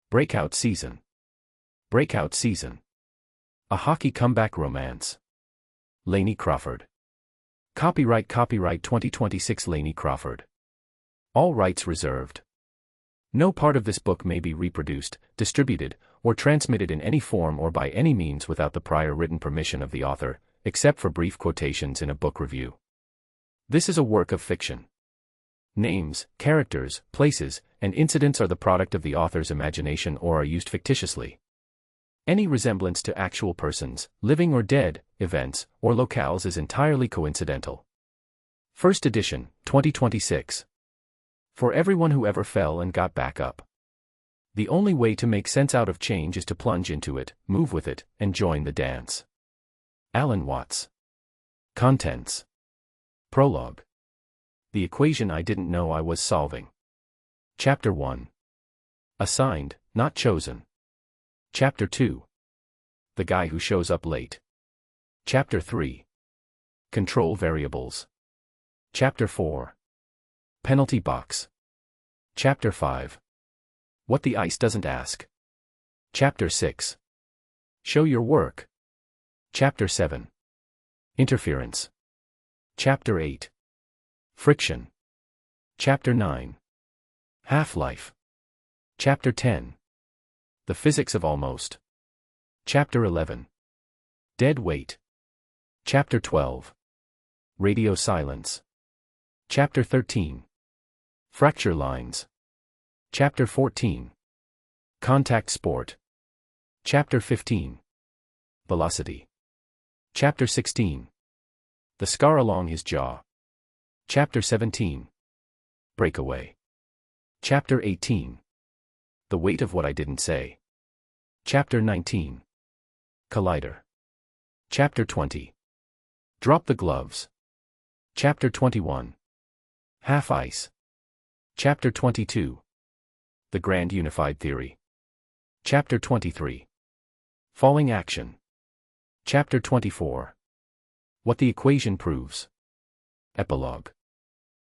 Breakout season. Breakout season. A hockey comeback romance. Laney Crawford. Copyright 2026 Laney Crawford. All rights reserved. No part of this book may be reproduced, distributed, or transmitted in any form or by any means without the prior written permission of the author, except for brief quotations in a book review. This is a work of fiction. Names, characters, places, and incidents are the product of the author's imagination or are used fictitiously. Any resemblance to actual persons, living or dead, events, or locales is entirely coincidental. First edition, 2026. For everyone who ever fell and got back up. The only way to make sense out of change is to plunge into it, move with it, and join the dance. Alan Watts. Contents. Prologue. The equation I didn't know I was solving. Chapter 1. Assigned, not chosen. Chapter 2. The guy who shows up late. Chapter 3. Control variables. Chapter 4. Penalty box. Chapter 5. What the ice doesn't ask. Chapter 6. Show your work. Chapter 7. Interference. Chapter 8. Friction. Chapter 9. Half-life. Chapter 10. The physics of almost. Chapter 11. Dead weight. Chapter 12. Radio silence. Chapter 13. Fracture lines. Chapter 14. Contact sport. Chapter 15. Velocity. Chapter 16. The scar along his jaw. Chapter 17. Breakaway. Chapter 18. The weight of what I didn't say. Chapter 19. Collider. Chapter 20. Drop the gloves. Chapter 21. Half ice. Chapter 22. The Grand Unified Theory. Chapter 23. Falling action. Chapter 24. What the equation proves. Epilogue.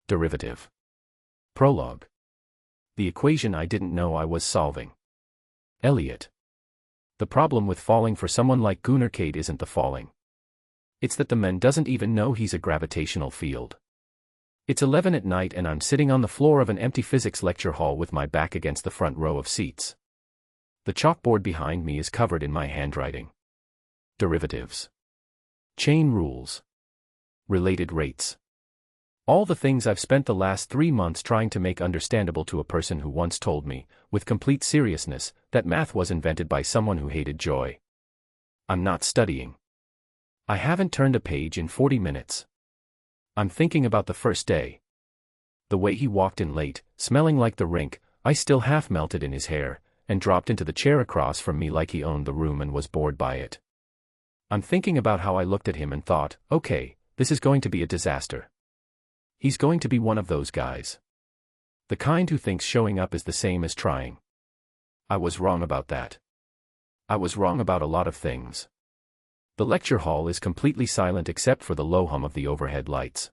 Derivative. Prologue. The equation I didn't know I was solving. Eliot. The problem with falling for someone like Gunnar Kate isn't the falling. It's that the man doesn't even know he's a gravitational field. It's 11 at night and I'm sitting on the floor of an empty physics lecture hall with my back against the front row of seats. The chalkboard behind me is covered in my handwriting. Derivatives. Chain rules. Related rates. All the things I've spent the last 3 months trying to make understandable to a person who once told me, with complete seriousness, that math was invented by someone who hated joy. I'm not studying. I haven't turned a page in 40 minutes. I'm thinking about the first day. The way he walked in late, smelling like the rink, ice still half melted in his hair, and dropped into the chair across from me like he owned the room and was bored by it. I'm thinking about how I looked at him and thought, okay, this is going to be a disaster. He's going to be one of those guys. The kind who thinks showing up is the same as trying. I was wrong about that. I was wrong about a lot of things. The lecture hall is completely silent except for the low hum of the overhead lights.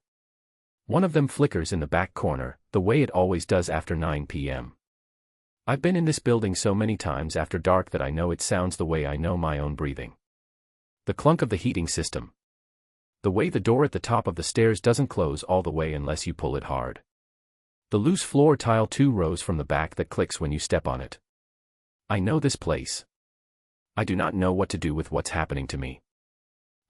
One of them flickers in the back corner, the way it always does after 9 p.m. I've been in this building so many times after dark that I know it sounds the way I know my own breathing. The clunk of the heating system. The way the door at the top of the stairs doesn't close all the way unless you pull it hard. The loose floor tile 2 rows from the back that clicks when you step on it. I know this place. I do not know what to do with what's happening to me.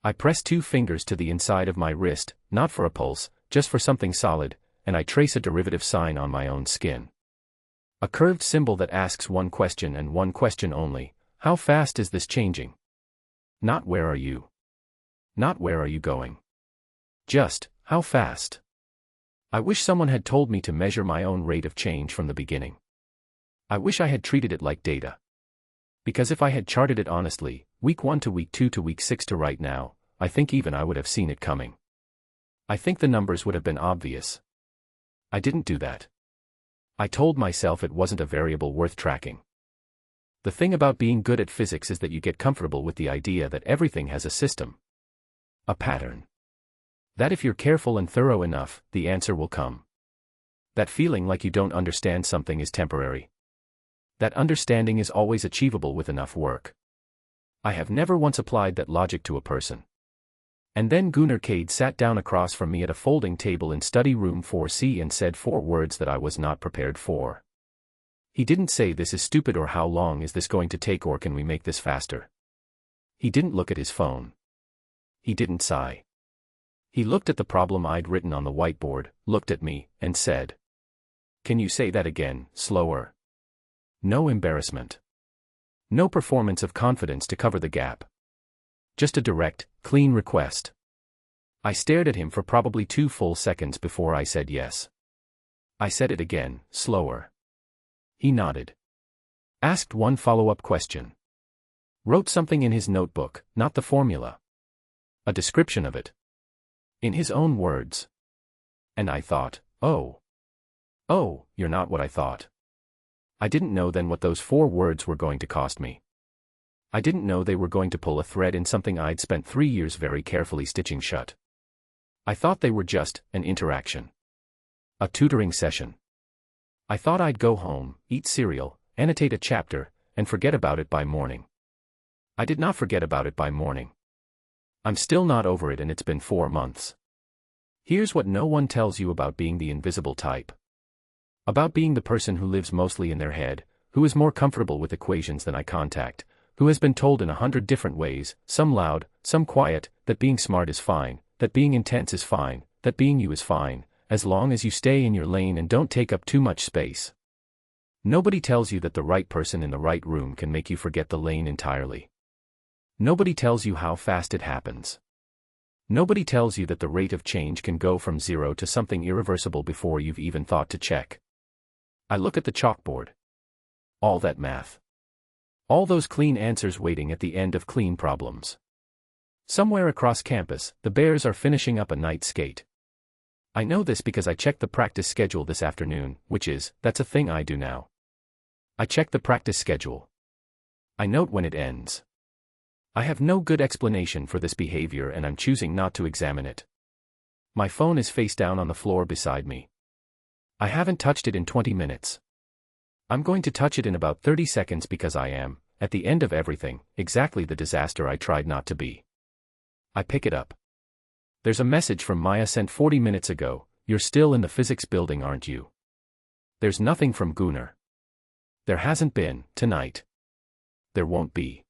I press 2 fingers to the inside of my wrist, not for a pulse, just for something solid, and I trace a derivative sign on my own skin. A curved symbol that asks one question and one question only: how fast is this changing? Not where are you? Not where are you going? Just, how fast? I wish someone had told me to measure my own rate of change from the beginning. I wish I had treated it like data. Because if I had charted it honestly, week 1 to week 2 to week 6 to right now, I think even I would have seen it coming. I think the numbers would have been obvious. I didn't do that. I told myself it wasn't a variable worth tracking. The thing about being good at physics is that you get comfortable with the idea that everything has a system. A pattern. That if you're careful and thorough enough, the answer will come. That feeling like you don't understand something is temporary. That understanding is always achievable with enough work. I have never once applied that logic to a person. And then Gunnar Cade sat down across from me at a folding table in study room 4C and said 4 words that I was not prepared for. He didn't say this is stupid or how long is this going to take or can we make this faster. He didn't look at his phone. He didn't sigh. He looked at the problem I'd written on the whiteboard, looked at me, and said, "Can you say that again, slower?" No embarrassment. No performance of confidence to cover the gap. Just a direct, clean request. I stared at him for probably 2 full seconds before I said yes. I said it again, slower. He nodded. Asked one follow-up question. Wrote something in his notebook, not the formula. A description of it. In his own words. And I thought, oh, you're not what I thought. I didn't know then what those 4 words were going to cost me. I didn't know they were going to pull a thread in something I'd spent 3 years very carefully stitching shut. I thought they were just an interaction. A tutoring session. I thought I'd go home, eat cereal, annotate a chapter, and forget about it by morning. I did not forget about it by morning. I'm still not over it and it's been 4 months. Here's what no one tells you about being the invisible type. About being the person who lives mostly in their head, who is more comfortable with equations than eye contact, who has been told in 100 different ways, some loud, some quiet, that being smart is fine, that being intense is fine, that being you is fine, as long as you stay in your lane and don't take up too much space. Nobody tells you that the right person in the right room can make you forget the lane entirely. Nobody tells you how fast it happens. Nobody tells you that the rate of change can go from 0 to something irreversible before you've even thought to check. I look at the chalkboard. All that math. All those clean answers waiting at the end of clean problems. Somewhere across campus, the Bears are finishing up a night skate. I know this because I checked the practice schedule this afternoon, that's a thing I do now. I check the practice schedule. I note when it ends. I have no good explanation for this behavior and I'm choosing not to examine it. My phone is face down on the floor beside me. I haven't touched it in 20 minutes. I'm going to touch it in about 30 seconds because I am, at the end of everything, exactly the disaster I tried not to be. I pick it up. There's a message from Maya sent 40 minutes ago, "You're still in the physics building, aren't you?" There's nothing from Gunnar. There hasn't been, tonight. There won't be.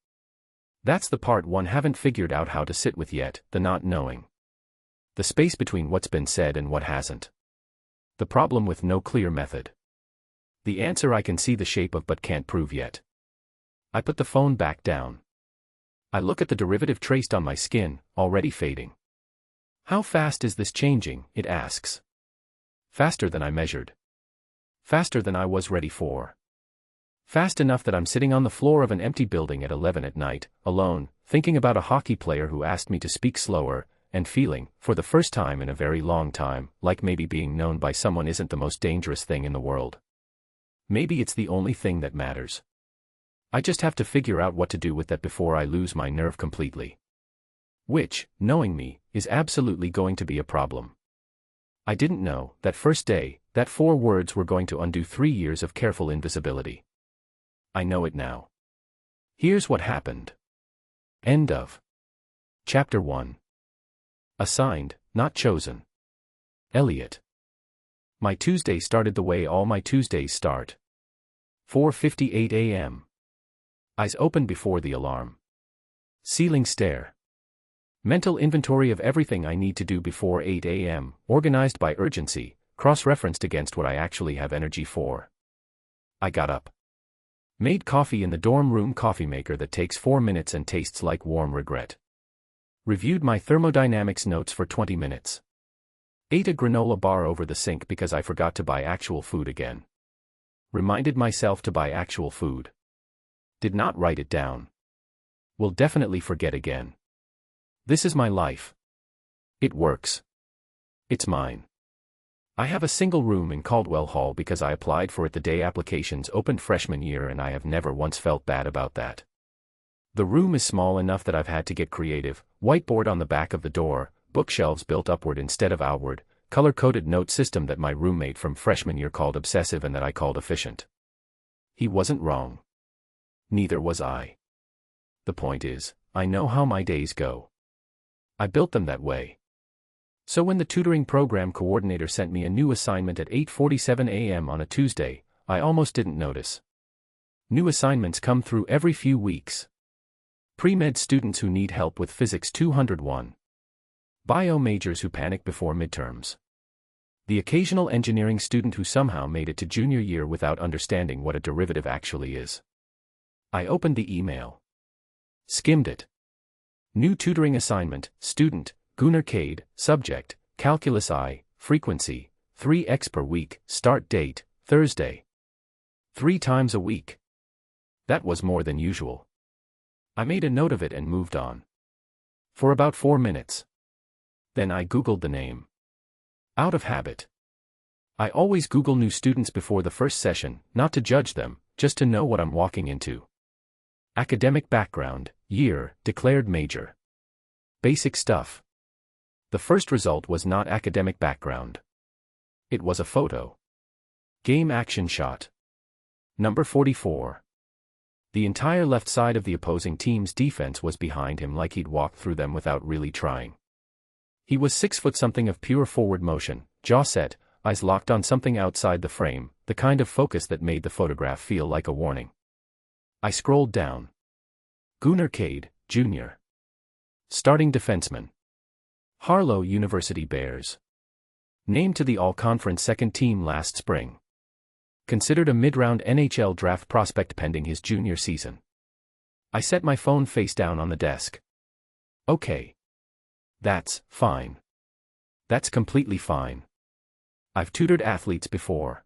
That's the part one haven't figured out how to sit with yet, the not knowing. The space between what's been said and what hasn't. The problem with no clear method. The answer I can see the shape of but can't prove yet. I put the phone back down. I look at the derivative traced on my skin, already fading. How fast is this changing, it asks. Faster than I measured. Faster than I was ready for. Fast enough that I'm sitting on the floor of an empty building at 11 at night, alone, thinking about a hockey player who asked me to speak slower, and feeling, for the first time in a very long time, like maybe being known by someone isn't the most dangerous thing in the world. Maybe it's the only thing that matters. I just have to figure out what to do with that before I lose my nerve completely. Which, knowing me, is absolutely going to be a problem. I didn't know, that first day, that 4 words were going to undo 3 years of careful invisibility. I know it now. Here's what happened. End of Chapter 1. Assigned, not chosen. Elliot. My Tuesday started the way all my Tuesdays start. 4:58 a.m. Eyes open before the alarm. Ceiling stare. Mental inventory of everything I need to do before 8 a.m., organized by urgency, cross-referenced against what I actually have energy for. I got up. Made coffee in the dorm room coffee maker that takes 4 minutes and tastes like warm regret. Reviewed my thermodynamics notes for 20 minutes. Ate a granola bar over the sink because I forgot to buy actual food again. Reminded myself to buy actual food. Did not write it down. Will definitely forget again. This is my life. It works. It's mine. I have a single room in Caldwell Hall because I applied for it the day applications opened freshman year and I have never once felt bad about that. The room is small enough that I've had to get creative, whiteboard on the back of the door, bookshelves built upward instead of outward, color-coded note system that my roommate from freshman year called obsessive and that I called efficient. He wasn't wrong. Neither was I. The point is, I know how my days go. I built them that way. So when the tutoring program coordinator sent me a new assignment at 8:47 a.m. on a Tuesday, I almost didn't notice. New assignments come through every few weeks. Pre-med students who need help with Physics 201. Bio majors who panic before midterms. The occasional engineering student who somehow made it to junior year without understanding what a derivative actually is. I opened the email. Skimmed it. New tutoring assignment, student, Gunnar Cade, subject, Calculus I, frequency, 3x per week, start date, Thursday. 3 times a week. That was more than usual. I made a note of it and moved on. For about 4 minutes. Then I Googled the name. Out of habit. I always Google new students before the first session, not to judge them, just to know what I'm walking into. Academic background, year, declared major. Basic stuff. The first result was not academic background. It was a photo. Game action shot. Number 44. The entire left side of the opposing team's defense was behind him like he'd walked through them without really trying. He was 6 foot something of pure forward motion, jaw set, eyes locked on something outside the frame, the kind of focus that made the photograph feel like a warning. I scrolled down. Gunnar Cade, Jr. Starting defenseman. Harlow University Bears. Named to the All-Conference second team last spring. Considered a mid-round NHL draft prospect pending his junior season. I set my phone face down on the desk. Okay. That's fine. That's completely fine. I've tutored athletes before.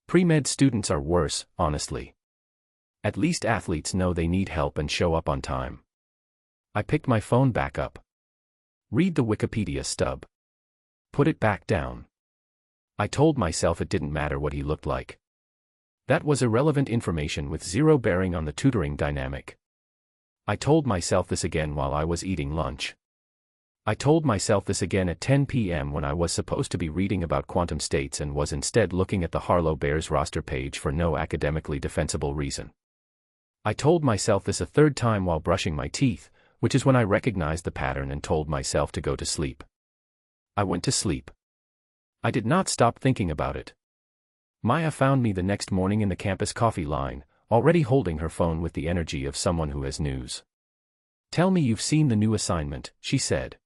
Pre-med students are worse, honestly. At least athletes know they need help and show up on time. I picked my phone back up. Read the Wikipedia stub. Put it back down. I told myself it didn't matter what he looked like. That was irrelevant information with zero bearing on the tutoring dynamic. I told myself this again while I was eating lunch. I told myself this again at 10 p.m. when I was supposed to be reading about quantum states and was instead looking at the Harlow Bears roster page for no academically defensible reason. I told myself this a third time while brushing my teeth, which is when I recognized the pattern and told myself to go to sleep. I went to sleep. I did not stop thinking about it. Maya found me the next morning in the campus coffee line, already holding her phone with the energy of someone who has news. Tell me you've seen the new assignment, she said.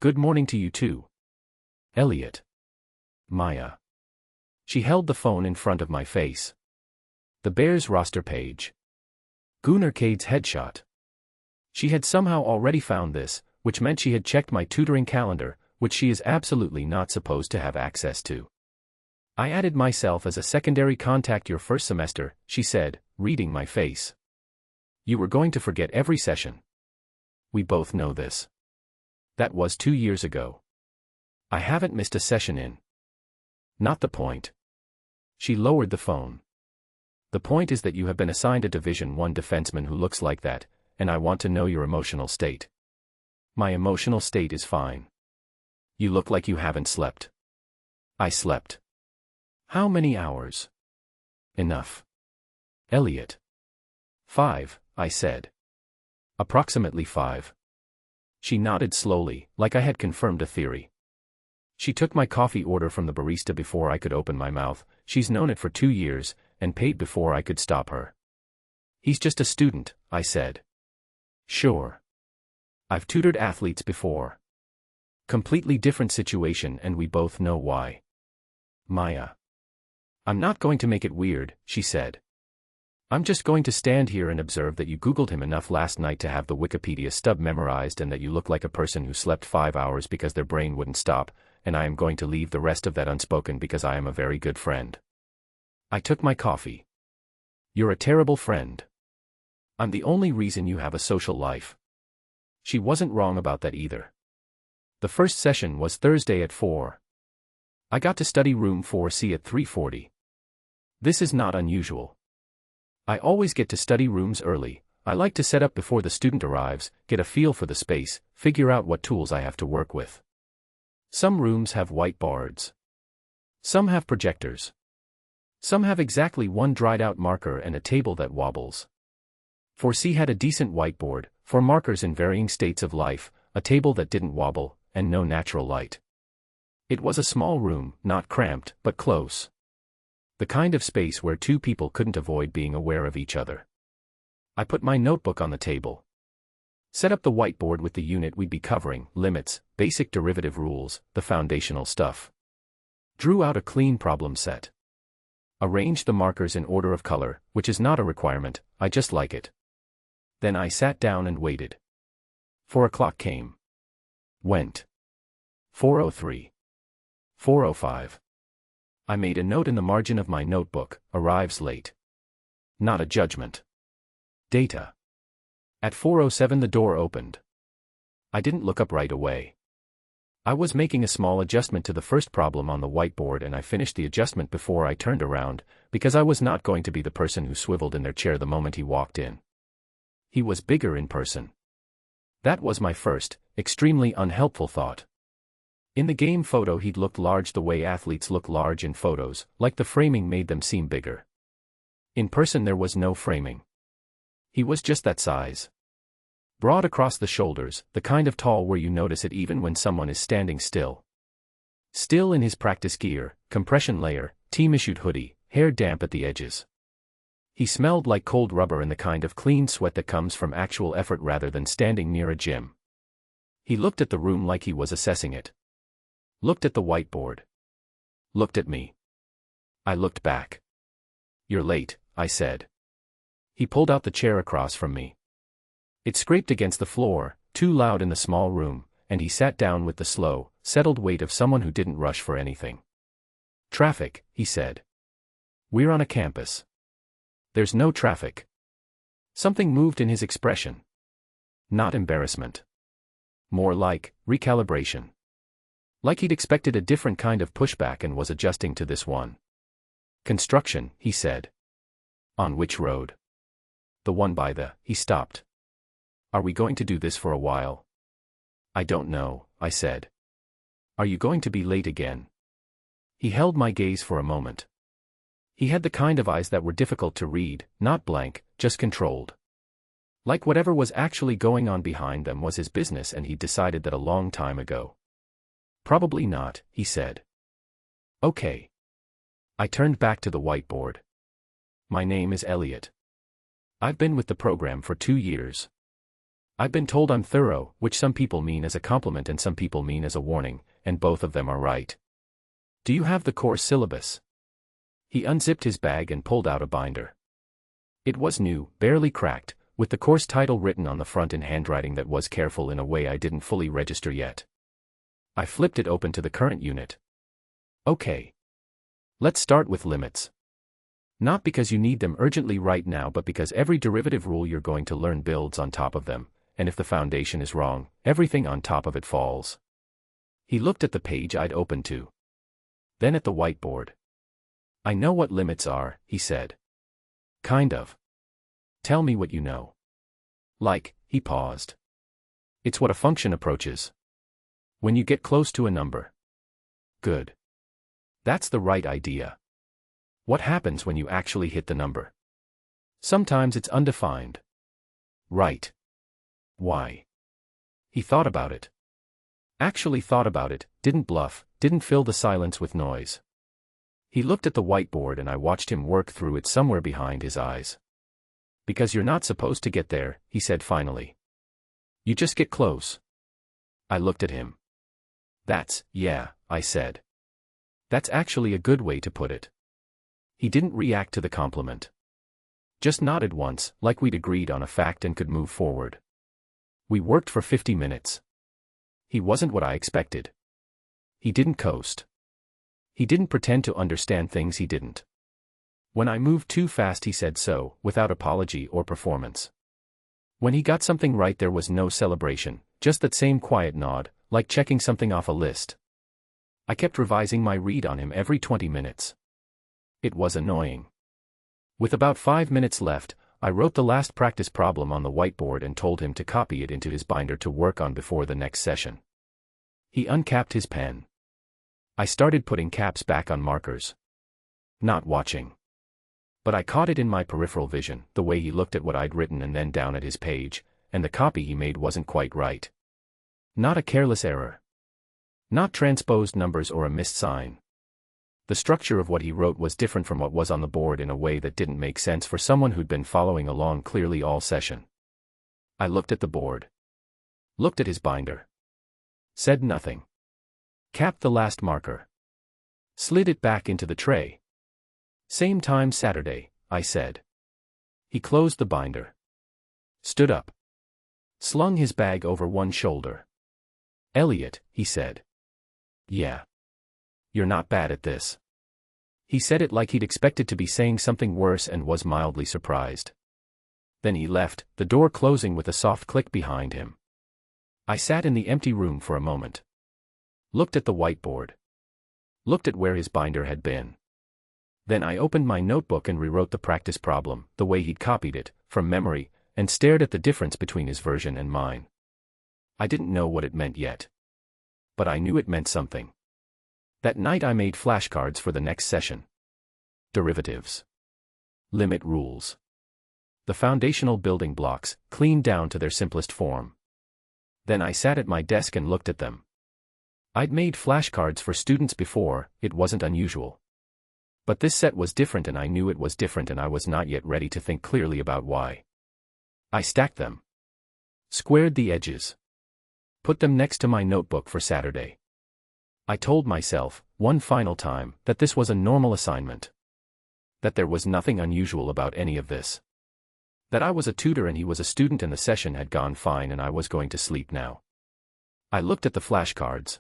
Good morning to you too. Elliot. Maya. She held the phone in front of my face. The Bears roster page. Gunnar Cade's headshot. She had somehow already found this, which meant she had checked my tutoring calendar, which she is absolutely not supposed to have access to. I added myself as a secondary contact your first semester, she said, reading my face. You were going to forget every session. We both know this. That was 2 years ago. I haven't missed a session in. Not the point. She lowered the phone. The point is that you have been assigned a Division I defenseman who looks like that, and I want to know your emotional state. My emotional state is fine. You look like you haven't slept. I slept. How many hours? Enough. Elliot. 5, I said. Approximately 5. She nodded slowly, like I had confirmed a theory. She took my coffee order from the barista before I could open my mouth. She's known it for 2 years, and paid before I could stop her. He's just a student, I said. Sure. I've tutored athletes before. Completely different situation and we both know why. Maya. I'm not going to make it weird, she said. I'm just going to stand here and observe that you Googled him enough last night to have the Wikipedia stub memorized and that you look like a person who slept 5 hours because their brain wouldn't stop, and I am going to leave the rest of that unspoken because I am a very good friend. I took my coffee. You're a terrible friend. I'm the only reason you have a social life. She wasn't wrong about that either. The first session was Thursday at 4. I got to study room 4C at 3:40. This is not unusual. I always get to study rooms early. I like to set up before the student arrives, get a feel for the space, figure out what tools I have to work with. Some rooms have whiteboards. Some have projectors. Some have exactly one dried-out marker and a table that wobbles. 4C had a decent whiteboard, 4 markers in varying states of life, a table that didn't wobble, and no natural light. It was a small room, not cramped, but close. The kind of space where 2 people couldn't avoid being aware of each other. I put my notebook on the table. Set up the whiteboard with the unit we'd be covering, limits, basic derivative rules, the foundational stuff. Drew out a clean problem set. Arranged the markers in order of color, which is not a requirement, I just like it. Then I sat down and waited. 4 o'clock came. Went. 4:03. 4:05. I made a note in the margin of my notebook, arrives late. Not a judgment. Data. At 4:07 the door opened. I didn't look up right away. I was making a small adjustment to the first problem on the whiteboard and I finished the adjustment before I turned around, because I was not going to be the person who swiveled in their chair the moment he walked in. He was bigger in person. That was my first, extremely unhelpful thought. In the game photo he'd looked large the way athletes look large in photos, like the framing made them seem bigger. In person there was no framing. He was just that size. Broad across the shoulders, the kind of tall where you notice it even when someone is standing still. Still in his practice gear, compression layer, team-issued hoodie, hair damp at the edges. He smelled like cold rubber and the kind of clean sweat that comes from actual effort rather than standing near a gym. He looked at the room like he was assessing it. Looked at the whiteboard. Looked at me. I looked back. "You're late," I said. He pulled out the chair across from me. It scraped against the floor, too loud in the small room, and he sat down with the slow, settled weight of someone who didn't rush for anything. "Traffic," he said. "We're on a campus. There's no traffic." Something moved in his expression. Not embarrassment. More like recalibration. Like he'd expected a different kind of pushback and was adjusting to this one. "Construction," he said. "On which road?" "The one by the..." He stopped. "Are we going to do this for a while?" "I don't know," I said. "Are you going to be late again?" He held my gaze for a moment. He had the kind of eyes that were difficult to read, not blank, just controlled. Like whatever was actually going on behind them was his business and he'd decided that a long time ago. "Probably not," he said. "Okay." I turned back to the whiteboard. "My name is Elliot. I've been with the program for 2 years. I've been told I'm thorough, which some people mean as a compliment and some people mean as a warning, and both of them are right. Do you have the course syllabus?" He unzipped his bag and pulled out a binder. It was new, barely cracked, with the course title written on the front in handwriting that was careful in a way I didn't fully register yet. I flipped it open to the current unit. "Okay. Let's start with limits. Not because you need them urgently right now but because every derivative rule you're going to learn builds on top of them, and if the foundation is wrong, everything on top of it falls." He looked at the page I'd opened to. Then at the whiteboard. "I know what limits are," he said. "Kind of. Tell me what you know." "Like," he paused. "It's what a function approaches. When you get close to a number." "Good. That's the right idea. What happens when you actually hit the number?" "Sometimes it's undefined." "Right. Why?" He thought about it. Actually thought about it, didn't bluff, didn't fill the silence with noise. He looked at the whiteboard and I watched him work through it somewhere behind his eyes. "Because you're not supposed to get there," he said finally. "You just get close." I looked at him. Yeah," I said. "That's actually a good way to put it." He didn't react to the compliment. Just nodded once, like we'd agreed on a fact and could move forward. We worked for 50 minutes. He wasn't what I expected. He didn't coast. He didn't pretend to understand things he didn't. When I moved too fast he said so, without apology or performance. When he got something right there was no celebration, just that same quiet nod, like checking something off a list. I kept revising my read on him every 20 minutes. It was annoying. With about 5 minutes left, I wrote the last practice problem on the whiteboard and told him to copy it into his binder to work on before the next session. He uncapped his pen. I started putting caps back on markers. Not watching. But I caught it in my peripheral vision, the way he looked at what I'd written and then down at his page, and the copy he made wasn't quite right. Not a careless error. Not transposed numbers or a missed sign. The structure of what he wrote was different from what was on the board in a way that didn't make sense for someone who'd been following along clearly all session. I looked at the board. Looked at his binder. Said nothing. Capped the last marker. Slid it back into the tray. Same time Saturday, I said. He closed the binder. Stood up. Slung his bag over one shoulder. Elliot, he said. Yeah. You're not bad at this. He said it like he'd expected to be saying something worse and was mildly surprised. Then he left, the door closing with a soft click behind him. I sat in the empty room for a moment. Looked at the whiteboard. Looked at where his binder had been. Then I opened my notebook and rewrote the practice problem, the way he'd copied it, from memory, and stared at the difference between his version and mine. I didn't know what it meant yet. But I knew it meant something. That night I made flashcards for the next session. Derivatives. Limit rules. The foundational building blocks, cleaned down to their simplest form. Then I sat at my desk and looked at them. I'd made flashcards for students before, it wasn't unusual. But this set was different and I knew it was different and I was not yet ready to think clearly about why. I stacked them. Squared the edges. Put them next to my notebook for Saturday. I told myself, one final time, that this was a normal assignment. That there was nothing unusual about any of this. That I was a tutor and he was a student and the session had gone fine and I was going to sleep now. I looked at the flashcards.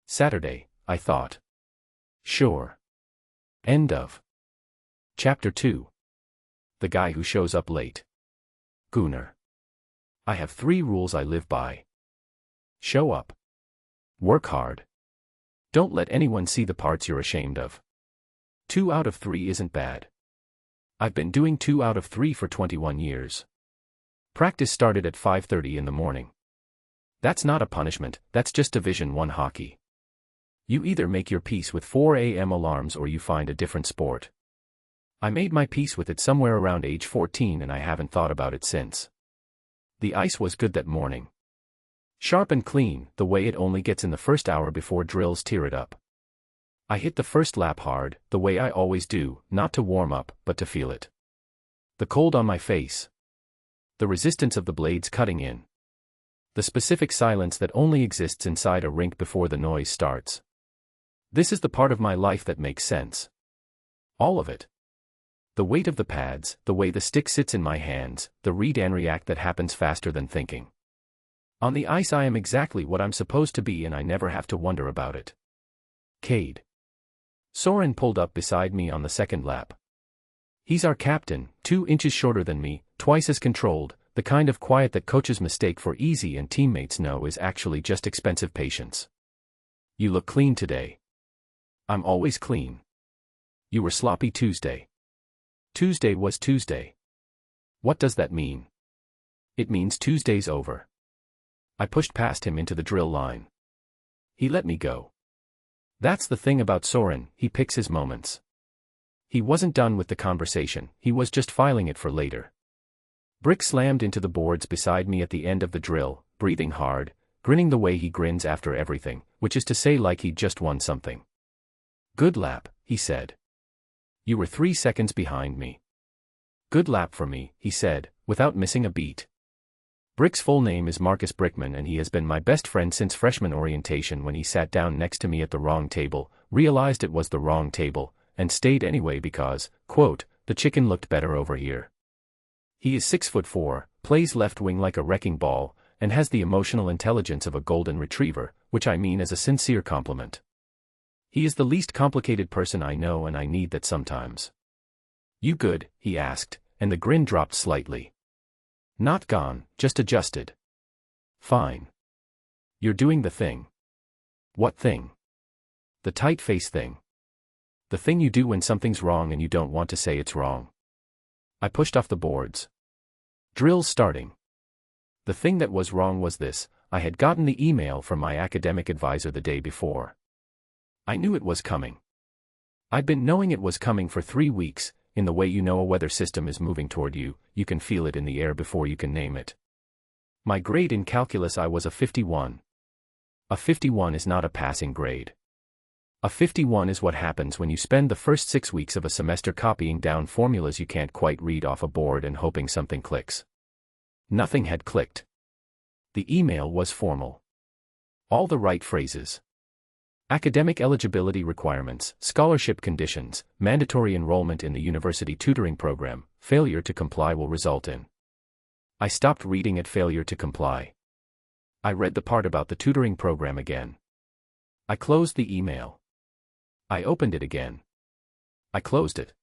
Saturday, I thought. Sure. End of. Chapter 2. The guy who shows up late. Gooner. I have 3 rules I live by. Show up. Work hard. Don't let anyone see the parts you're ashamed of. 2 out of 3 isn't bad. I've been doing 2 out of 3 for 21 years. Practice started at 5:30 in the morning. That's not a punishment, that's just Division I hockey. You either make your peace with 4 a.m. alarms or you find a different sport. I made my peace with it somewhere around age 14 and I haven't thought about it since. The ice was good that morning. Sharp and clean, the way it only gets in the first hour before drills tear it up. I hit the first lap hard, the way I always do, not to warm up, but to feel it. The cold on my face. The resistance of the blades cutting in. The specific silence that only exists inside a rink before the noise starts. This is the part of my life that makes sense. All of it. The weight of the pads, the way the stick sits in my hands, the read and react that happens faster than thinking. On the ice I am exactly what I'm supposed to be and I never have to wonder about it. Cade. Soren pulled up beside me on the second lap. He's our captain, 2 inches shorter than me, twice as controlled, the kind of quiet that coaches mistake for easy and teammates know is actually just expensive patience. You look clean today. I'm always clean. You were sloppy Tuesday. Tuesday was Tuesday. What does that mean? It means Tuesday's over. I pushed past him into the drill line. He let me go. That's the thing about Soren, he picks his moments. He wasn't done with the conversation, he was just filing it for later. Brick slammed into the boards beside me at the end of the drill, breathing hard, grinning the way he grins after everything, which is to say like he'd just won something. Good lap, he said. You were 3 seconds behind me. Good lap for me, he said, without missing a beat. Brick's full name is Marcus Brickman and he has been my best friend since freshman orientation when he sat down next to me at the wrong table, realized it was the wrong table, and stayed anyway because, quote, the chicken looked better over here. He is 6'4", plays left wing like a wrecking ball, and has the emotional intelligence of a golden retriever, which I mean as a sincere compliment. He is the least complicated person I know and I need that sometimes. You good? He asked, and the grin dropped slightly. Not gone, just adjusted. Fine. You're doing the thing. What thing? The tight face thing. The thing you do when something's wrong and you don't want to say it's wrong. I pushed off the boards. Drills starting. The thing that was wrong was this: I had gotten the email from my academic advisor the day before. I knew it was coming. I'd been knowing it was coming for 3 weeks, in the way you know a weather system is moving toward you, you can feel it in the air before you can name it. My grade in calculus I was a 51. A 51 is not a passing grade. A 51 is what happens when you spend the first 6 weeks of a semester copying down formulas you can't quite read off a board and hoping something clicks. Nothing had clicked. The email was formal. All the right phrases. Academic eligibility requirements, scholarship conditions, mandatory enrollment in the university tutoring program, failure to comply will result in. I stopped reading at failure to comply. I read the part about the tutoring program again. I closed the email. I opened it again. I closed it.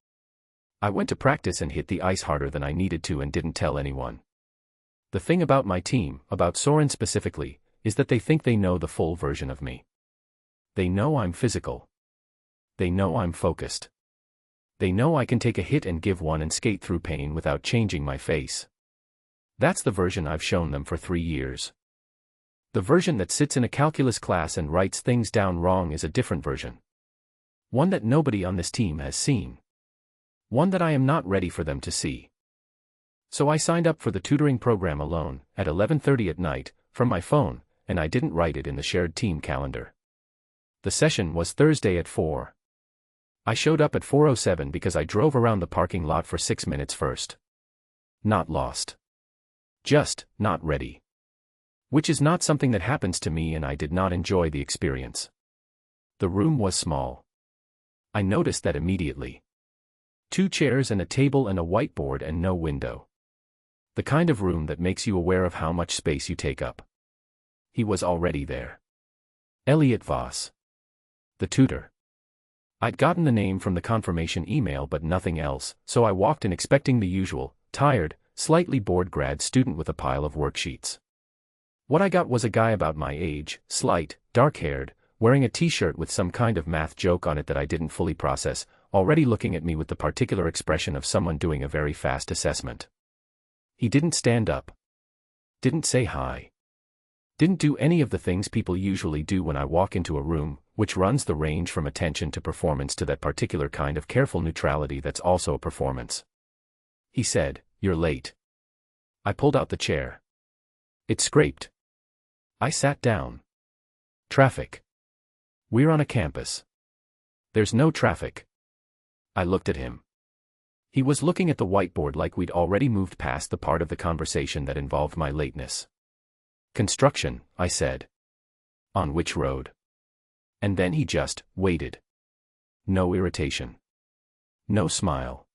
I went to practice and hit the ice harder than I needed to and didn't tell anyone. The thing about my team, about Soren specifically, is that they think they know the full version of me. They know I'm physical. They know I'm focused. They know I can take a hit and give one and skate through pain without changing my face. That's the version I've shown them for 3 years. The version that sits in a calculus class and writes things down wrong is a different version. One that nobody on this team has seen. One that I am not ready for them to see. So I signed up for the tutoring program alone, at 11:30 at night, from my phone, and I didn't write it in the shared team calendar. The session was Thursday at 4. I showed up at 4:07 because I drove around the parking lot for 6 minutes first. Not lost. Just, not ready. Which is not something that happens to me, and I did not enjoy the experience. The room was small. I noticed that immediately. 2 chairs and a table and a whiteboard and no window. The kind of room that makes you aware of how much space you take up. He was already there. Elliot Voss. The tutor. I'd gotten the name from the confirmation email but nothing else, so I walked in expecting the usual, tired, slightly bored grad student with a pile of worksheets. What I got was a guy about my age, slight, dark-haired, wearing a t-shirt with some kind of math joke on it that I didn't fully process, already looking at me with the particular expression of someone doing a very fast assessment. He didn't stand up. Didn't say hi. Didn't do any of the things people usually do when I walk into a room, which runs the range from attention to performance to that particular kind of careful neutrality that's also a performance. He said, "You're late." I pulled out the chair. It scraped. I sat down. Traffic. We're on a campus. There's no traffic. I looked at him. He was looking at the whiteboard like we'd already moved past the part of the conversation that involved my lateness. "Construction," I said. "On which road?" And then he just waited. No irritation. No smile.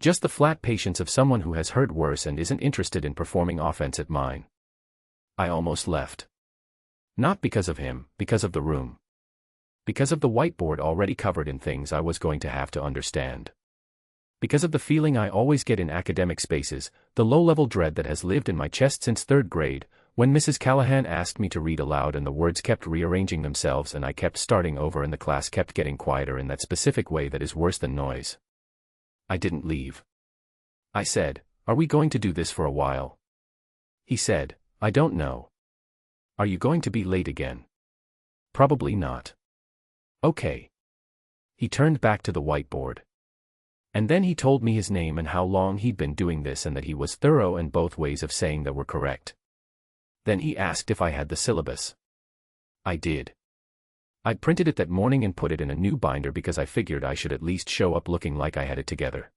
Just the flat patience of someone who has heard worse and isn't interested in performing offense at mine. I almost left. Not because of him, because of the room. Because of the whiteboard already covered in things I was going to have to understand. Because of the feeling I always get in academic spaces, the low-level dread that has lived in my chest since 3rd grade, when Mrs. Callahan asked me to read aloud and the words kept rearranging themselves and I kept starting over and the class kept getting quieter in that specific way that is worse than noise. I didn't leave. I said, "Are we going to do this for a while?" He said, "I don't know." "Are you going to be late again?" "Probably not." "Okay." He turned back to the whiteboard. And then he told me his name and how long he'd been doing this and that he was thorough and both ways of saying that were correct. Then he asked if I had the syllabus. I did. I'd printed it that morning and put it in a new binder because I figured I should at least show up looking like I had it together.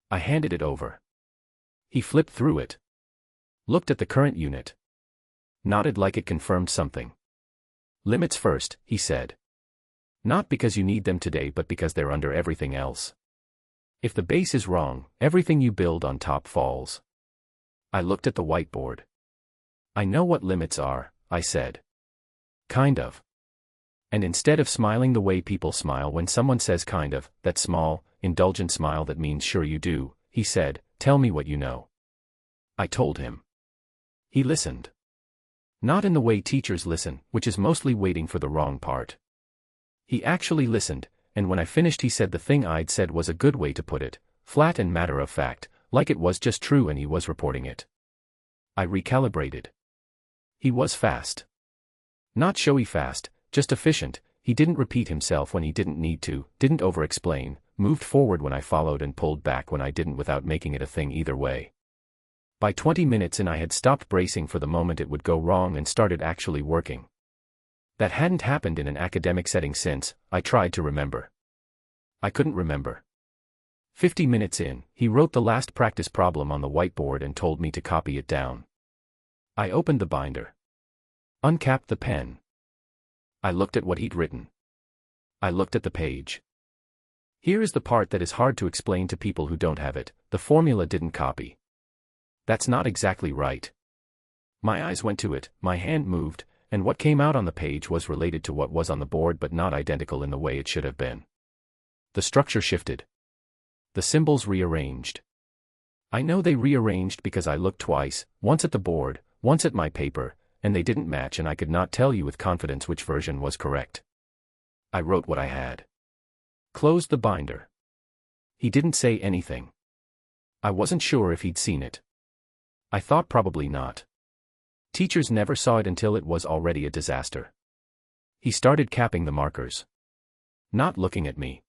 I handed it over. He flipped through it. Looked at the current unit. Nodded like it confirmed something. "Limits first," he said. "Not because you need them today but because they're under everything else. If the base is wrong, everything you build on top falls." I looked at the whiteboard. "I know what limits are," I said. "Kind of." And instead of smiling the way people smile when someone says kind of, that small, indulgent smile that means sure you do, he said, "Tell me what you know." I told him. He listened. Not in the way teachers listen, which is mostly waiting for the wrong part. He actually listened, and when I finished he said the thing I'd said was a good way to put it, flat and matter of fact, like it was just true and he was reporting it. I recalibrated. He was fast. Not showy fast, just efficient. He didn't repeat himself when he didn't need to, didn't over-explain, moved forward when I followed and pulled back when I didn't without making it a thing either way. By 20 minutes in I had stopped bracing for the moment it would go wrong and started actually working. That hadn't happened in an academic setting since. I tried to remember. I couldn't remember. 50 minutes in, he wrote the last practice problem on the whiteboard and told me to copy it down. I opened the binder. Uncapped the pen. I looked at what he'd written. I looked at the page. Here is the part that is hard to explain to people who don't have it. The formula didn't copy. That's not exactly right. My eyes went to it, my hand moved, and what came out on the page was related to what was on the board but not identical in the way it should have been. The structure shifted. The symbols rearranged. I know they rearranged because I looked twice, once at the board, once at my paper, and they didn't match and I could not tell you with confidence which version was correct. I wrote what I had. Closed the binder. He didn't say anything. I wasn't sure if he'd seen it. I thought probably not. Teachers never saw it until it was already a disaster. He started capping the markers. Not looking at me.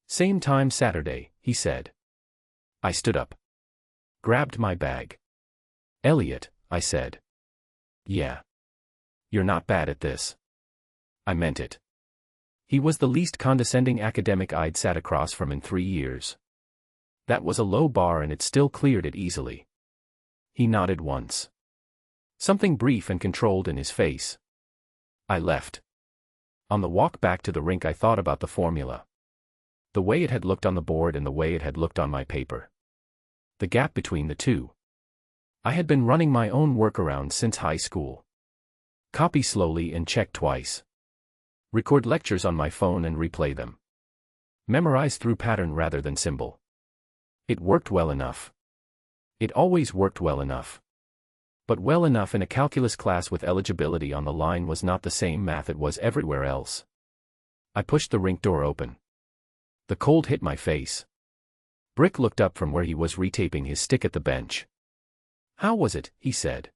Same time Saturday, he said. I stood up. Grabbed my bag. Elliot, I said. Yeah. You're not bad at this. I meant it. He was the least condescending academic I'd sat across from in 3 years. That was a low bar and it still cleared it easily. He nodded once. Something brief and controlled in his face. I left. On the walk back to the rink I thought about the formula. The way it had looked on the board and the way it had looked on my paper. The gap between the two. I had been running my own workaround since high school. Copy slowly and check twice. Record lectures on my phone and replay them. Memorize through pattern rather than symbol. It worked well enough. It always worked well enough. But well enough in a calculus class with eligibility on the line was not the same math it was everywhere else. I pushed the rink door open. The cold hit my face. Brick looked up from where he was retaping his stick at the bench. How was it, he said.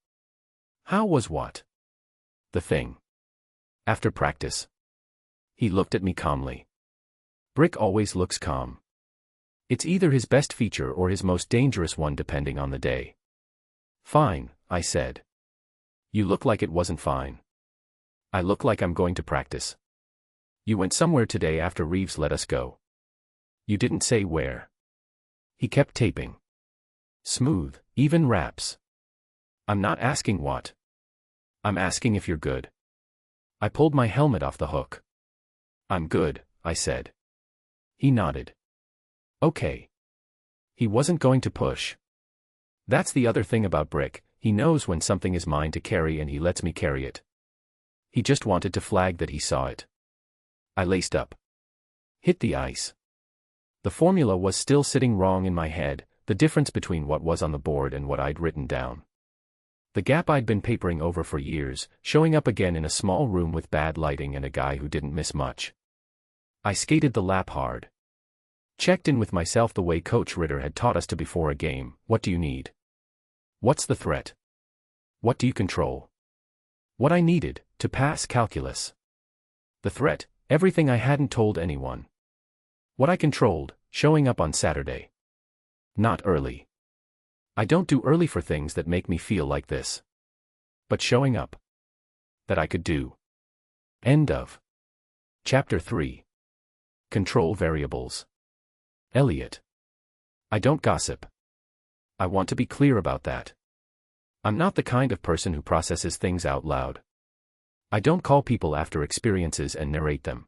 How was what? The thing. After practice. He looked at me calmly. Brick always looks calm. It's either his best feature or his most dangerous one depending on the day. Fine, I said. You look like it wasn't fine. I look like I'm going to practice. You went somewhere today after Reeves let us go. You didn't say where. He kept taping. Smooth, even raps. I'm not asking what. I'm asking if you're good. I pulled my helmet off the hook. I'm good, I said. He nodded. Okay. He wasn't going to push. That's the other thing about Brick, he knows when something is mine to carry and he lets me carry it. He just wanted to flag that he saw it. I laced up. Hit the ice. The formula was still sitting wrong in my head, the difference between what was on the board and what I'd written down. The gap I'd been papering over for years, showing up again in a small room with bad lighting and a guy who didn't miss much. I skated the lap hard. Checked in with myself the way Coach Ritter had taught us to before a game. What do you need? What's the threat? What do you control? What I needed, to pass calculus. The threat, everything I hadn't told anyone. What I controlled, showing up on Saturday. Not early. I don't do early for things that make me feel like this. But showing up. That I could do. End of. Chapter 3. Control variables. Elliot. I don't gossip. I want to be clear about that. I'm not the kind of person who processes things out loud. I don't call people after experiences and narrate them.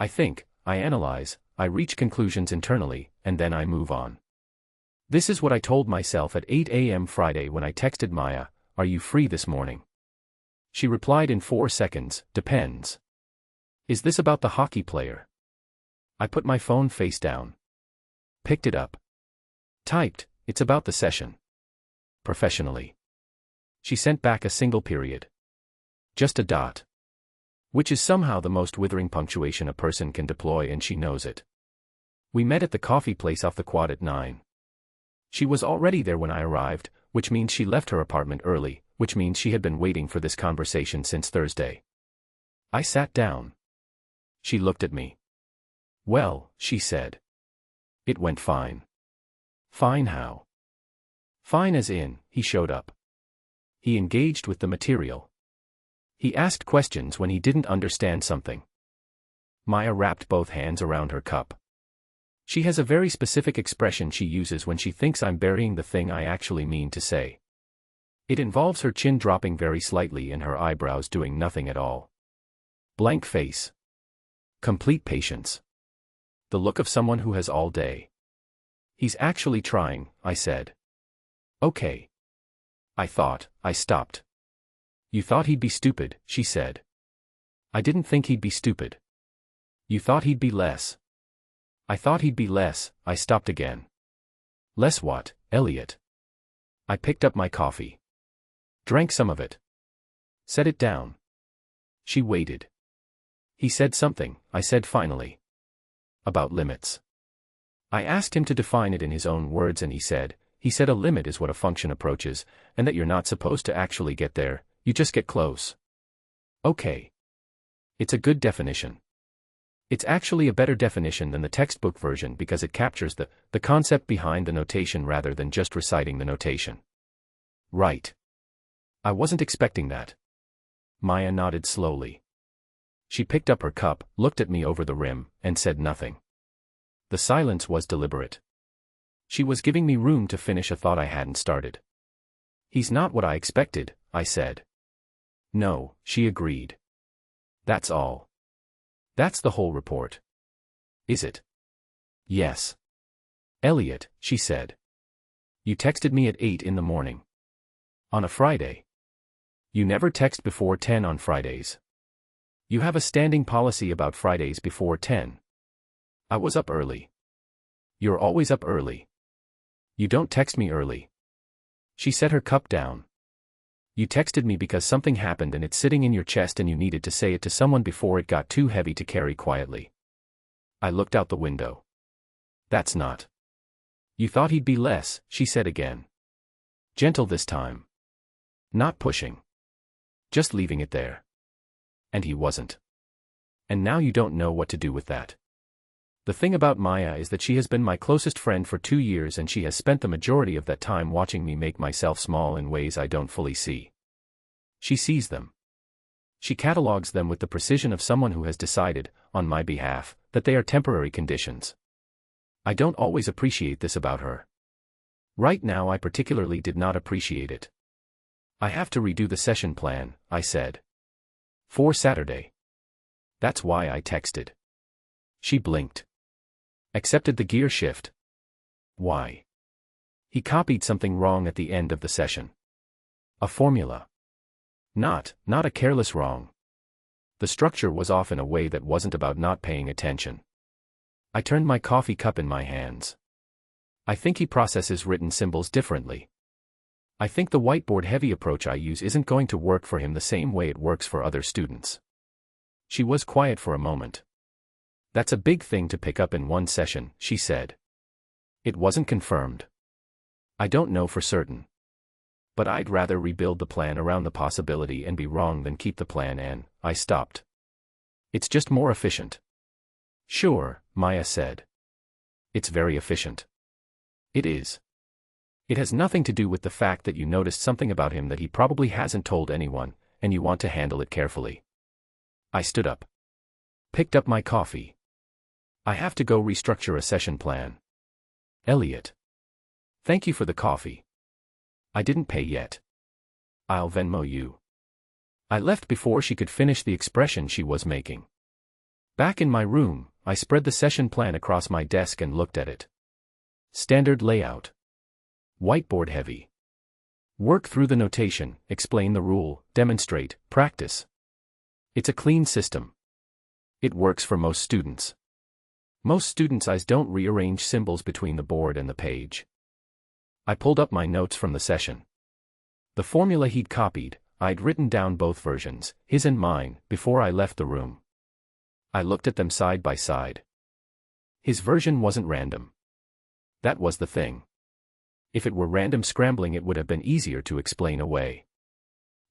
I think, I analyze, I reach conclusions internally, and then I move on. This is what I told myself at 8 a.m. Friday when I texted Maya, "Are you free this morning?" She replied in 4 seconds, "Depends." Is this about the hockey player? I put my phone face down. Picked it up. Typed, "It's about the session." Professionally. She sent back a single period. Just a dot. Which is somehow the most withering punctuation a person can deploy and she knows it. We met at the coffee place off the quad at 9. She was already there when I arrived, which means she left her apartment early, which means she had been waiting for this conversation since Thursday. I sat down. She looked at me. Well, she said. It went fine. Fine how? Fine as in, he showed up. He engaged with the material. He asked questions when he didn't understand something. Maya wrapped both hands around her cup. She has a very specific expression she uses when she thinks I'm burying the thing I actually mean to say. It involves her chin dropping very slightly and her eyebrows doing nothing at all. Blank face. Complete patience. The look of someone who has all day. He's actually trying, I said. Okay. I stopped. You thought he'd be stupid, she said. I didn't think he'd be stupid. You thought he'd be less. I thought he'd be less, I stopped again. Less what, Elliot? I picked up my coffee. Drank some of it. Set it down. She waited. He said something, I said finally. About limits. I asked him to define it in his own words and he said a limit is what a function approaches, and that you're not supposed to actually get there, you just get close. Okay. It's a good definition. It's actually a better definition than the textbook version because it captures the concept behind the notation rather than just reciting the notation. Right. I wasn't expecting that. Maya nodded slowly. She picked up her cup, looked at me over the rim, and said nothing. The silence was deliberate. She was giving me room to finish a thought I hadn't started. He's not what I expected, I said. No, she agreed. That's all. That's the whole report. Is it? Yes. Elliot, she said. You texted me at 8 in the morning. On a Friday. You never text before 10 on Fridays. You have a standing policy about Fridays before 10. I was up early. You're always up early. You don't text me early. She set her cup down. You texted me because something happened and it's sitting in your chest and you needed to say it to someone before it got too heavy to carry quietly. I looked out the window. That's not. You thought he'd be less, she said again. Gentle this time. Not pushing. Just leaving it there. And he wasn't. And now you don't know what to do with that. The thing about Maya is that she has been my closest friend for 2 years and she has spent the majority of that time watching me make myself small in ways I don't fully see. She sees them. She catalogs them with the precision of someone who has decided, on my behalf, that they are temporary conditions. I don't always appreciate this about her. Right now I particularly did not appreciate it. I have to redo the session plan, I said. For Saturday. That's why I texted. She blinked. Accepted the gear shift. Why? He copied something wrong at the end of the session. A formula. Not a careless wrong. The structure was off in a way that wasn't about not paying attention. I turned my coffee cup in my hands. I think he processes written symbols differently. I think the whiteboard-heavy approach I use isn't going to work for him the same way it works for other students. She was quiet for a moment. That's a big thing to pick up in one session, she said. It wasn't confirmed. I don't know for certain. But I'd rather rebuild the plan around the possibility and be wrong than keep the plan and, I stopped. It's just more efficient. Sure, Maya said. It's very efficient. It is. It has nothing to do with the fact that you noticed something about him that he probably hasn't told anyone, and you want to handle it carefully. I stood up. Picked up my coffee. I have to go restructure a session plan. Elliot. Thank you for the coffee. I didn't pay yet. I'll Venmo you. I left before she could finish the expression she was making. Back in my room, I spread the session plan across my desk and looked at it. Standard layout. Whiteboard heavy. Work through the notation, explain the rule, demonstrate, practice. It's a clean system. It works for most students. Most students' eyes don't rearrange symbols between the board and the page. I pulled up my notes from the session. The formula he'd copied, I'd written down both versions, his and mine, before I left the room. I looked at them side by side. His version wasn't random. That was the thing. If it were random scrambling it would have been easier to explain away.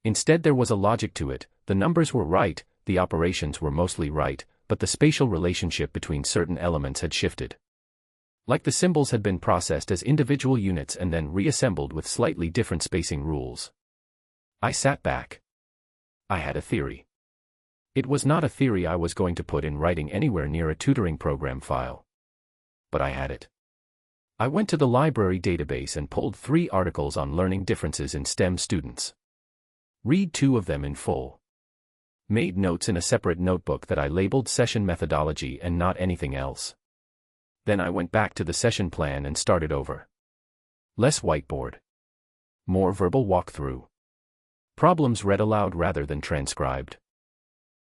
Instead there was a logic to it, the numbers were right, the operations were mostly right, but the spatial relationship between certain elements had shifted. Like the symbols had been processed as individual units and then reassembled with slightly different spacing rules. I sat back. I had a theory. It was not a theory I was going to put in writing anywhere near a tutoring program file. But I had it. I went to the library database and pulled 3 articles on learning differences in STEM students. Read 2 of them in full. Made notes in a separate notebook that I labeled session methodology and not anything else. Then I went back to the session plan and started over. Less whiteboard. More verbal walkthrough. Problems read aloud rather than transcribed.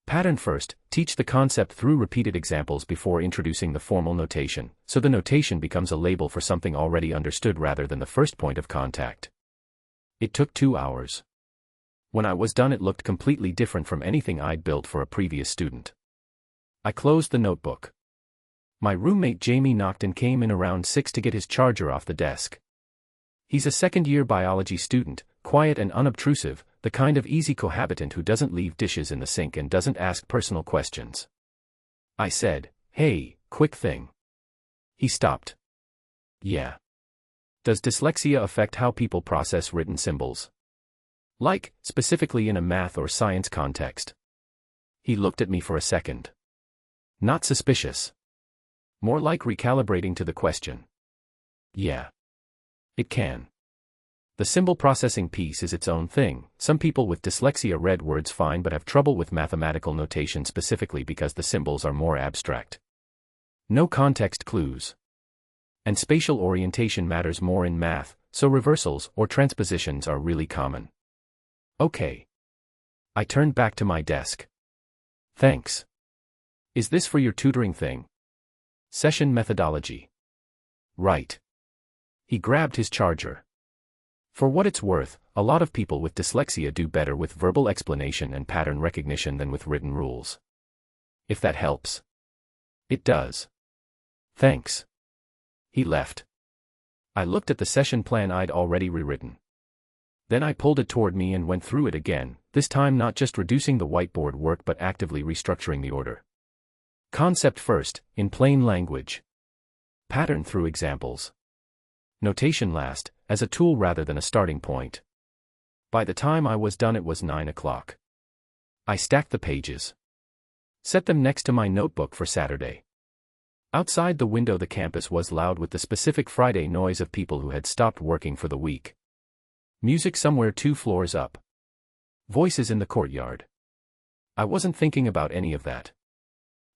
Pattern first, teach the concept through repeated examples before introducing the formal notation, so the notation becomes a label for something already understood rather than the first point of contact. It took 2 hours. When I was done, it looked completely different from anything I'd built for a previous student. I closed the notebook. My roommate Jamie knocked and came in around 6 to get his charger off the desk. He's a second-year biology student, quiet and unobtrusive, the kind of easy cohabitant who doesn't leave dishes in the sink and doesn't ask personal questions. I said, "Hey, quick thing." He stopped. "Yeah. Does dyslexia affect how people process written symbols? Like, specifically in a math or science context?" He looked at me for a second. Not suspicious. More like recalibrating to the question. "Yeah. It can. The symbol processing piece is its own thing. Some people with dyslexia read words fine but have trouble with mathematical notation specifically because the symbols are more abstract. No context clues. And spatial orientation matters more in math, so reversals or transpositions are really common." "Okay." I turned back to my desk. "Thanks. Is this for your tutoring thing?" "Session methodology." "Right." He grabbed his charger. For what it's worth, a lot of people with dyslexia do better with verbal explanation and pattern recognition than with written rules. If that helps. It does. "Thanks." He left. I looked at the session plan I'd already rewritten. Then I pulled it toward me and went through it again, this time not just reducing the whiteboard work but actively restructuring the order. Concept first, in plain language. Pattern through examples. Notation last, as a tool rather than a starting point. By the time I was done, it was 9 o'clock. I stacked the pages. Set them next to my notebook for Saturday. Outside the window, the campus was loud with the specific Friday noise of people who had stopped working for the week. Music somewhere 2 floors up. Voices in the courtyard. I wasn't thinking about any of that.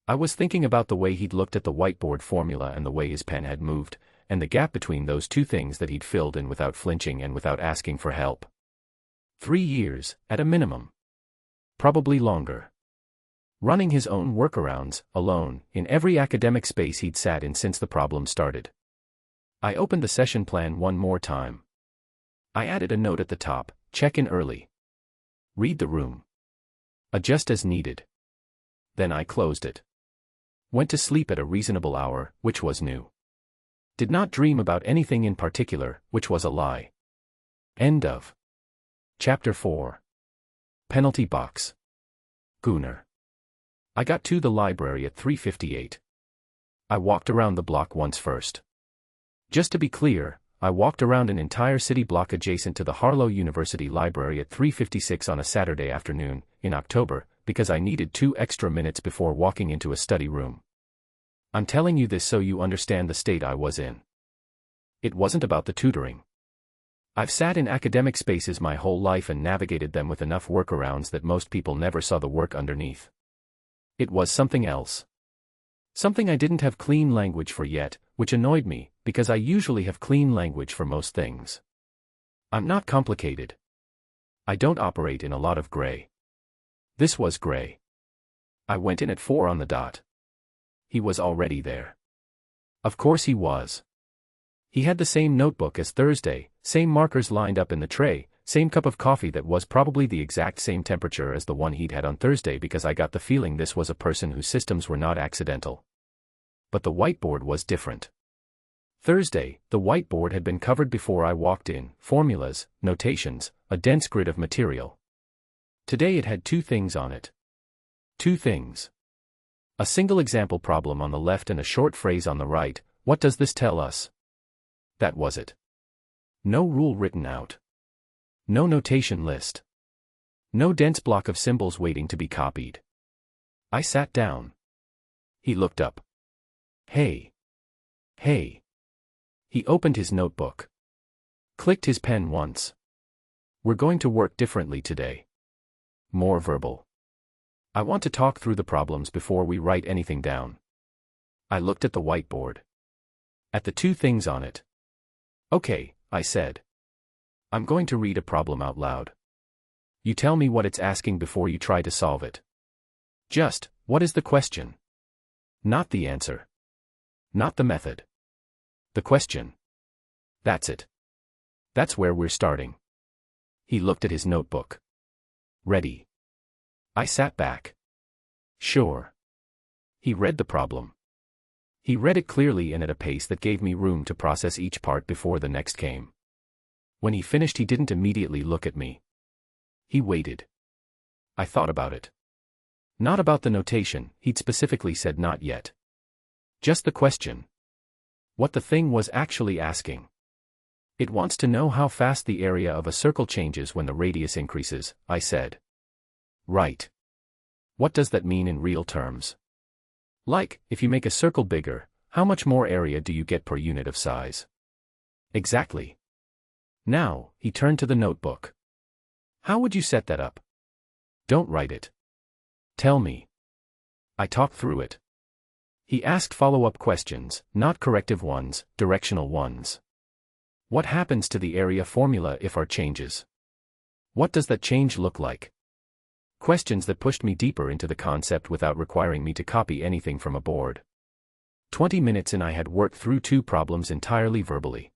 I was thinking about the way he'd looked at the whiteboard formula and the way his pen had moved, and the gap between those 2 things that he'd filled in without flinching and without asking for help. 3 years, at a minimum. Probably longer. Running his own workarounds, alone, in every academic space he'd sat in since the problem started. I opened the session plan one more time. I added a note at the top, check in early. Read the room. Adjust as needed. Then I closed it. Went to sleep at a reasonable hour, which was new. Did not dream about anything in particular, which was a lie. End of Chapter 4. Penalty Box. Gooner. I got to the library at 3:58. I walked around the block once first. Just to be clear, I walked around an entire city block adjacent to the Harlow University Library at 3:56 on a Saturday afternoon, in October, because I needed 2 extra minutes before walking into a study room. I'm telling you this so you understand the state I was in. It wasn't about the tutoring. I've sat in academic spaces my whole life and navigated them with enough workarounds that most people never saw the work underneath. It was something else. Something I didn't have clean language for yet, which annoyed me, because I usually have clean language for most things. I'm not complicated. I don't operate in a lot of gray. This was gray. I went in at 4 on the dot. He was already there. Of course he was. He had the same notebook as Thursday, same markers lined up in the tray, same cup of coffee that was probably the exact same temperature as the one he'd had on Thursday, because I got the feeling this was a person whose systems were not accidental. But the whiteboard was different. Thursday, the whiteboard had been covered before I walked in, formulas, notations, a dense grid of material. Today it had 2 things on it. 2 things. A single example problem on the left and a short phrase on the right. What does this tell us? That was it. No rule written out. No notation list. No dense block of symbols waiting to be copied. I sat down. He looked up. Hey. Hey. He opened his notebook. Clicked his pen once. We're going to work differently today. More verbal. I want to talk through the problems before we write anything down. I looked at the whiteboard. At the two things on it. Okay, I said. I'm going to read a problem out loud. You tell me what it's asking before you try to solve it. Just, what is the question? Not the answer. Not the method. The question. That's it. That's where we're starting. He looked at his notebook. Ready. I sat back. Sure. He read the problem. He read it clearly and at a pace that gave me room to process each part before the next came. When he finished, he didn't immediately look at me. He waited. I thought about it. Not about the notation, he'd specifically said not yet. Just the question. What the thing was actually asking. It wants to know how fast the area of a circle changes when the radius increases, I said. Right. What does that mean in real terms? Like, if you make a circle bigger, how much more area do you get per unit of size? Exactly. Now, he turned to the notebook. How would you set that up? Don't write it. Tell me. I talked through it. He asked follow-up questions, not corrective ones, directional ones. What happens to the area formula if R changes? What does that change look like? Questions that pushed me deeper into the concept without requiring me to copy anything from a board. 20 minutes in, I had worked through two problems entirely verbally.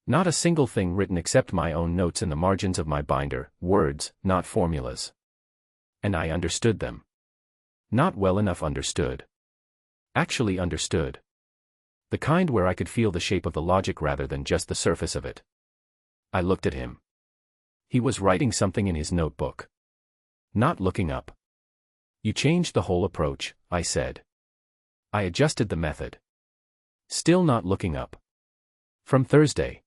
Not a single thing written except my own notes in the margins of my binder, words, not formulas. And I understood them. Not well enough understood. Actually understood. The kind where I could feel the shape of the logic rather than just the surface of it. I looked at him. He was writing something in his notebook. Not looking up. You changed the whole approach, I said. I adjusted the method. Still not looking up. From Thursday.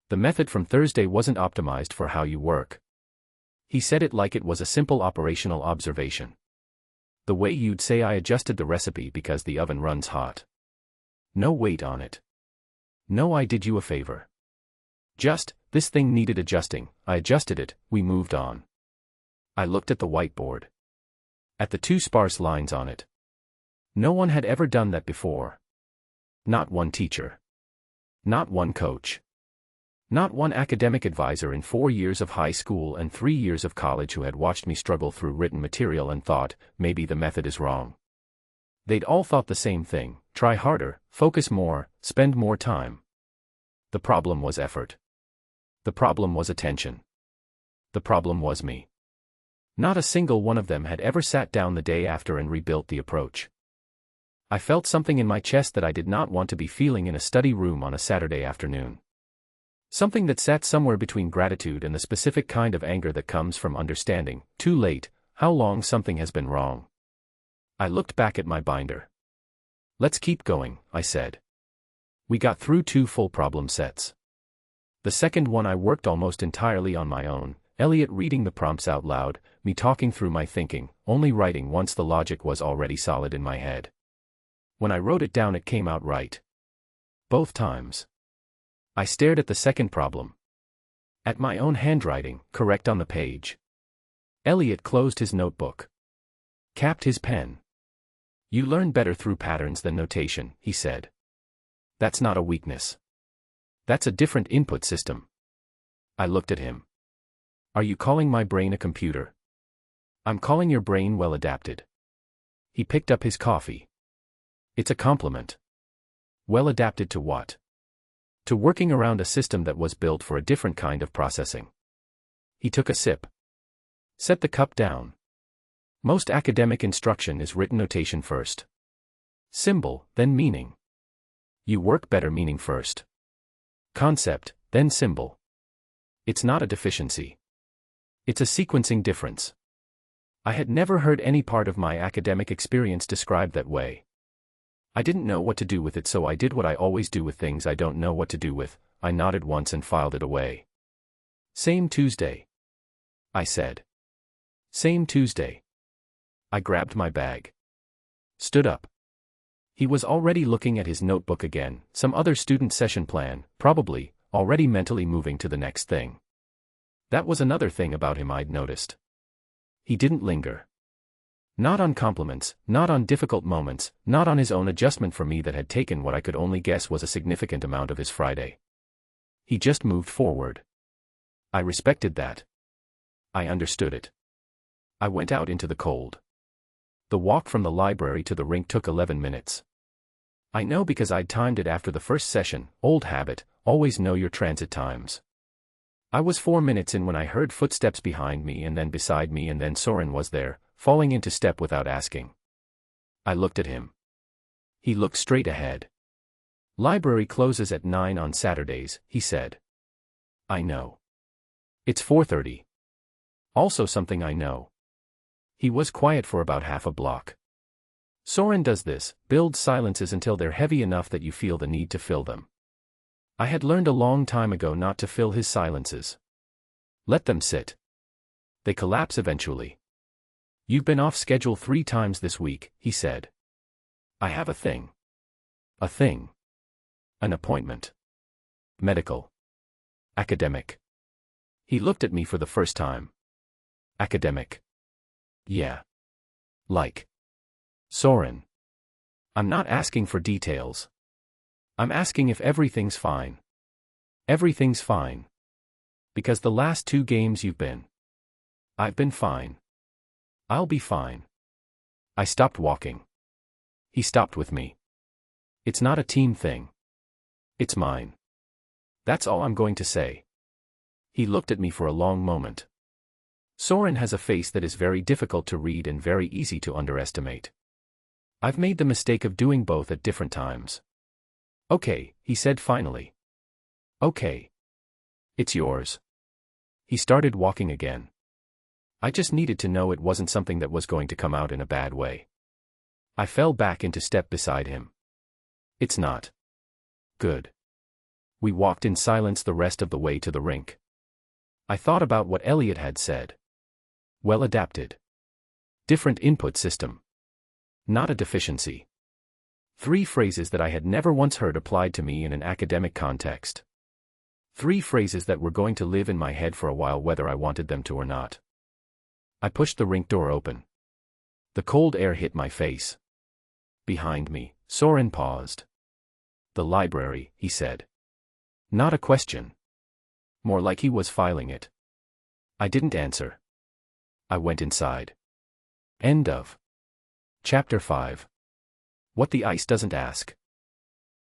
The method from Thursday wasn't optimized for how you work. He said it like it was a simple operational observation. The way you'd say I adjusted the recipe because the oven runs hot. No weight on it. No, I did you a favor. Just, this thing needed adjusting, I adjusted it, we moved on. I looked at the whiteboard. At the two sparse lines on it. No one had ever done that before. Not one teacher. Not one coach. Not one academic advisor in 4 years of high school and 3 years of college who had watched me struggle through written material and thought, maybe the method is wrong. They'd all thought the same thing: try harder, focus more, spend more time. The problem was effort. The problem was attention. The problem was me. Not a single one of them had ever sat down the day after and rebuilt the approach. I felt something in my chest that I did not want to be feeling in a study room on a Saturday afternoon. Something that sat somewhere between gratitude and the specific kind of anger that comes from understanding, too late, how long something has been wrong. I looked back at my binder. Let's keep going, I said. We got through 2 full problem sets. The second one I worked almost entirely on my own, Elliot reading the prompts out loud, me talking through my thinking, only writing once the logic was already solid in my head. When I wrote it down, it came out right. Both times. I stared at the second problem. At my own handwriting, correct on the page. Elliot closed his notebook. Capped his pen. You learn better through patterns than notation, he said. That's not a weakness. That's a different input system. I looked at him. Are you calling my brain a computer? I'm calling your brain well adapted. He picked up his coffee. It's a compliment. Well adapted to what? To working around a system that was built for a different kind of processing. He took a sip. Set the cup down. Most academic instruction is written notation first. Symbol, then meaning. You work better meaning first. Concept, then symbol. It's not a deficiency. It's a sequencing difference. I had never heard any part of my academic experience described that way. I didn't know what to do with it, so I did what I always do with things I don't know what to do with. I nodded once and filed it away. Same Tuesday, I said. Same Tuesday. I grabbed my bag. Stood up. He was already looking at his notebook again, some other student session plan, probably, already mentally moving to the next thing. That was another thing about him I'd noticed. He didn't linger. Not on compliments, not on difficult moments, not on his own adjustment for me that had taken what I could only guess was a significant amount of his Friday. He just moved forward. I respected that. I understood it. I went out into the cold. The walk from the library to the rink took 11 minutes. I know because I'd timed it after the first session, old habit, always know your transit times. I was 4 minutes in when I heard footsteps behind me and then beside me, and then Soren was there, falling into step without asking. I looked at him. He looked straight ahead. Library closes at 9 on Saturdays, he said. I know. It's 4:30. Also something I know. He was quiet for about half a block. Soren does this, builds silences until they're heavy enough that you feel the need to fill them. I had learned a long time ago not to fill his silences. Let them sit. They collapse eventually. You've been off schedule 3 times this week, he said. I have a thing. A thing. An appointment. Medical. Academic. He looked at me for the first time. Academic. Yeah. Like. Soren. I'm not asking for details. I'm asking if everything's fine. Everything's fine. Because the last 2 games you've been. I've been fine. I'll be fine. I stopped walking. He stopped with me. It's not a team thing. It's mine. That's all I'm going to say. He looked at me for a long moment. Soren has a face that is very difficult to read and very easy to underestimate. I've made the mistake of doing both at different times. Okay, he said finally. Okay. It's yours. He started walking again. I just needed to know it wasn't something that was going to come out in a bad way. I fell back into step beside him. It's not. Good. We walked in silence the rest of the way to the rink. I thought about what Elliot had said. Well adapted. Different input system. Not a deficiency. 3 phrases that I had never once heard applied to me in an academic context. 3 phrases that were going to live in my head for a while whether I wanted them to or not. I pushed the rink door open. The cold air hit my face. Behind me, Soren paused. The library, he said. Not a question. More like he was filing it. I didn't answer. I went inside. End of. Chapter 5. What the ice doesn't ask.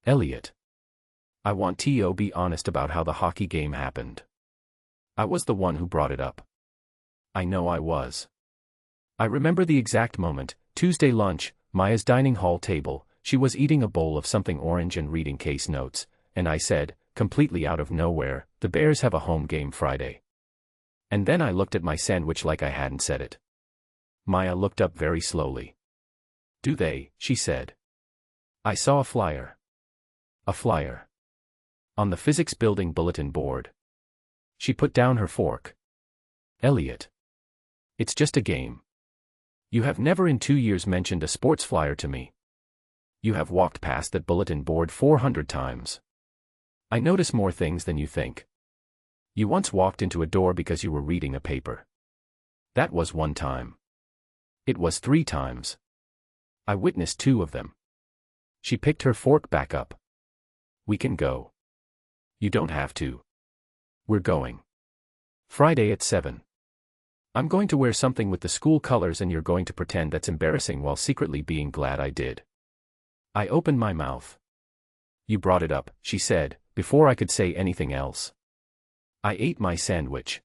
Elliot. I want to be honest about how the hockey game happened. I was the one who brought it up. I know I was. I remember the exact moment, Tuesday lunch, Maya's dining hall table, she was eating a bowl of something orange and reading case notes, and I said, completely out of nowhere, the Bears have a home game Friday. And then I looked at my sandwich like I hadn't said it. Maya looked up very slowly. Do they? She said. I saw a flyer. A flyer. On the physics building bulletin board. She put down her fork. Elliot. It's just a game. You have never in 2 years mentioned a sports flyer to me. You have walked past that bulletin board 400 times. I notice more things than you think. You once walked into a door because you were reading a paper. That was 1 time. It was 3 times. I witnessed 2 of them. She picked her fork back up. We can go. You don't have to. We're going. Friday at 7. I'm going to wear something with the school colors and you're going to pretend that's embarrassing while secretly being glad I did. I opened my mouth. You brought it up, she said, before I could say anything else. I ate my sandwich.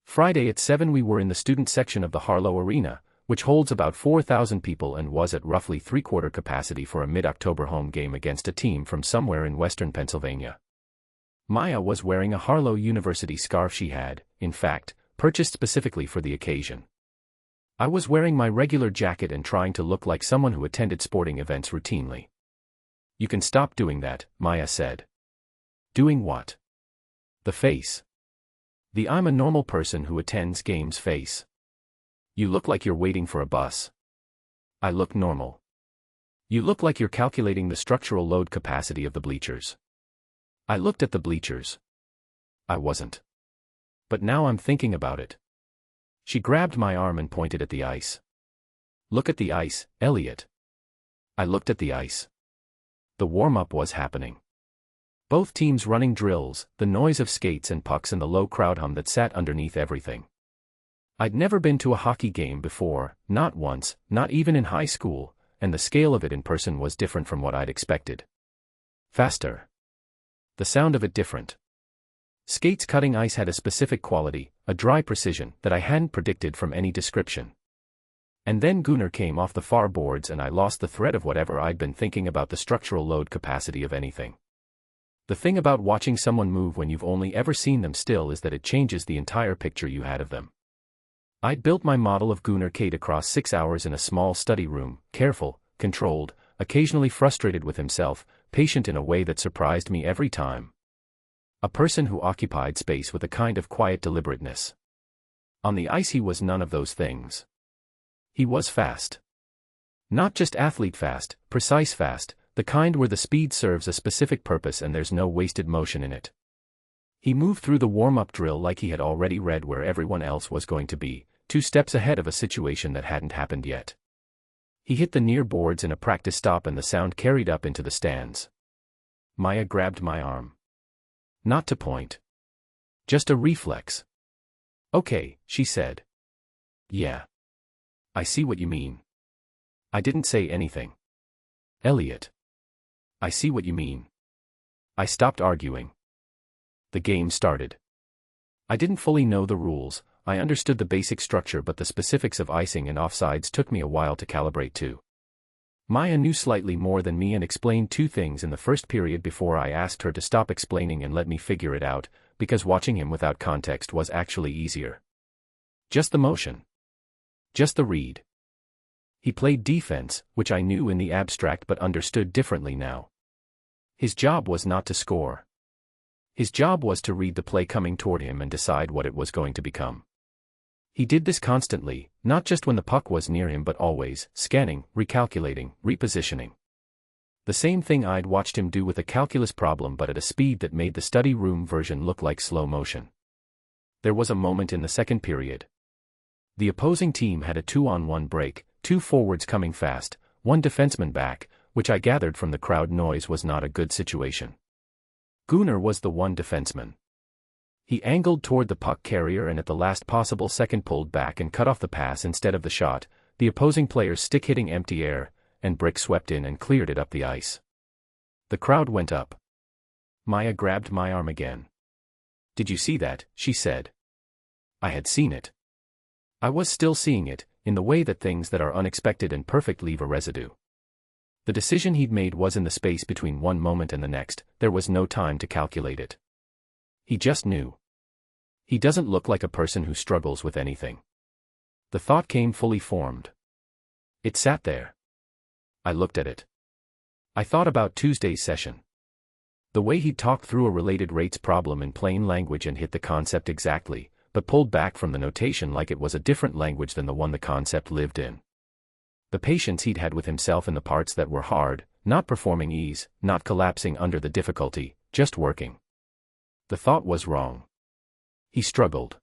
Friday at 7 we were in the student section of the Harlow Arena, which holds about 4,000 people and was at roughly 3/4 capacity for a mid-October home game against a team from somewhere in western Pennsylvania. Maya was wearing a Harlow University scarf she had, in fact, purchased specifically for the occasion. I was wearing my regular jacket and trying to look like someone who attended sporting events routinely. You can stop doing that, Maya said. Doing what? The face. The I'm a normal person who attends games face. You look like you're waiting for a bus. I look normal. You look like you're calculating the structural load capacity of the bleachers. I looked at the bleachers. I wasn't. But now I'm thinking about it. She grabbed my arm and pointed at the ice. Look at the ice, Elliot. I looked at the ice. The warm-up was happening. Both teams running drills, the noise of skates and pucks and the low crowd hum that sat underneath everything. I'd never been to a hockey game before, not once, not even in high school, and the scale of it in person was different from what I'd expected. Faster. The sound of it different. Skates cutting ice had a specific quality, a dry precision, that I hadn't predicted from any description. And then Gunnar came off the far boards and I lost the thread of whatever I'd been thinking about the structural load capacity of anything. The thing about watching someone move when you've only ever seen them still is that it changes the entire picture you had of them. I'd built my model of Gunnar Kate across 6 hours in a small study room, careful, controlled, occasionally frustrated with himself, patient in a way that surprised me every time. A person who occupied space with a kind of quiet deliberateness. On the ice he was none of those things. He was fast. Not just athlete fast, precise fast, the kind where the speed serves a specific purpose and there's no wasted motion in it. He moved through the warm-up drill like he had already read where everyone else was going to be, 2 steps ahead of a situation that hadn't happened yet. He hit the near boards in a practice stop and the sound carried up into the stands. Maya grabbed my arm. Not to point. Just a reflex. Okay, she said. Yeah. I see what you mean. I didn't say anything. Elliot. I see what you mean. I stopped arguing. The game started. I didn't fully know the rules, I understood the basic structure but the specifics of icing and offsides took me a while to calibrate to. Maya knew slightly more than me and explained 2 things in the first period before I asked her to stop explaining and let me figure it out, because watching him without context was actually easier. Just the motion. Just the read. He played defense, which I knew in the abstract but understood differently now. His job was not to score. His job was to read the play coming toward him and decide what it was going to become. He did this constantly, not just when the puck was near him but always, scanning, recalculating, repositioning. The same thing I'd watched him do with a calculus problem but at a speed that made the study room version look like slow motion. There was a moment in the second period. The opposing team had a 2-on-1 break, 2 forwards coming fast, 1 defenseman back, which I gathered from the crowd noise was not a good situation. Gunnar was the one defenseman. He angled toward the puck carrier and at the last possible second pulled back and cut off the pass instead of the shot, the opposing player's stick hitting empty air, and Brick swept in and cleared it up the ice. The crowd went up. Maya grabbed my arm again. Did you see that? She said. I had seen it. I was still seeing it, in the way that things that are unexpected and perfect leave a residue. The decision he'd made was in the space between one moment and the next, there was no time to calculate it. He just knew. He doesn't look like a person who struggles with anything. The thought came fully formed. It sat there. I looked at it. I thought about Tuesday's session. The way he'd talked through a related rates problem in plain language and hit the concept exactly, but pulled back from the notation like it was a different language than the one the concept lived in. The patience he'd had with himself in the parts that were hard, not performing ease, not collapsing under the difficulty, just working. The thought was wrong. He struggled.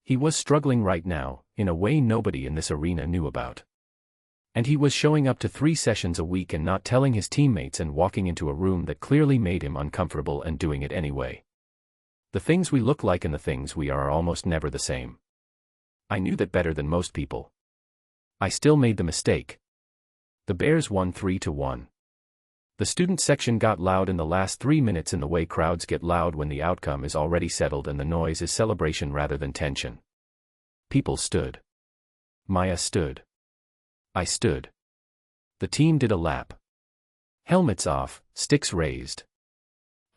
He was struggling right now, in a way nobody in this arena knew about. And he was showing up to 3 sessions a week and not telling his teammates and walking into a room that clearly made him uncomfortable and doing it anyway. The things we look like and the things we are almost never the same. I knew that better than most people. I still made the mistake. The Bears won 3-1. The student section got loud in the last 3 minutes in the way crowds get loud when the outcome is already settled and the noise is celebration rather than tension. People stood. Maya stood. I stood. The team did a lap. Helmets off, sticks raised.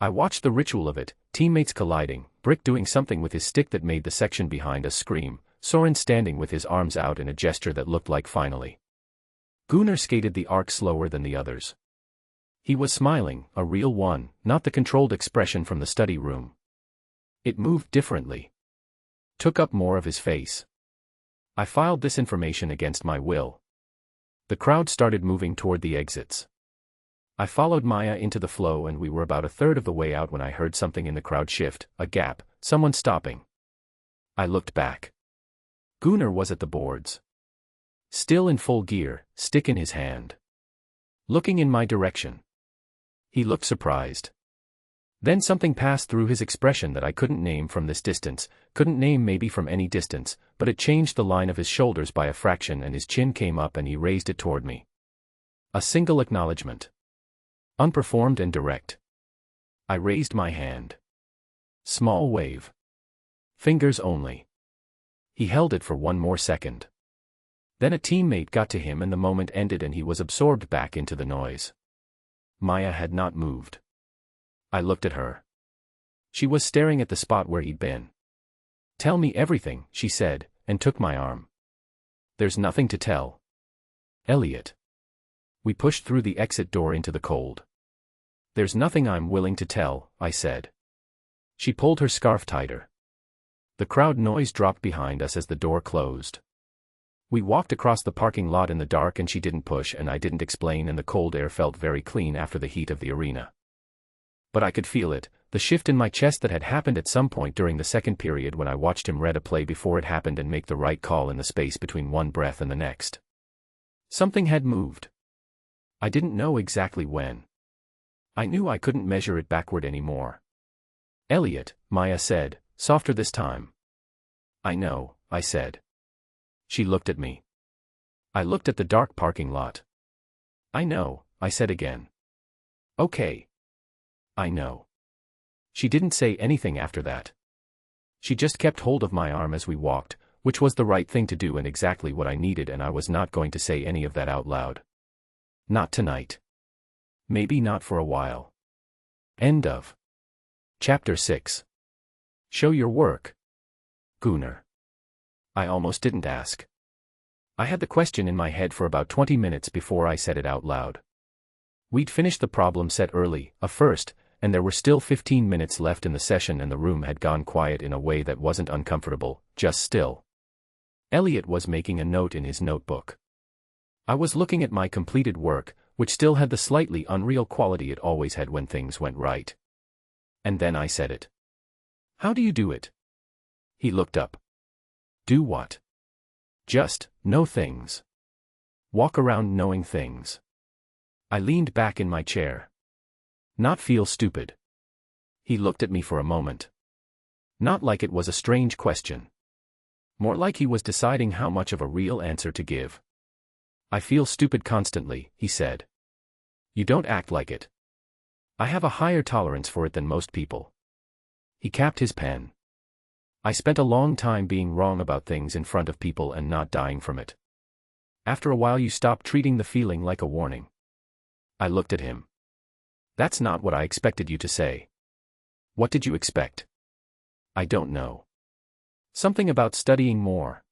I watched the ritual of it, teammates colliding, Brick doing something with his stick that made the section behind us scream, Soren standing with his arms out in a gesture that looked like finally. Gunnar skated the arc slower than the others. He was smiling, a real one, not the controlled expression from the study room. It moved differently. Took up more of his face. I filed this information against my will. The crowd started moving toward the exits. I followed Maya into the flow and we were about a third of the way out when I heard something in the crowd shift, a gap, someone stopping. I looked back. Gunnar was at the boards. Still in full gear, stick in his hand. Looking in my direction. He looked surprised. Then something passed through his expression that I couldn't name from this distance, couldn't name maybe from any distance, but it changed the line of his shoulders by a fraction and his chin came up and he raised it toward me. A single acknowledgement. Unperformed and direct. I raised my hand. Small wave. Fingers only. He held it for one more second. Then a teammate got to him and the moment ended and he was absorbed back into the noise. Maya had not moved. I looked at her. She was staring at the spot where he'd been. "Tell me everything," she said, and took my arm. "There's nothing to tell. Elliot." We pushed through the exit door into the cold. "There's nothing I'm willing to tell," I said. She pulled her scarf tighter. The crowd noise dropped behind us as the door closed. We walked across the parking lot in the dark and she didn't push and I didn't explain and the cold air felt very clean after the heat of the arena. But I could feel it, the shift in my chest that had happened at some point during the second period when I watched him read a play before it happened and make the right call in the space between one breath and the next. Something had moved. I didn't know exactly when. I knew I couldn't measure it backward anymore. "Elliot," Maya said, softer this time. "I know," I said. She looked at me. I looked at the dark parking lot. "I know," I said again. "Okay. I know." She didn't say anything after that. She just kept hold of my arm as we walked, which was the right thing to do and exactly what I needed and I was not going to say any of that out loud. Not tonight. Maybe not for a while. End of Chapter 6. Show your work. Gunnar. I almost didn't ask. I had the question in my head for about 20 minutes before I said it out loud. We'd finished the problem set early, a first, and there were still 15 minutes left in the session and the room had gone quiet in a way that wasn't uncomfortable, just still. Elliot was making a note in his notebook. I was looking at my completed work, which still had the slightly unreal quality it always had when things went right. And then I said it. "How do you do it?" He looked up. "Do what?" "Just know things. Walk around knowing things." I leaned back in my chair. "Not feel stupid." He looked at me for a moment. Not like it was a strange question. More like he was deciding how much of a real answer to give. "I feel stupid constantly," he said. "You don't act like it. I have a higher tolerance for it than most people." He capped his pen. "I spent a long time being wrong about things in front of people and not dying from it. After a while you stop treating the feeling like a warning." I looked at him. "That's not what I expected you to say." "What did you expect?" "I don't know. Something about studying more."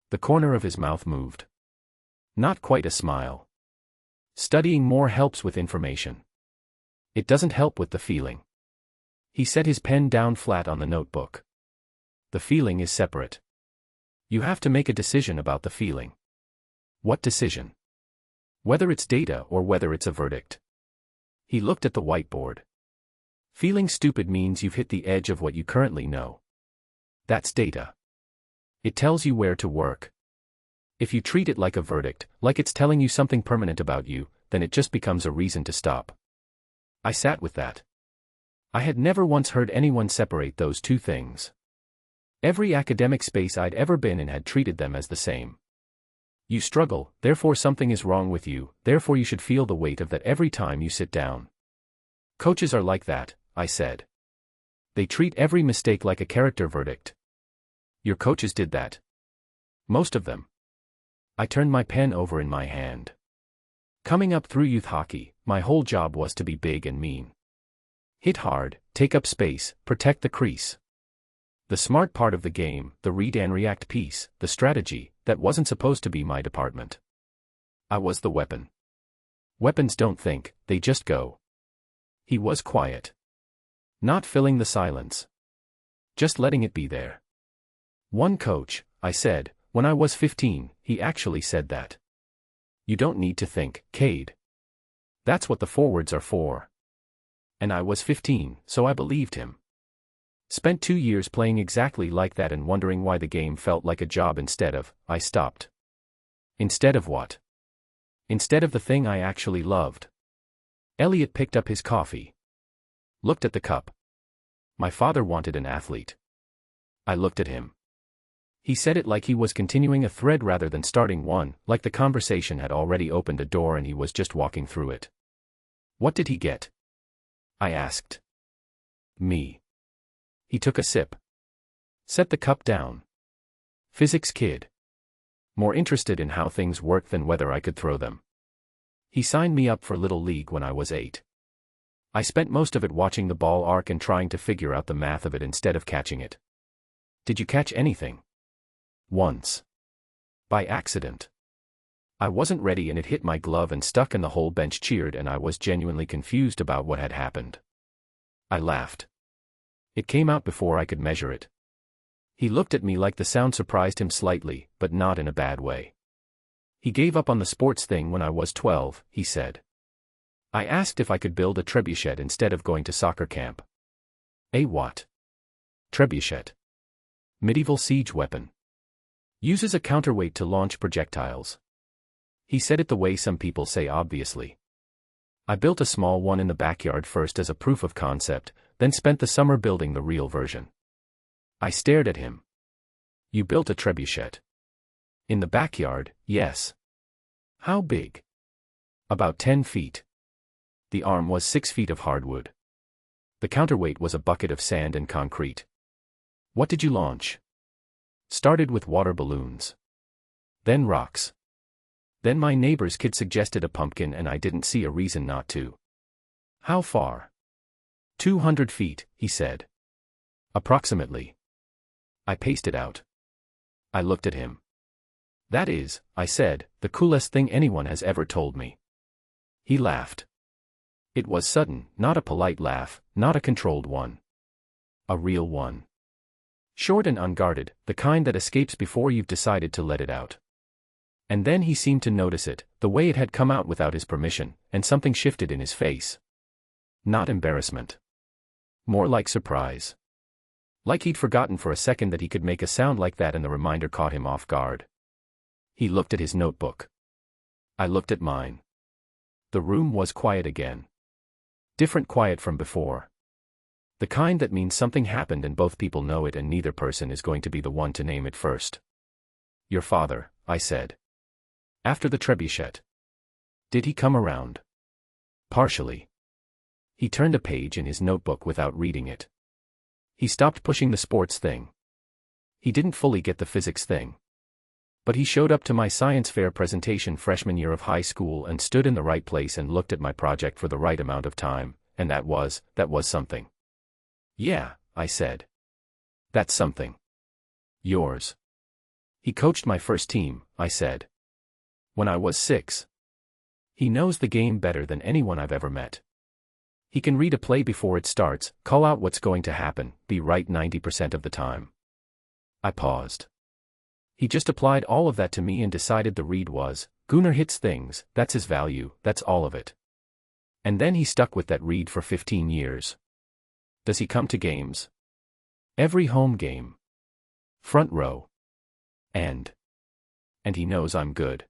The corner of his mouth moved. Not quite a smile. "Studying more helps with information. It doesn't help with the feeling." He set his pen down flat on the notebook. "The feeling is separate. You have to make a decision about the feeling." "What decision?" "Whether it's data or whether it's a verdict." He looked at the whiteboard. "Feeling stupid means you've hit the edge of what you currently know. That's data. It tells you where to work. If you treat it like a verdict, like it's telling you something permanent about you, then it just becomes a reason to stop." I sat with that. I had never once heard anyone separate those two things. Every academic space I'd ever been in had treated them as the same. You struggle, therefore something is wrong with you, therefore you should feel the weight of that every time you sit down. Coaches are like that, I said. They treat every mistake like a character verdict. Your coaches did that. Most of them. I turned my pen over in my hand. Coming up through youth hockey, my whole job was to be big and mean. Hit hard, take up space, protect the crease. The smart part of the game, the read and react piece, the strategy, that wasn't supposed to be my department. I was the weapon. Weapons don't think, they just go. He was quiet. Not filling the silence. Just letting it be there. One coach, I said, when I was 15, he actually said that. You don't need to think, Cade. That's what the forwards are for. And I was 15, so I believed him. Spent 2 years playing exactly like that and wondering why the game felt like a job instead of, I stopped. Instead of what? Instead of the thing I actually loved. Elliot picked up his coffee. Looked at the cup. My father wanted an athlete. I looked at him. He said it like he was continuing a thread rather than starting one, like the conversation had already opened a door and he was just walking through it. What did he get? I asked. Me. He took a sip. Set the cup down. Physics kid. More interested in how things work than whether I could throw them. He signed me up for Little League when I was 8. I spent most of it watching the ball arc and trying to figure out the math of it instead of catching it. Did you catch anything? Once. By accident. I wasn't ready and it hit my glove and stuck and the whole bench cheered and I was genuinely confused about what had happened. I laughed. It came out before I could measure it. He looked at me like the sound surprised him slightly, but not in a bad way. He gave up on the sports thing when I was 12, he said. I asked if I could build a trebuchet instead of going to soccer camp. A what? Trebuchet. Medieval siege weapon. Uses a counterweight to launch projectiles. He said it the way some people say obviously. I built a small one in the backyard first as a proof of concept, then spent the summer building the real version. I stared at him. You built a trebuchet. In the backyard, yes. How big? About 10 feet. The arm was 6 feet of hardwood. The counterweight was a bucket of sand and concrete. What did you launch? Started with water balloons. Then rocks. Then my neighbor's kid suggested a pumpkin and I didn't see a reason not to. How far? 200 feet, he said. Approximately. I paced it out. I looked at him. That is, I said, the coolest thing anyone has ever told me. He laughed. It was sudden, not a polite laugh, not a controlled one. A real one. Short and unguarded, the kind that escapes before you've decided to let it out. And then he seemed to notice it, the way it had come out without his permission, and something shifted in his face. Not embarrassment. More like surprise. Like he'd forgotten for a second that he could make a sound like that and the reminder caught him off guard. He looked at his notebook. I looked at mine. The room was quiet again. Different quiet from before. The kind that means something happened and both people know it and neither person is going to be the one to name it first. Your father, I said. After the trebuchet. Did he come around? Partially. He turned a page in his notebook without reading it. He stopped pushing the sports thing. He didn't fully get the physics thing. But he showed up to my science fair presentation freshman year of high school and stood in the right place and looked at my project for the right amount of time, and that was something. Yeah, I said. That's something. Yours. He coached my first team, I said. When I was 6. He knows the game better than anyone I've ever met. He can read a play before it starts, call out what's going to happen, be right 90% of the time. I paused. He just applied all of that to me and decided the read was, Gunnar hits things, that's his value, that's all of it. And then he stuck with that read for 15 years. Does he come to games? Every home game. Front row. And he knows I'm good.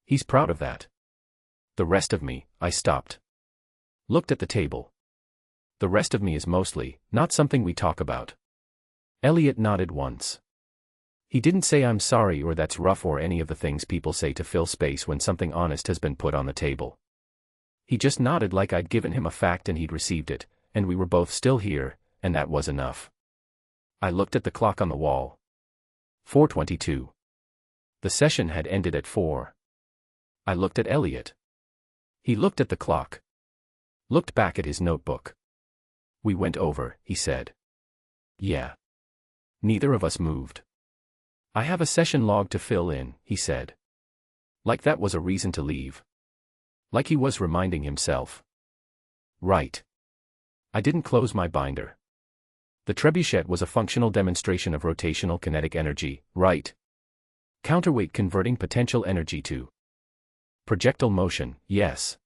He's proud of that. The rest of me, I stopped. Looked at the table. The rest of me is mostly, not something we talk about. Elliot nodded once. He didn't say I'm sorry or that's rough or any of the things people say to fill space when something honest has been put on the table. He just nodded like I'd given him a fact and he'd received it, and we were both still here, and that was enough. I looked at the clock on the wall. 4:22. The session had ended at 4. I looked at Elliot. He looked at the clock. Looked back at his notebook. We went over, he said. Yeah. Neither of us moved. I have a session log to fill in, he said. Like that was a reason to leave. Like he was reminding himself. Right. I didn't close my binder. The trebuchet was a functional demonstration of rotational kinetic energy, right? Counterweight converting potential energy to projectile motion, yes.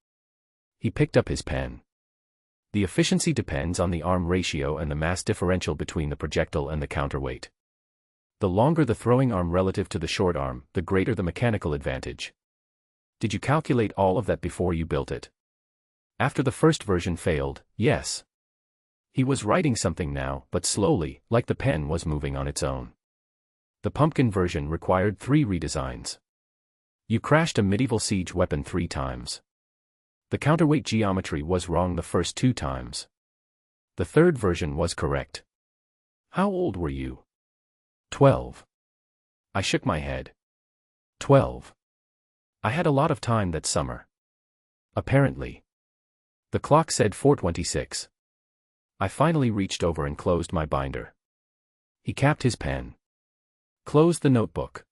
He picked up his pen. The efficiency depends on the arm ratio and the mass differential between the projectile and the counterweight. The longer the throwing arm relative to the short arm, the greater the mechanical advantage. Did you calculate all of that before you built it? After the first version failed, yes. He was writing something now, but slowly, like the pen was moving on its own. The pumpkin version required 3 redesigns. You crashed a medieval siege weapon 3 times. The counterweight geometry was wrong the first 2 times. The third version was correct. How old were you? 12. I shook my head. 12. I had a lot of time that summer. Apparently. The clock said 4:26. I finally reached over and closed my binder. He capped his pen. Closed the notebook.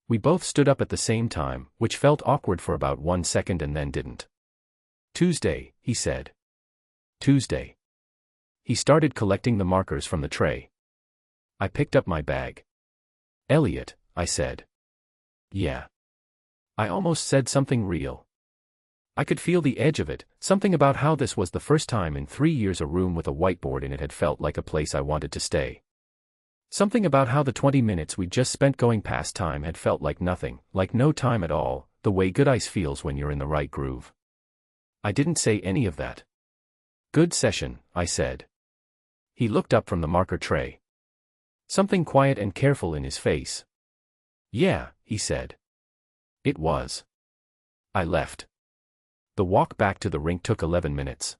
We both stood up at the same time, which felt awkward for about 1 second and then didn't. Tuesday, he said. Tuesday. He started collecting the markers from the tray. I picked up my bag. Elliot, I said. Yeah. I almost said something real. I could feel the edge of it, something about how this was the first time in 3 years a room with a whiteboard in it had felt like a place I wanted to stay. Something about how the 20 minutes we'd just spent going past time had felt like nothing, like no time at all, the way good ice feels when you're in the right groove. I didn't say any of that. Good session, I said. He looked up from the marker tray. Something quiet and careful in his face. Yeah, he said. It was. I left. The walk back to the rink took 11 minutes.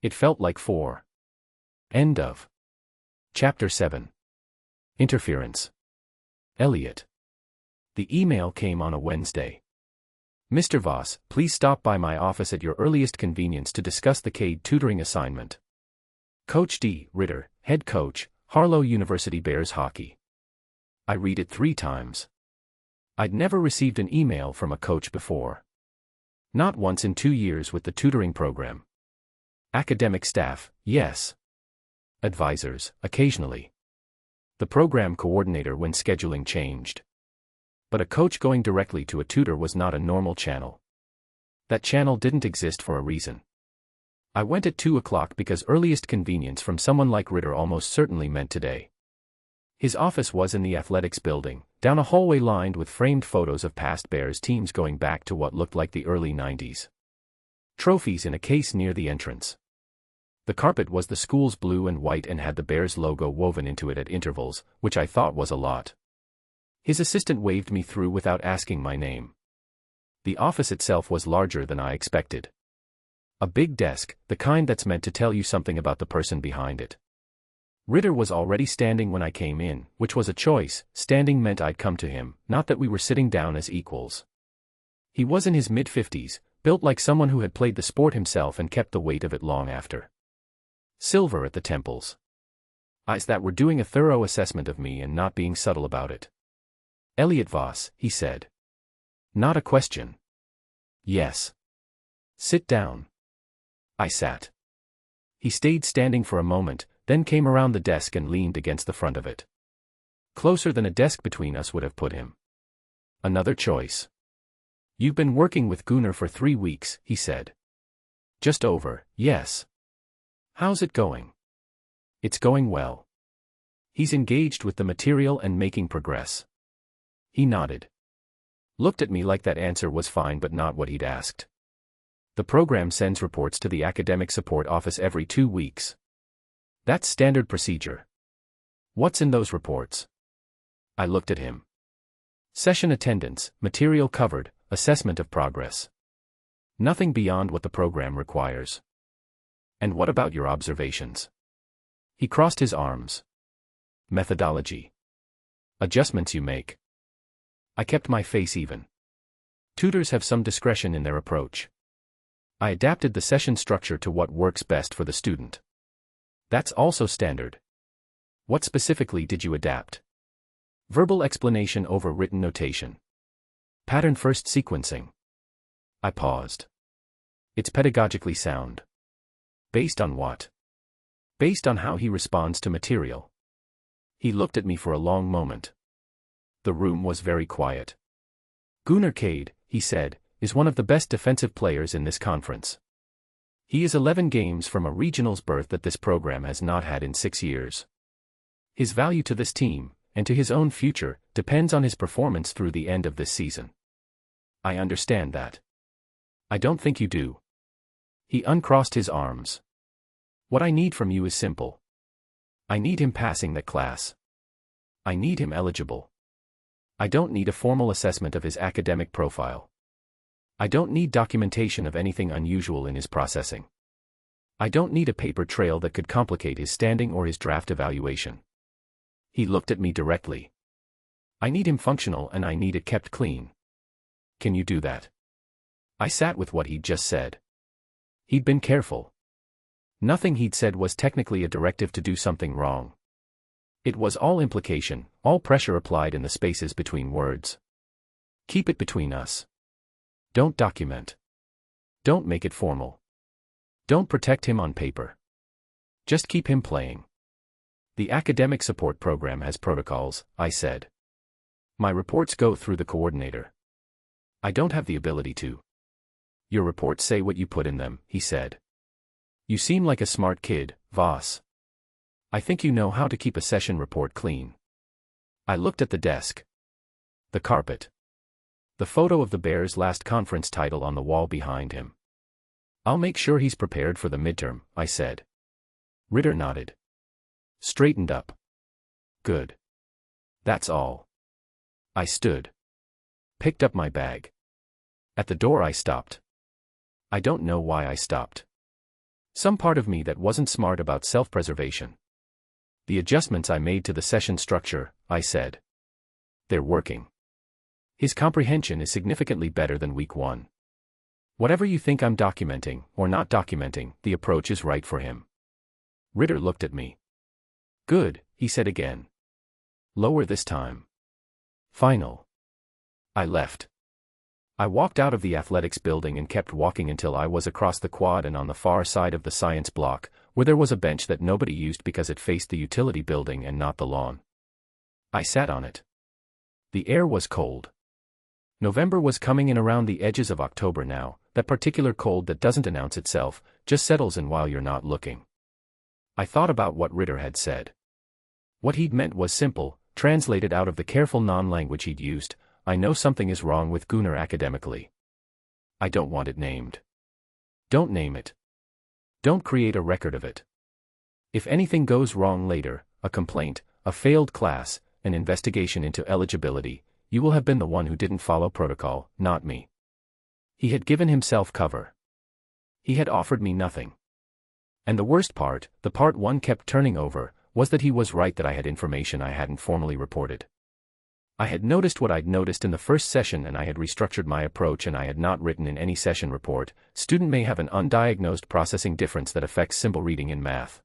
It felt like 4. End of. Chapter 7. Interference. Elliot. The email came on a Wednesday. Mr. Voss, please stop by my office at your earliest convenience to discuss the CADE tutoring assignment. Coach D. Ritter, head coach, Harlow University Bears Hockey. I read it 3 times. I'd never received an email from a coach before. Not once in 2 years with the tutoring program. Academic staff, yes. Advisors, occasionally. The program coordinator when scheduling changed. But a coach going directly to a tutor was not a normal channel. That channel didn't exist for a reason. I went at 2 o'clock because earliest convenience from someone like Ritter almost certainly meant today. His office was in the athletics building, down a hallway lined with framed photos of past Bears teams going back to what looked like the early 90s. Trophies in a case near the entrance. The carpet was the school's blue and white and had the Bears logo woven into it at intervals, which I thought was a lot. His assistant waved me through without asking my name. The office itself was larger than I expected. A big desk, the kind that's meant to tell you something about the person behind it. Ritter was already standing when I came in, which was a choice. Standing meant I'd come to him, not that we were sitting down as equals. He was in his mid-50s, built like someone who had played the sport himself and kept the weight of it long after. Silver at the temples. Eyes that were doing a thorough assessment of me and not being subtle about it. Elliot Voss, he said. Not a question. Yes. Sit down. I sat. He stayed standing for a moment, then came around the desk and leaned against the front of it. Closer than a desk between us would have put him. Another choice. You've been working with Gunnar for 3 weeks, he said. Just over, yes. How's it going? It's going well. He's engaged with the material and making progress. He nodded. Looked at me like that answer was fine but not what he'd asked. The program sends reports to the academic support office every 2 weeks. That's standard procedure. What's in those reports? I looked at him. Session attendance, material covered, assessment of progress. Nothing beyond what the program requires. And what about your observations? He crossed his arms. Methodology. Adjustments you make. I kept my face even. Tutors have some discretion in their approach. I adapted the session structure to what works best for the student. That's also standard. What specifically did you adapt? Verbal explanation over written notation. Pattern first sequencing. I paused. It's pedagogically sound. Based on what? Based on how he responds to material. He looked at me for a long moment. The room was very quiet. Gunnar Cade, he said, is one of the best defensive players in this conference. He is 11 games from a regionals berth that this program has not had in 6 years. His value to this team, and to his own future, depends on his performance through the end of this season. I understand that. I don't think you do. He uncrossed his arms. What I need from you is simple. I need him passing that class. I need him eligible. I don't need a formal assessment of his academic profile. I don't need documentation of anything unusual in his processing. I don't need a paper trail that could complicate his standing or his draft evaluation. He looked at me directly. I need him functional and I need it kept clean. Can you do that? I sat with what he'd just said. He'd been careful. Nothing he'd said was technically a directive to do something wrong. It was all implication, all pressure applied in the spaces between words. Keep it between us. Don't document. Don't make it formal. Don't protect him on paper. Just keep him playing. The academic support program has protocols, I said. My reports go through the coordinator. I don't have the ability to. Your reports say what you put in them, he said. You seem like a smart kid, Voss. I think you know how to keep a session report clean. I looked at the desk. The carpet. The photo of the Bears' last conference title on the wall behind him. I'll make sure he's prepared for the midterm, I said. Ritter nodded. Straightened up. Good. That's all. I stood. Picked up my bag. At the door I stopped. I don't know why I stopped. Some part of me that wasn't smart about self-preservation. The adjustments I made to the session structure, I said. They're working. His comprehension is significantly better than week 1. Whatever you think I'm documenting, or not documenting, the approach is right for him. Ritter looked at me. Good, he said again. Lower this time. Final. I left. I walked out of the athletics building and kept walking until I was across the quad and on the far side of the science block, where there was a bench that nobody used because it faced the utility building and not the lawn. I sat on it. The air was cold. November was coming in around the edges of October now, that particular cold that doesn't announce itself, just settles in while you're not looking. I thought about what Ritter had said. What he'd meant was simple, translated out of the careful non-language he'd used. I know something is wrong with Gunnar academically. I don't want it named. Don't name it. Don't create a record of it. If anything goes wrong later, a complaint, a failed class, an investigation into eligibility, you will have been the one who didn't follow protocol, not me. He had given himself cover. He had offered me nothing. And the worst part, the part one kept turning over, was that he was right that I had information I hadn't formally reported. I had noticed what I'd noticed in the first session and I had restructured my approach and I had not written in any session report, student may have an undiagnosed processing difference that affects symbol reading in math.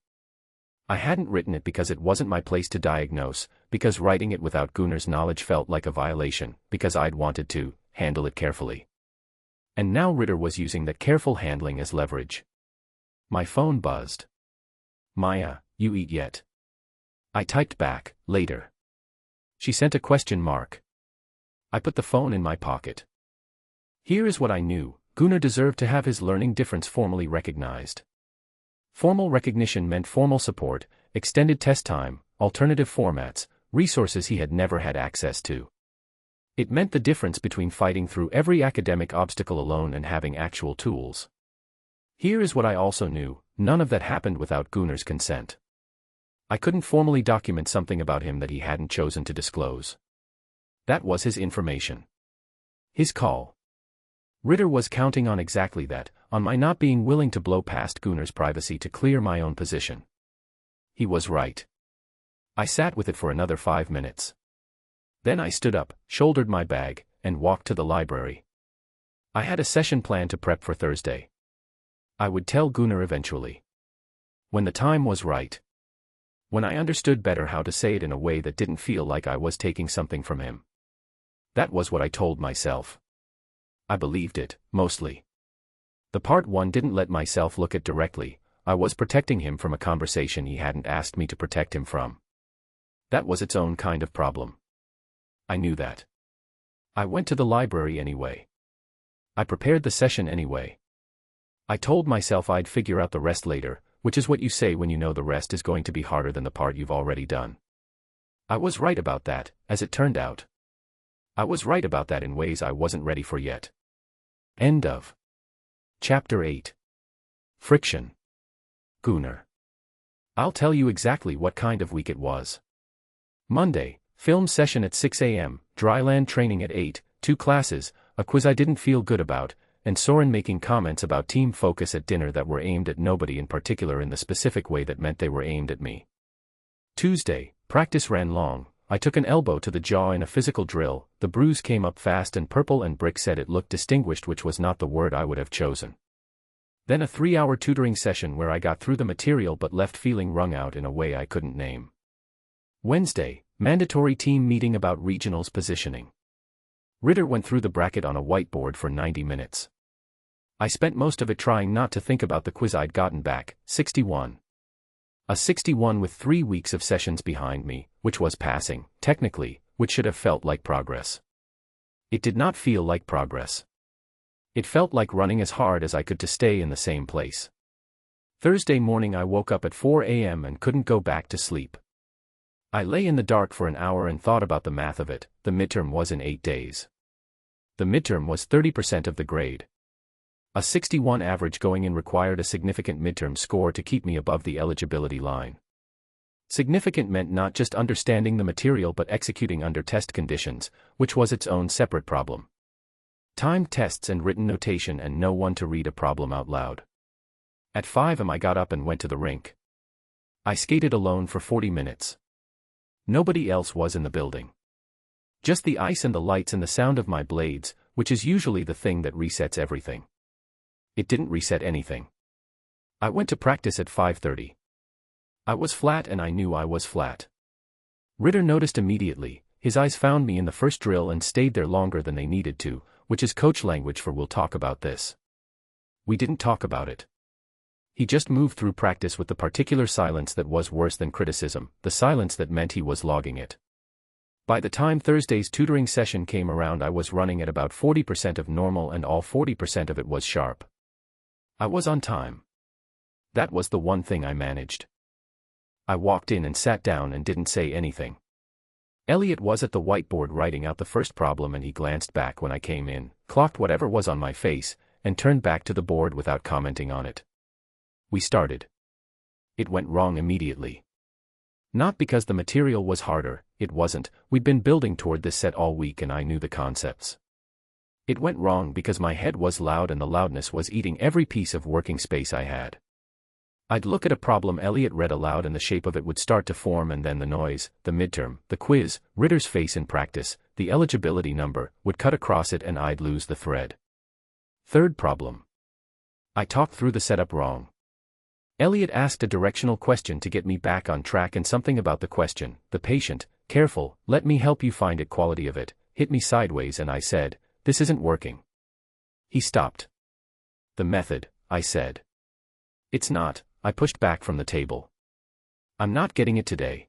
I hadn't written it because it wasn't my place to diagnose, because writing it without Gunnar's knowledge felt like a violation, because I'd wanted to handle it carefully. And now Ritter was using that careful handling as leverage. My phone buzzed. Maya, you eat yet? I typed back, later. She sent a question mark. I put the phone in my pocket. Here is what I knew, Gunnar deserved to have his learning difference formally recognized. Formal recognition meant formal support, extended test time, alternative formats, resources he had never had access to. It meant the difference between fighting through every academic obstacle alone and having actual tools. Here is what I also knew, none of that happened without Gunnar's consent. I couldn't formally document something about him that he hadn't chosen to disclose. That was his information. His call. Ritter was counting on exactly that, on my not being willing to blow past Gunnar's privacy to clear my own position. He was right. I sat with it for another 5 minutes. Then I stood up, shouldered my bag, and walked to the library. I had a session plan to prep for Thursday. I would tell Gunnar eventually. When the time was right. When I understood better how to say it in a way that didn't feel like I was taking something from him. That was what I told myself. I believed it, mostly. The part one didn't let myself look it directly. I was protecting him from a conversation he hadn't asked me to protect him from. That was its own kind of problem. I knew that. I went to the library anyway. I prepared the session anyway. I told myself I'd figure out the rest later, which is what you say when you know the rest is going to be harder than the part you've already done. I was right about that, as it turned out. I was right about that in ways I wasn't ready for yet. End of Chapter 8. Friction. Gunnar. I'll tell you exactly what kind of week it was. Monday, film session at 6 a.m., dryland training at 8, 2 classes, a quiz I didn't feel good about, and Soren making comments about team focus at dinner that were aimed at nobody in particular in the specific way that meant they were aimed at me. Tuesday, practice ran long. I took an elbow to the jaw in a physical drill, the bruise came up fast and purple and Brick said it looked distinguished, which was not the word I would have chosen. Then a 3-hour tutoring session where I got through the material but left feeling wrung out in a way I couldn't name. Wednesday, mandatory team meeting about regionals positioning. Ritter went through the bracket on a whiteboard for 90 minutes. I spent most of it trying not to think about the quiz I'd gotten back, 61. A 61 with 3 weeks of sessions behind me, which was passing, technically, which should have felt like progress. It did not feel like progress. It felt like running as hard as I could to stay in the same place. Thursday morning I woke up at 4 a.m. and couldn't go back to sleep. I lay in the dark for an hour and thought about the math of it. The midterm was in 8 days. The midterm was 30% of the grade. A 61 average going in required a significant midterm score to keep me above the eligibility line. Significant meant not just understanding the material but executing under test conditions, which was its own separate problem. Timed tests and written notation and no one to read a problem out loud. At 5 am I got up and went to the rink. I skated alone for 40 minutes. Nobody else was in the building. Just the ice and the lights and the sound of my blades, which is usually the thing that resets everything. It didn't reset anything. I went to practice at 5:30. I was flat and I knew I was flat. Ritter noticed immediately. His eyes found me in the first drill and stayed there longer than they needed to, which is coach language for "we'll talk about this." We didn't talk about it. He just moved through practice with the particular silence that was worse than criticism, the silence that meant he was logging it. By the time Thursday's tutoring session came around I was running at about 40% of normal and all 40% of it was sharp. I was on time. That was the one thing I managed. I walked in and sat down and didn't say anything. Elliot was at the whiteboard writing out the first problem and he glanced back when I came in, clocked whatever was on my face, and turned back to the board without commenting on it. We started. It went wrong immediately. Not because the material was harder, it wasn't. We'd been building toward this set all week and I knew the concepts. It went wrong because my head was loud and the loudness was eating every piece of working space I had. I'd look at a problem Elliot read aloud and the shape of it would start to form and then the noise, the midterm, the quiz, Ritter's face in practice, the eligibility number, would cut across it and I'd lose the thread. Third problem. I talked through the setup wrong. Elliot asked a directional question to get me back on track and something about the question, the patient, careful, let me help you find it quality of it, hit me sideways and I said, this isn't working. He stopped. The method, I said. It's not, I pushed back from the table. I'm not getting it today.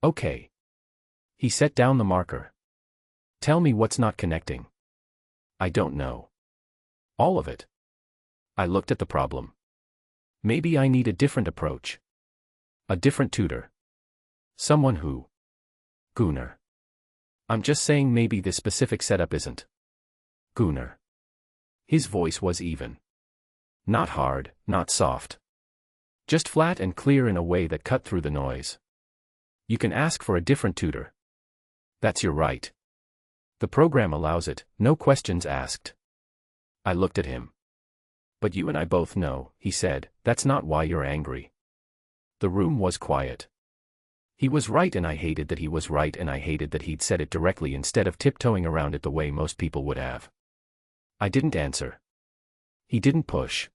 Okay. He set down the marker. Tell me what's not connecting. I don't know. All of it. I looked at the problem. Maybe I need a different approach. A different tutor. Someone who. Gunnar. I'm just saying maybe this specific setup isn't. Gunnar. His voice was even. Not hard, not soft. Just flat and clear in a way that cut through the noise. You can ask for a different tutor. That's your right. The program allows it, no questions asked. I looked at him. But you and I both know, he said, that's not why you're angry. The room was quiet. He was right and I hated that he was right and I hated that he'd said it directly instead of tiptoeing around it the way most people would have. I didn't answer. He didn't push.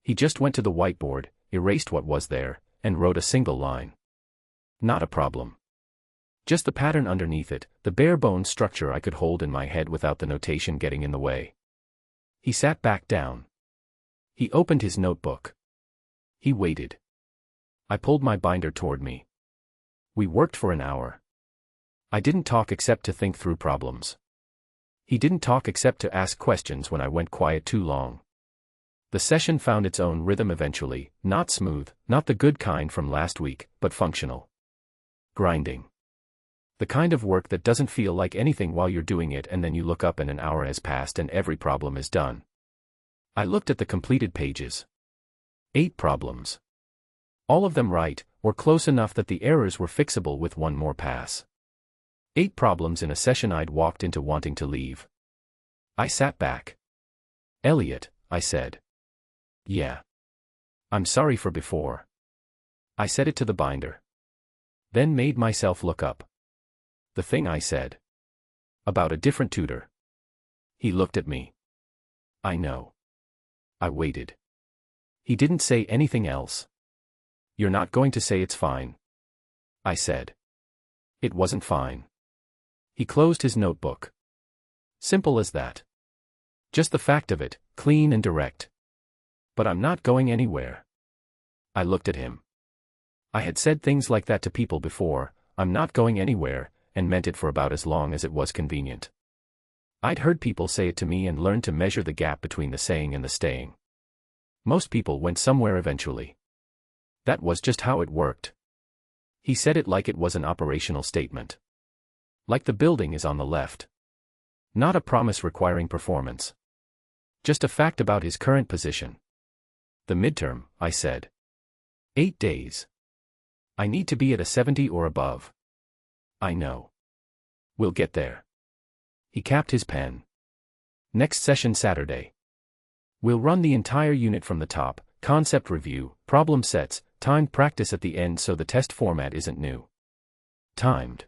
He just went to the whiteboard, erased what was there, and wrote a single line. Not a problem. Just the pattern underneath it, the bare-bones structure I could hold in my head without the notation getting in the way. He sat back down. He opened his notebook. He waited. I pulled my binder toward me. We worked for an hour. I didn't talk except to think through problems. He didn't talk except to ask questions when I went quiet too long. The session found its own rhythm eventually, not smooth, not the good kind from last week, but functional. Grinding. The kind of work that doesn't feel like anything while you're doing it and then you look up and an hour has passed and every problem is done. I looked at the completed pages. 8 problems. All of them right, or close enough that the errors were fixable with one more pass. 8 problems in a session I'd walked into wanting to leave. I sat back. Elliot, I said. Yeah. I'm sorry for before. I said it to the binder. Then made myself look up. The thing I said. About a different tutor. He looked at me. I know. I waited. He didn't say anything else. You're not going to say it's fine. I said. It wasn't fine. He closed his notebook. Simple as that. Just the fact of it, clean and direct. But I'm not going anywhere. I looked at him. I had said things like that to people before, I'm not going anywhere, and meant it for about as long as it was convenient. I'd heard people say it to me and learned to measure the gap between the saying and the staying. Most people went somewhere eventually. That was just how it worked. He said it like it was an operational statement. Like the building is on the left. Not a promise requiring performance. Just a fact about his current position. The midterm, I said. 8 days. I need to be at a 70 or above. I know. We'll get there. He capped his pen. Next session Saturday. We'll run the entire unit from the top, concept review, problem sets, timed practice at the end so the test format isn't new. Timed.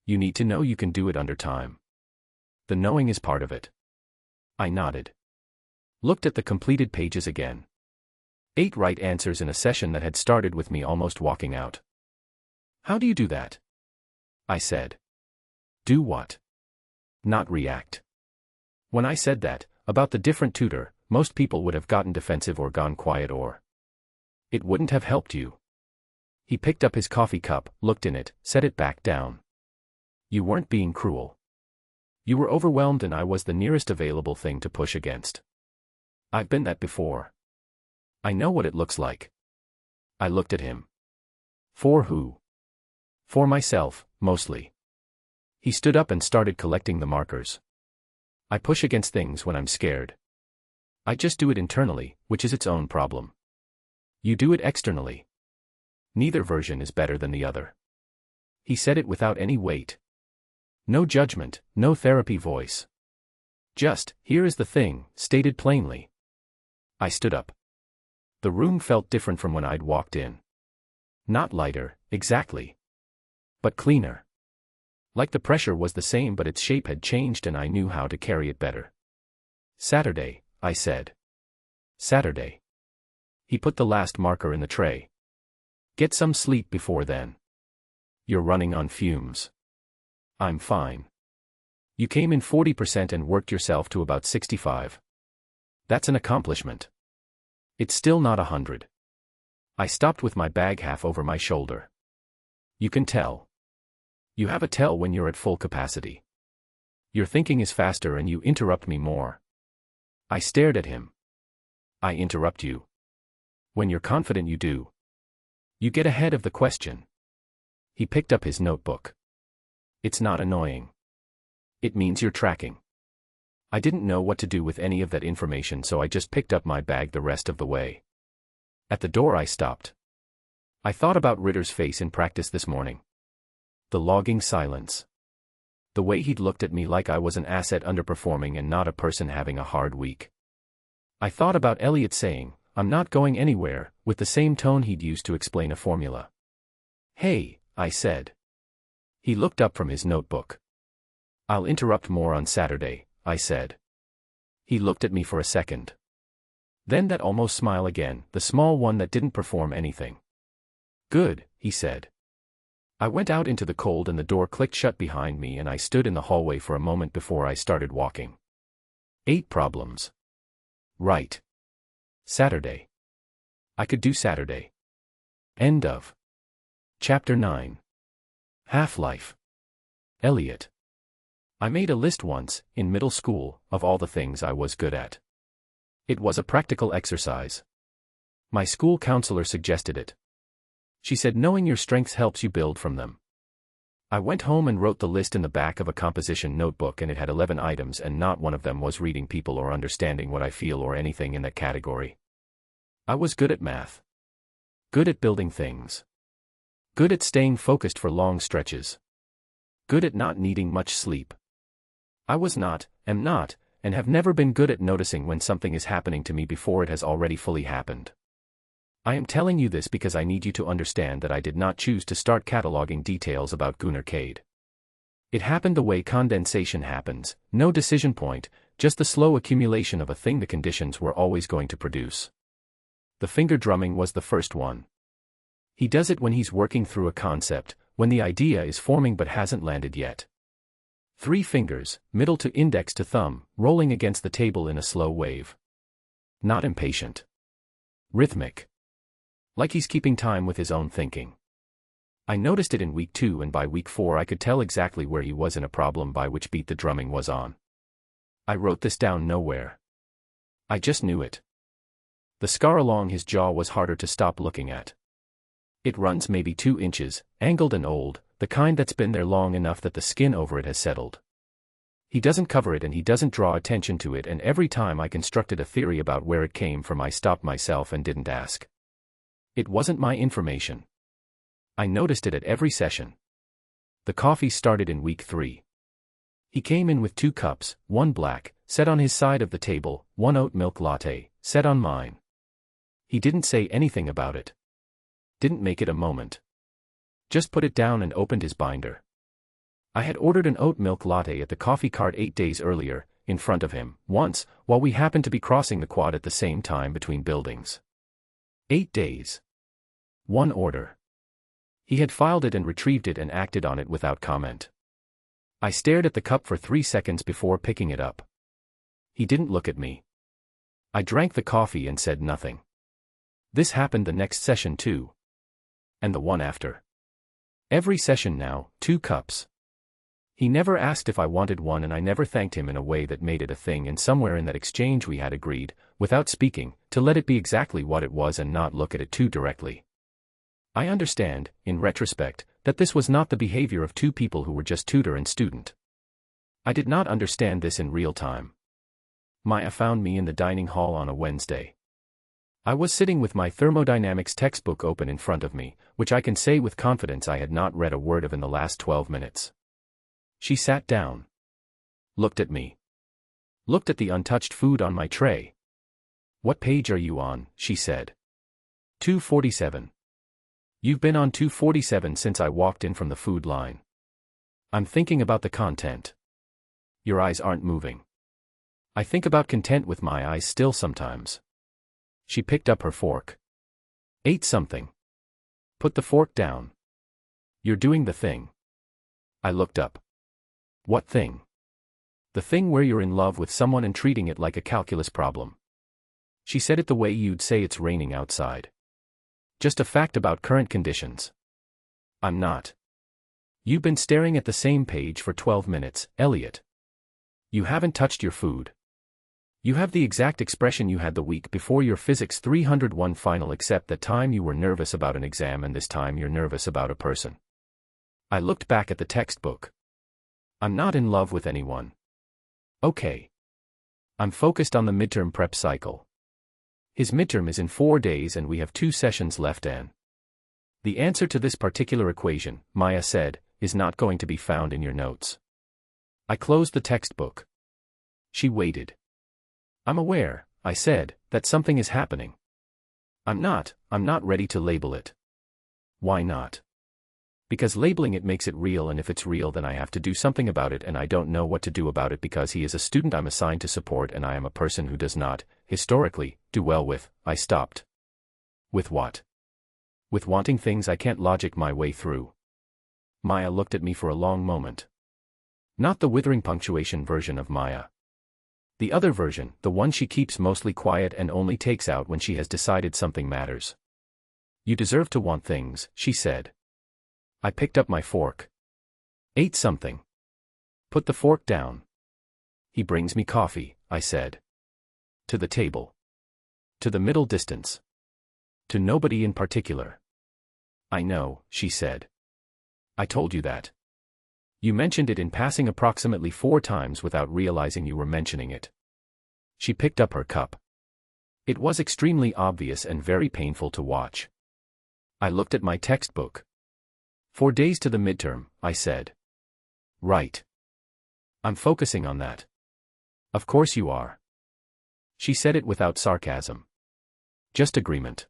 You need to know you can do it under time. The knowing is part of it. I nodded. Looked at the completed pages again. 8 right answers in a session that had started with me almost walking out. How do you do that? I said. Do what? Not react. When I said that, about the different tutor, most people would have gotten defensive or gone quiet or it wouldn't have helped you. He picked up his coffee cup, looked in it, set it back down. You weren't being cruel. You were overwhelmed and I was the nearest available thing to push against. I've been that before. I know what it looks like. I looked at him. For who? For myself, mostly. He stood up and started collecting the markers. I push against things when I'm scared. I just do it internally, which is its own problem. You do it externally. Neither version is better than the other. He said it without any weight. No judgment, no therapy voice. Just, here is the thing, stated plainly. I stood up. The room felt different from when I'd walked in. Not lighter, exactly. But cleaner. Like the pressure was the same but its shape had changed and I knew how to carry it better. Saturday, I said. Saturday. He put the last marker in the tray. Get some sleep before then. You're running on fumes. I'm fine. You came in 40% and worked yourself to about 65. That's an accomplishment. It's still not 100. I stopped with my bag half over my shoulder. You can tell. You have a tell when you're at full capacity. Your thinking is faster and you interrupt me more. I stared at him. I interrupt you. When you're confident you do. You get ahead of the question. He picked up his notebook. It's not annoying. It means you're tracking. I didn't know what to do with any of that information so I just picked up my bag the rest of the way. At the door I stopped. I thought about Ritter's face in practice this morning. The logging silence. The way he'd looked at me like I was an asset underperforming and not a person having a hard week. I thought about Elliot saying, I'm not going anywhere, with the same tone he'd used to explain a formula. Hey, I said. He looked up from his notebook. I'll interrupt more on Saturday, I said. He looked at me for a second. Then that almost smile again, the small one that didn't perform anything. Good, he said. I went out into the cold and the door clicked shut behind me and I stood in the hallway for a moment before I started walking. 8 problems. Right. Saturday. I could do Saturday. End of. Chapter 9. Half-Life. Elliot. I made a list once, in middle school, of all the things I was good at. It was a practical exercise. My school counselor suggested it. She said knowing your strengths helps you build from them. I went home and wrote the list in the back of a composition notebook and it had 11 items and not one of them was reading people or understanding what I feel or anything in that category. I was good at math. Good at building things. Good at staying focused for long stretches. Good at not needing much sleep. I was not, am not, and have never been good at noticing when something is happening to me before it has already fully happened. I am telling you this because I need you to understand that I did not choose to start cataloging details about Gunnar Cade. It happened the way condensation happens, no decision point, just the slow accumulation of a thing the conditions were always going to produce. The finger drumming was the first one. He does it when he's working through a concept, when the idea is forming but hasn't landed yet. 3 fingers, middle to index to thumb, rolling against the table in a slow wave. Not impatient. Rhythmic. Like he's keeping time with his own thinking. I noticed it in week 2 and by week 4 I could tell exactly where he was in a problem by which beat the drumming was on. I wrote this down nowhere. I just knew it. The scar along his jaw was harder to stop looking at. It runs maybe 2 inches, angled and old, the kind that's been there long enough that the skin over it has settled. He doesn't cover it and he doesn't draw attention to it, and every time I constructed a theory about where it came from I stopped myself and didn't ask. It wasn't my information. I noticed it at every session. The coffee started in week 3. He came in with 2 cups, 1 black, set on his side of the table, 1 oat milk latte, set on mine. He didn't say anything about it. Didn't make it a moment. Just put it down and opened his binder. I had ordered an oat milk latte at the coffee cart 8 days earlier, in front of him, once, while we happened to be crossing the quad at the same time between buildings. 8 days. 1 order. He had filed it and retrieved it and acted on it without comment. I stared at the cup for 3 seconds before picking it up. He didn't look at me. I drank the coffee and said nothing. This happened the next session too. And the one after. Every session now, 2 cups. He never asked if I wanted one and I never thanked him in a way that made it a thing, and somewhere in that exchange we had agreed, without speaking, to let it be exactly what it was and not look at it too directly. I understand, in retrospect, that this was not the behavior of 2 people who were just tutor and student. I did not understand this in real time. Maya found me in the dining hall on a Wednesday. I was sitting with my thermodynamics textbook open in front of me, which I can say with confidence I had not read a word of in the last 12 minutes. She sat down. Looked at me. Looked at the untouched food on my tray. "What page are you on?" she said. 247. "You've been on 247 since I walked in from the food line." "I'm thinking about the content." "Your eyes aren't moving." "I think about content with my eyes still sometimes." She picked up her fork. "Ate something." "Put the fork down." "You're doing the thing." I looked up. "What thing?" "The thing where you're in love with someone and treating it like a calculus problem." She said it the way you'd say it's raining outside. "Just a fact about current conditions." "I'm not." "You've been staring at the same page for 12 minutes, Elliot. You haven't touched your food. You have the exact expression you had the week before your Physics 301 final, except that time you were nervous about an exam and this time you're nervous about a person." I looked back at the textbook. "I'm not in love with anyone." "Okay. I'm focused on the midterm prep cycle. His midterm is in 4 days and we have 2 sessions left, and the answer to this particular equation," Maya said, "is not going to be found in your notes." I closed the textbook. She waited. "I'm aware," I said, "that something is happening. I'm not ready to label it." "Why not?" "Because labeling it makes it real, and if it's real then I have to do something about it, and I don't know what to do about it because he is a student I'm assigned to support and I am a person who does not, historically, do well with." I stopped. "With what?" "With wanting things I can't logic my way through." Maya looked at me for a long moment. Not the withering punctuation version of Maya. The other version, the one she keeps mostly quiet and only takes out when she has decided something matters. You deserve to want things, she said. I picked up my fork. Ate something. Put the fork down. He brings me coffee, I said. To the table. To the middle distance. To nobody in particular. I know, she said. I told you that. You mentioned it in passing approximately 4 times without realizing you were mentioning it. She picked up her cup. It was extremely obvious and very painful to watch. I looked at my textbook. 4 days to the midterm, I said. Right. I'm focusing on that. Of course you are. She said it without sarcasm. Just agreement.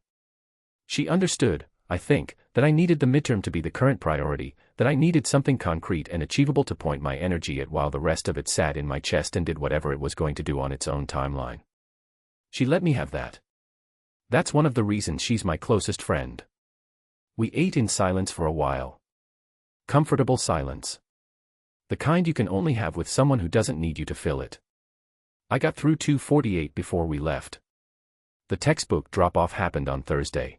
She understood, I think, that I needed the midterm to be the current priority, that I needed something concrete and achievable to point my energy at while the rest of it sat in my chest and did whatever it was going to do on its own timeline. She let me have that. That's one of the reasons she's my closest friend. We ate in silence for a while. Comfortable silence. The kind you can only have with someone who doesn't need you to fill it. I got through 2:48 before we left. The textbook drop-off happened on Thursday.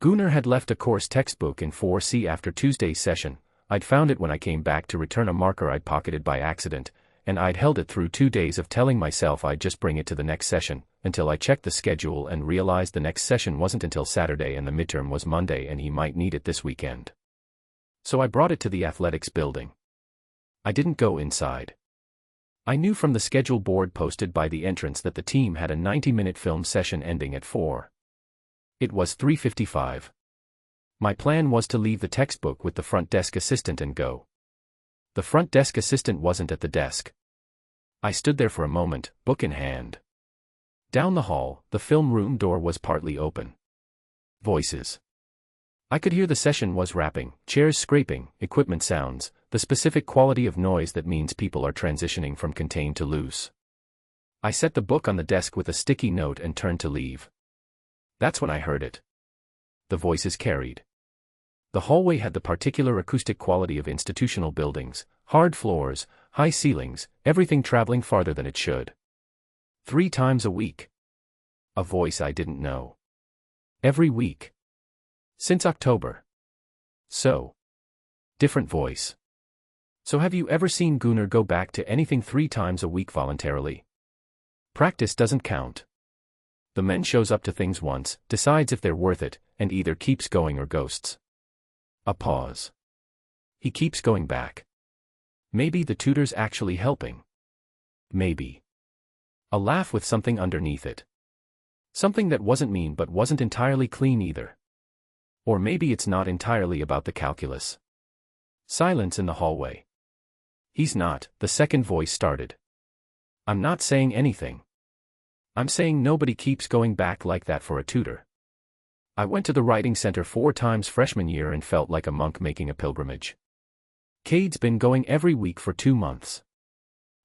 Gunnar had left a course textbook in 4C after Tuesday's session. I'd found it when I came back to return a marker I'd pocketed by accident, and I'd held it through 2 days of telling myself I'd just bring it to the next session, until I checked the schedule and realized the next session wasn't until Saturday and the midterm was Monday and he might need it this weekend. So I brought it to the athletics building. I didn't go inside. I knew from the schedule board posted by the entrance that the team had a 90-minute film session ending at 4. It was 3:55. My plan was to leave the textbook with the front desk assistant and go. The front desk assistant wasn't at the desk. I stood there for a moment, book in hand. Down the hall, the film room door was partly open. Voices. I could hear the session was wrapping, chairs scraping, equipment sounds, the specific quality of noise that means people are transitioning from contained to loose. I set the book on the desk with a sticky note and turned to leave. That's when I heard it. The voices carried. The hallway had the particular acoustic quality of institutional buildings, hard floors, high ceilings, everything traveling farther than it should. 3 times a week. A voice I didn't know. Every week. Since October. So. Different voice. So have you ever seen Gunnar go back to anything 3 times a week voluntarily? Practice doesn't count. The man shows up to things once, decides if they're worth it, and either keeps going or ghosts. A pause. He keeps going back. Maybe the tutor's actually helping. Maybe. A laugh with something underneath it. Something that wasn't mean but wasn't entirely clean either. Or maybe it's not entirely about the calculus. Silence in the hallway. He's not, the second voice started. I'm not saying anything. I'm saying nobody keeps going back like that for a tutor. I went to the writing center 4 times freshman year and felt like a monk making a pilgrimage. Cade's been going every week for 2 months.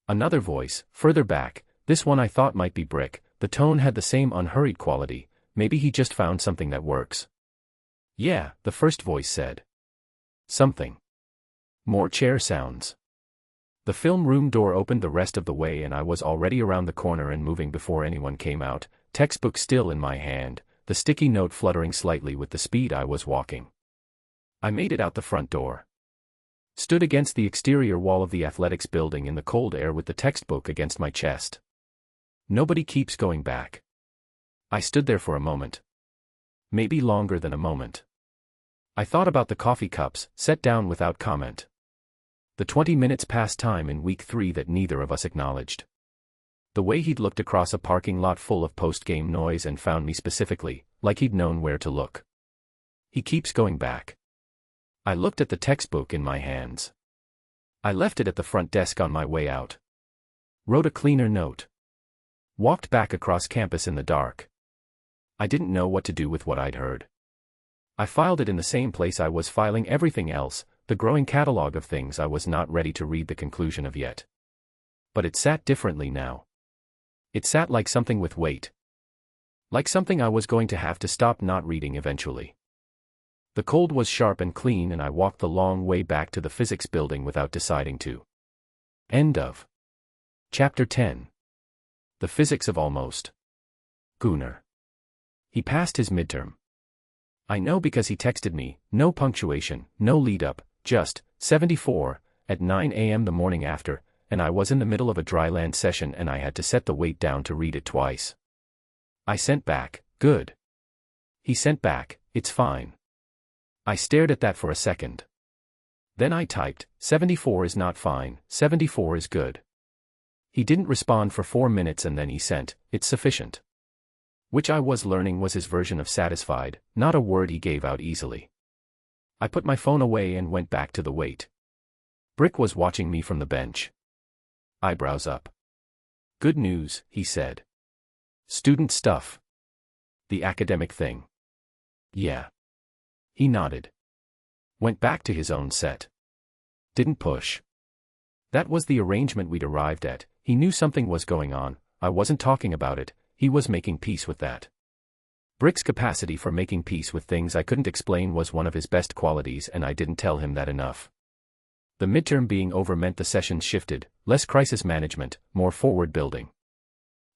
Another voice, further back, this one I thought might be Brick, the tone had the same unhurried quality, maybe he just found something that works. Yeah, the first voice said. Something. More chair sounds. The film room door opened the rest of the way and I was already around the corner and moving before anyone came out, textbook still in my hand, the sticky note fluttering slightly with the speed I was walking. I made it out the front door. Stood against the exterior wall of the athletics building in the cold air with the textbook against my chest. Nobody keeps going back. I stood there for a moment. Maybe longer than a moment. I thought about the coffee cups, sat down without comment. The 20 minutes past time in week 3 that neither of us acknowledged. The way he'd looked across a parking lot full of post-game noise and found me specifically, like he'd known where to look. He keeps going back. I looked at the textbook in my hands. I left it at the front desk on my way out. Wrote a cleaner note. Walked back across campus in the dark. I didn't know what to do with what I'd heard. I filed it in the same place I was filing everything else, the growing catalog of things I was not ready to read the conclusion of yet. But it sat differently now. It sat like something with weight. Like something I was going to have to stop not reading eventually. The cold was sharp and clean, and I walked the long way back to the physics building without deciding to. End of Chapter 10. The Physics of Almost. Gunnar. He passed his midterm. I know because he texted me, no punctuation, no lead-up, just 74, at 9 a.m. the morning after, and I was in the middle of a dryland session and I had to set the weight down to read it twice. I sent back, good. He sent back, it's fine. I stared at that for a second. Then I typed, 74 is not fine, 74 is good. He didn't respond for 4 minutes and then he sent, it's sufficient. Which I was learning was his version of satisfied, not a word he gave out easily. I put my phone away and went back to the weight. Brick was watching me from the bench. Eyebrows up. Good news, he said. Student stuff. The academic thing. Yeah. He nodded. Went back to his own set. Didn't push. That was the arrangement we'd arrived at. He knew something was going on, I wasn't talking about it, he was making peace with that. Brick's capacity for making peace with things I couldn't explain was one of his best qualities, and I didn't tell him that enough. The midterm being over meant the sessions shifted, less crisis management, more forward building.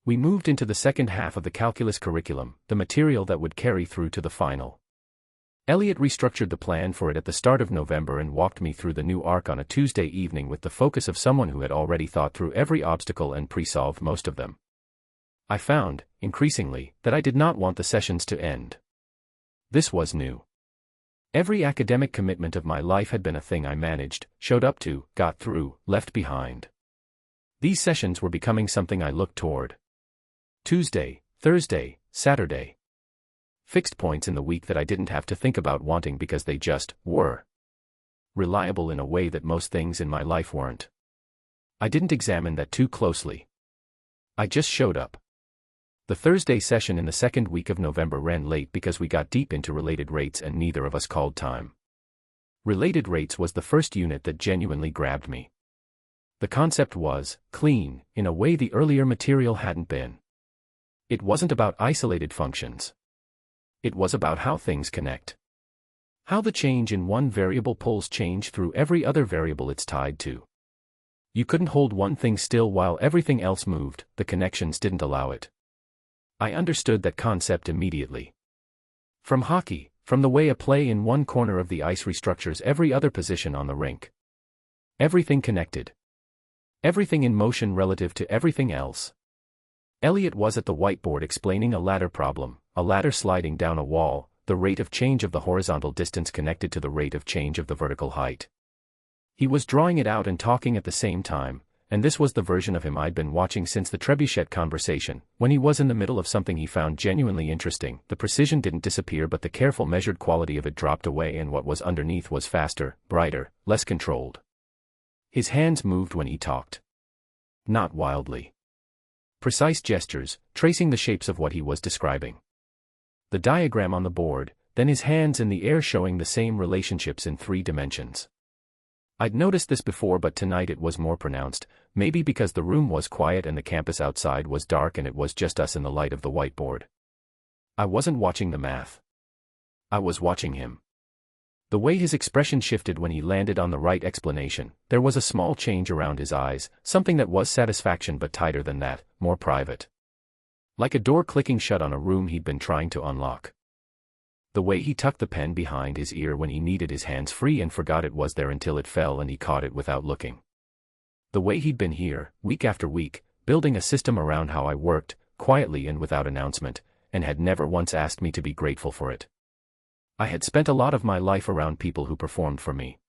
We moved into the second half of the calculus curriculum, the material that would carry through to the final. Elliot restructured the plan for it at the start of November and walked me through the new arc on a Tuesday evening with the focus of someone who had already thought through every obstacle and pre-solved most of them. I found, increasingly, that I did not want the sessions to end. This was new. Every academic commitment of my life had been a thing I managed, showed up to, got through, left behind. These sessions were becoming something I looked toward. Tuesday, Thursday, Saturday. Fixed points in the week that I didn't have to think about wanting because they just were. Reliable in a way that most things in my life weren't. I didn't examine that too closely. I just showed up. The Thursday session in the second week of November ran late because we got deep into related rates and neither of us called time. Related rates was the first unit that genuinely grabbed me. The concept was clean, in a way the earlier material hadn't been. It wasn't about isolated functions. It was about how things connect. How the change in one variable pulls change through every other variable it's tied to. You couldn't hold one thing still while everything else moved, the connections didn't allow it. I understood that concept immediately. From hockey, from the way a play in one corner of the ice restructures every other position on the rink. Everything connected. Everything in motion relative to everything else. Elliot was at the whiteboard explaining a ladder problem, a ladder sliding down a wall, the rate of change of the horizontal distance connected to the rate of change of the vertical height. He was drawing it out and talking at the same time, and this was the version of him I'd been watching since the trebuchet conversation. When he was in the middle of something he found genuinely interesting, the precision didn't disappear but the careful measured quality of it dropped away and what was underneath was faster, brighter, less controlled. His hands moved when he talked. Not wildly. Precise gestures, tracing the shapes of what he was describing. The diagram on the board, then his hands in the air showing the same relationships in 3 dimensions. I'd noticed this before but tonight it was more pronounced, maybe because the room was quiet and the campus outside was dark and it was just us in the light of the whiteboard. I wasn't watching the math. I was watching him. The way his expression shifted when he landed on the right explanation, there was a small change around his eyes, something that was satisfaction but tighter than that, more private. Like a door clicking shut on a room he'd been trying to unlock. The way he tucked the pen behind his ear when he needed his hands free and forgot it was there until it fell and he caught it without looking. The way he'd been here, week after week, building a system around how I worked, quietly and without announcement, and had never once asked me to be grateful for it. I had spent a lot of my life around people who performed for me.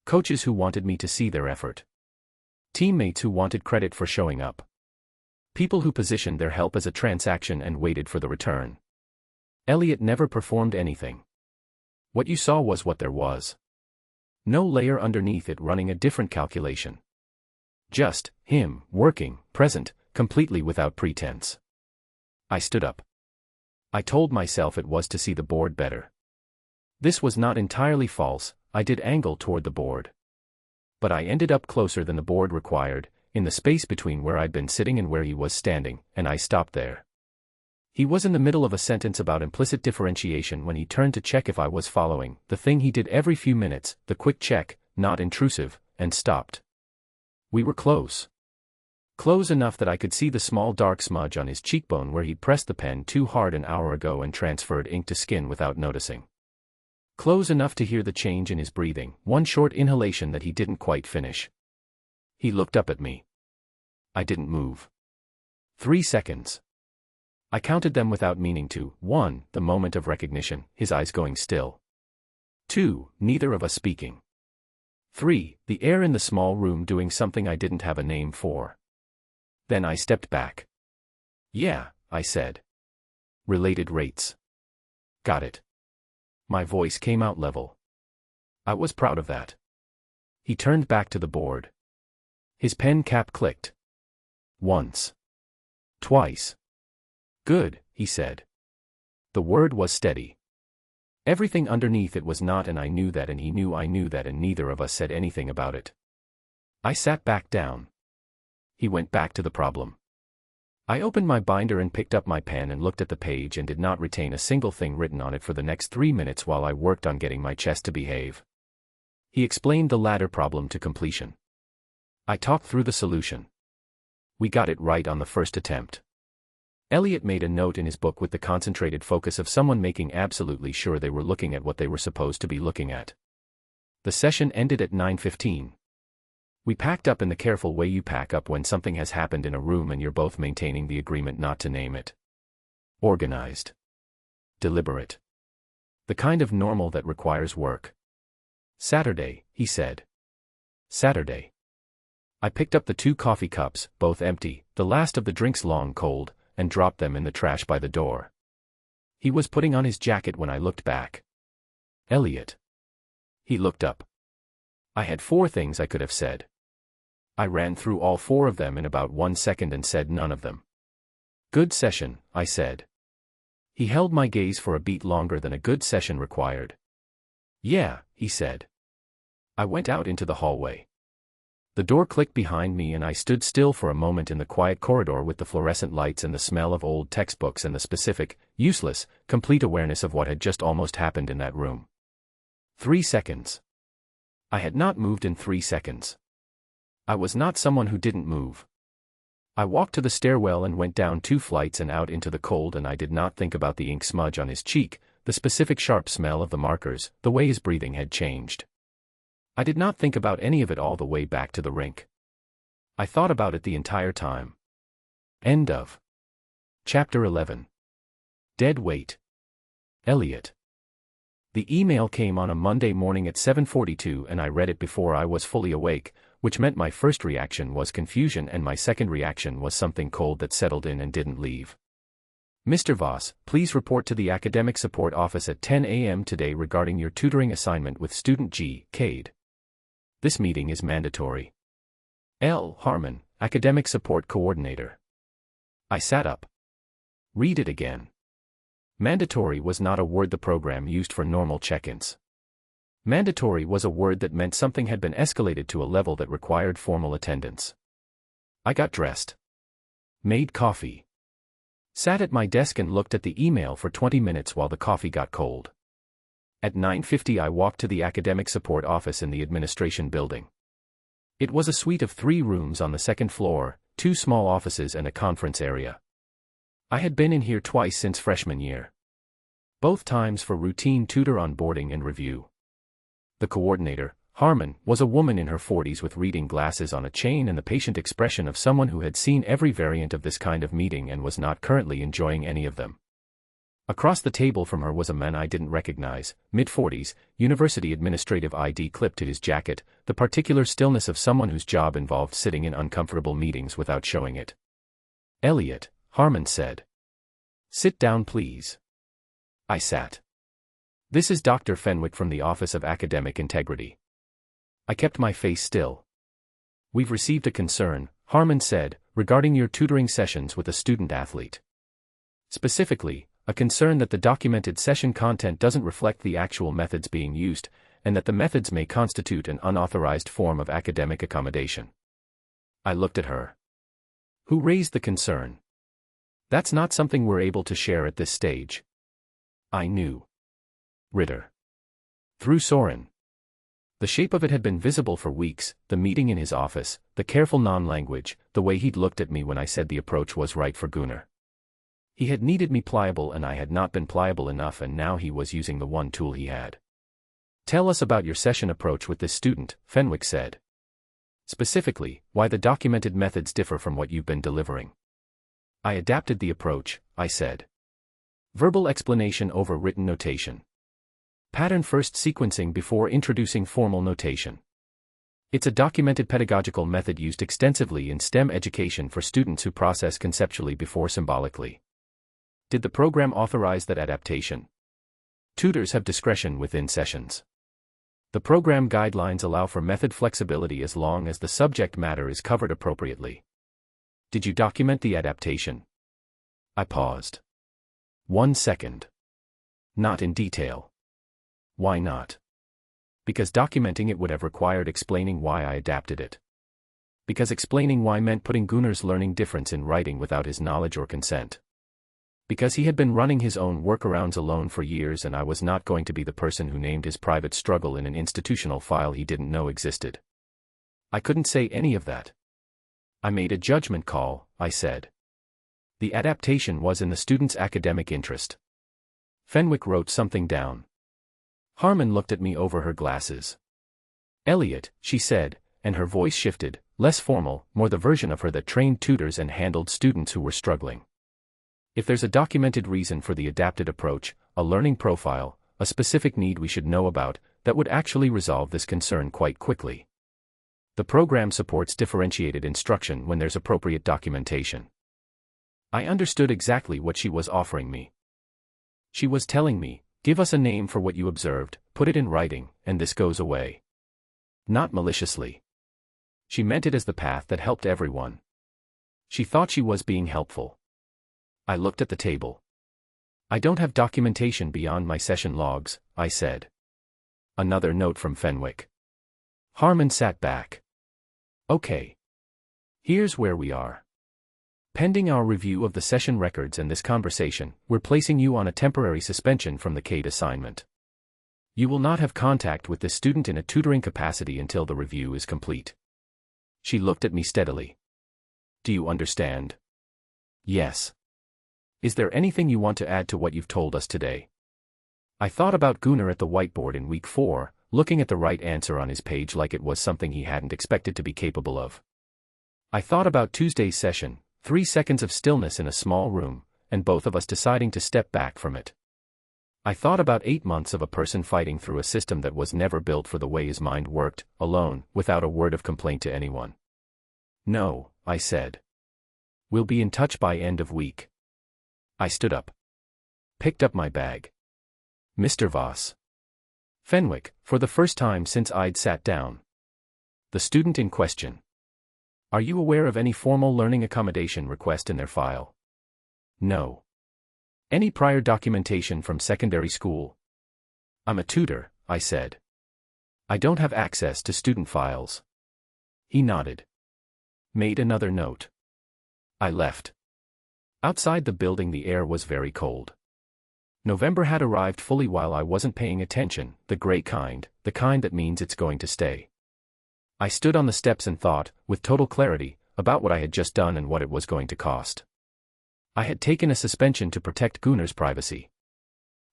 Coaches who wanted me to see their effort. Teammates who wanted credit for showing up. People who positioned their help as a transaction and waited for the return. Elliot never performed anything. What you saw was what there was. No layer underneath it running a different calculation. Just him, working, present, completely without pretense. I stood up. I told myself it was to see the board better. This was not entirely false, I did angle toward the board. But I ended up closer than the board required, in the space between where I'd been sitting and where he was standing, and I stopped there. He was in the middle of a sentence about implicit differentiation when he turned to check if I was following, the thing he did every few minutes, the quick check, not intrusive, and stopped. We were close. Close enough that I could see the small dark smudge on his cheekbone where he'd pressed the pen too hard an hour ago and transferred ink to skin without noticing. Close enough to hear the change in his breathing, one short inhalation that he didn't quite finish. He looked up at me. I didn't move. 3 seconds. I counted them without meaning to. 1, the moment of recognition, his eyes going still. 2, neither of us speaking. 3, the air in the small room doing something I didn't have a name for. Then I stepped back. Yeah, I said. Related rates. Got it. My voice came out level. I was proud of that. He turned back to the board. His pen cap clicked. Once. Twice. Good, he said. The word was steady. Everything underneath it was not, and I knew that, and he knew I knew that, and neither of us said anything about it. I sat back down. He went back to the problem. I opened my binder and picked up my pen and looked at the page and did not retain a single thing written on it for the next 3 minutes while I worked on getting my chest to behave. He explained the ladder problem to completion. I talked through the solution. We got it right on the first attempt. Elliot made a note in his book with the concentrated focus of someone making absolutely sure they were looking at what they were supposed to be looking at. The session ended at 9:15. We packed up in the careful way you pack up when something has happened in a room and you're both maintaining the agreement not to name it. Organized. Deliberate. The kind of normal that requires work. Saturday, he said. Saturday. I picked up the 2 coffee cups, both empty, the last of the drinks long cold, and dropped them in the trash by the door. He was putting on his jacket when I looked back. Elliot. He looked up. I had 4 things I could have said. I ran through all 4 of them in about 1 second and said none of them. Good session, I said. He held my gaze for a beat longer than a good session required. Yeah, he said. I went out into the hallway. The door clicked behind me and I stood still for a moment in the quiet corridor with the fluorescent lights and the smell of old textbooks and the specific, useless, complete awareness of what had just almost happened in that room. 3 seconds. I had not moved in 3 seconds. I was not someone who didn't move. I walked to the stairwell and went down 2 flights and out into the cold, and I did not think about the ink smudge on his cheek, the specific sharp smell of the markers, the way his breathing had changed. I did not think about any of it all the way back to the rink. I thought about it the entire time. End of Chapter 11. Dead Weight. Elliot. The email came on a Monday morning at 7:42 and I read it before I was fully awake, which meant my first reaction was confusion and my second reaction was something cold that settled in and didn't leave. Mr. Voss, please report to the Academic Support Office at 10 a.m. today regarding your tutoring assignment with student G. Cade. This meeting is mandatory. L. Harmon, Academic Support Coordinator. I sat up. Read it again. Mandatory was not a word the program used for normal check-ins. Mandatory was a word that meant something had been escalated to a level that required formal attendance. I got dressed. Made coffee. Sat at my desk and looked at the email for 20 minutes while the coffee got cold. At 9:50 I walked to the Academic Support Office in the administration building. It was a suite of 3 rooms on the 2nd floor, 2 small offices and a conference area. I had been in here twice since freshman year. Both times for routine tutor onboarding and review. The coordinator, Harmon, was a woman in her 40s with reading glasses on a chain and the patient expression of someone who had seen every variant of this kind of meeting and was not currently enjoying any of them. Across the table from her was a man I didn't recognize, mid-40s, university administrative ID clipped to his jacket, the particular stillness of someone whose job involved sitting in uncomfortable meetings without showing it. Elliot, Harmon said. Sit down please. I sat. This is Dr. Fenwick from the Office of Academic Integrity. I kept my face still. We've received a concern, Harmon said, regarding your tutoring sessions with a student athlete. Specifically, a concern that the documented session content doesn't reflect the actual methods being used, and that the methods may constitute an unauthorized form of academic accommodation. I looked at her. Who raised the concern? That's not something we're able to share at this stage. I knew Ritter through Soren. The shape of it had been visible for weeks, the meeting in his office, the careful non-language, the way he'd looked at me when I said the approach was right for Gunnar. He had needed me pliable and I had not been pliable enough, and now he was using the one tool he had. Tell us about your session approach with this student, Fenwick said. Specifically, why the documented methods differ from what you've been delivering. I adapted the approach, I said. Verbal explanation over written notation. Pattern first sequencing before introducing formal notation. It's a documented pedagogical method used extensively in STEM education for students who process conceptually before symbolically. Did the program authorize that adaptation? Tutors have discretion within sessions. The program guidelines allow for method flexibility as long as the subject matter is covered appropriately. Did you document the adaptation? I paused. 1 second. Not in detail. Why not? Because documenting it would have required explaining why I adapted it. Because explaining why meant putting Gunnar's learning difference in writing without his knowledge or consent. Because he had been running his own workarounds alone for years and I was not going to be the person who named his private struggle in an institutional file he didn't know existed. I couldn't say any of that. I made a judgment call, I said. The adaptation was in the student's academic interest. Fenwick wrote something down. Harmon looked at me over her glasses. Elliot, she said, and her voice shifted, less formal, more the version of her that trained tutors and handled students who were struggling. If there's a documented reason for the adapted approach, a learning profile, a specific need we should know about, that would actually resolve this concern quite quickly. The program supports differentiated instruction when there's appropriate documentation. I understood exactly what she was offering me. She was telling me, give us a name for what you observed, put it in writing, and this goes away. Not maliciously. She meant it as the path that helped everyone. She thought she was being helpful. I looked at the table. I don't have documentation beyond my session logs, I said. Another note from Fenwick. Harmon sat back. Okay. Here's where we are. Pending our review of the session records and this conversation, we're placing you on a temporary suspension from the CADE assignment. You will not have contact with this student in a tutoring capacity until the review is complete. She looked at me steadily. Do you understand? Yes. Is there anything you want to add to what you've told us today? I thought about Gunnar at the whiteboard in week 4, looking at the right answer on his page like it was something he hadn't expected to be capable of. I thought about Tuesday's session, 3 seconds of stillness in a small room, and both of us deciding to step back from it. I thought about 8 months of a person fighting through a system that was never built for the way his mind worked, alone, without a word of complaint to anyone. No, I said. We'll be in touch by end of week. I stood up. Picked up my bag. Mr. Voss. Fenwick, for the first time since I'd sat down. The student in question. Are you aware of any formal learning accommodation request in their file? No. Any prior documentation from secondary school? I'm a tutor, I said. I don't have access to student files. He nodded. Made another note. I left. Outside the building the air was very cold. November had arrived fully while I wasn't paying attention, the gray kind, the kind that means it's going to stay. I stood on the steps and thought, with total clarity, about what I had just done and what it was going to cost. I had taken a suspension to protect Gunnar's privacy.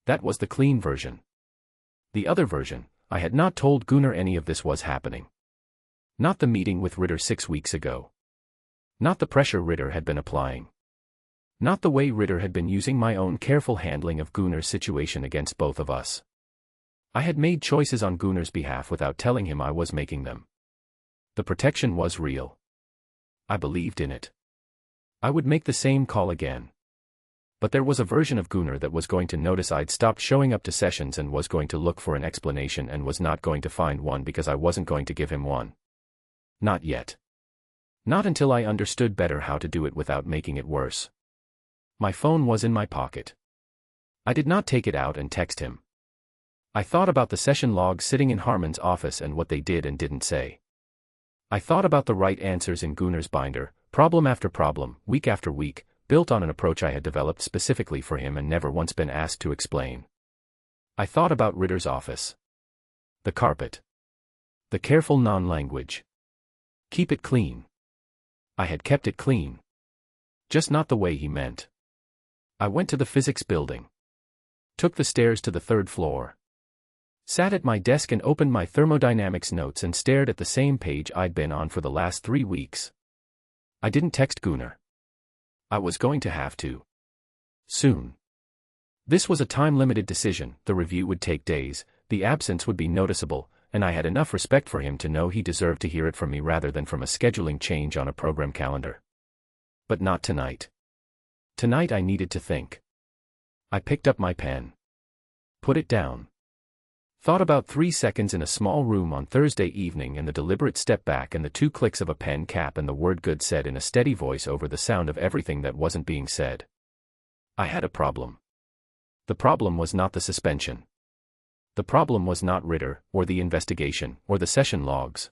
That was the clean version. The other version, I had not told Gunnar any of this was happening. Not the meeting with Ritter 6 weeks ago. Not the pressure Ritter had been applying. Not the way Ritter had been using my own careful handling of Gunnar's situation against both of us. I had made choices on Gunnar's behalf without telling him I was making them. The protection was real. I believed in it. I would make the same call again. But there was a version of Gunnar that was going to notice I'd stopped showing up to sessions and was going to look for an explanation and was not going to find one because I wasn't going to give him one. Not yet. Not until I understood better how to do it without making it worse. My phone was in my pocket. I did not take it out and text him. I thought about the session logs sitting in Harmon's office and what they did and didn't say. I thought about the right answers in Gunnar's binder, problem after problem, week after week, built on an approach I had developed specifically for him and never once been asked to explain. I thought about Ritter's office. The carpet. The careful non-language. Keep it clean. I had kept it clean. Just not the way he meant. I went to the physics building. Took the stairs to the 3rd floor. Sat at my desk and opened my thermodynamics notes and stared at the same page I'd been on for the last 3 weeks. I didn't text Gunnar. I was going to have to. Soon. This was a time-limited decision. The review would take days, the absence would be noticeable, and I had enough respect for him to know he deserved to hear it from me rather than from a scheduling change on a program calendar. But not tonight. Tonight I needed to think. I picked up my pen. Put it down. Thought about 3 seconds in a small room on Thursday evening and the deliberate step back and the 2 clicks of a pen cap and the word good said in a steady voice over the sound of everything that wasn't being said. I had a problem. The problem was not the suspension. The problem was not Ritter, or the investigation, or the session logs.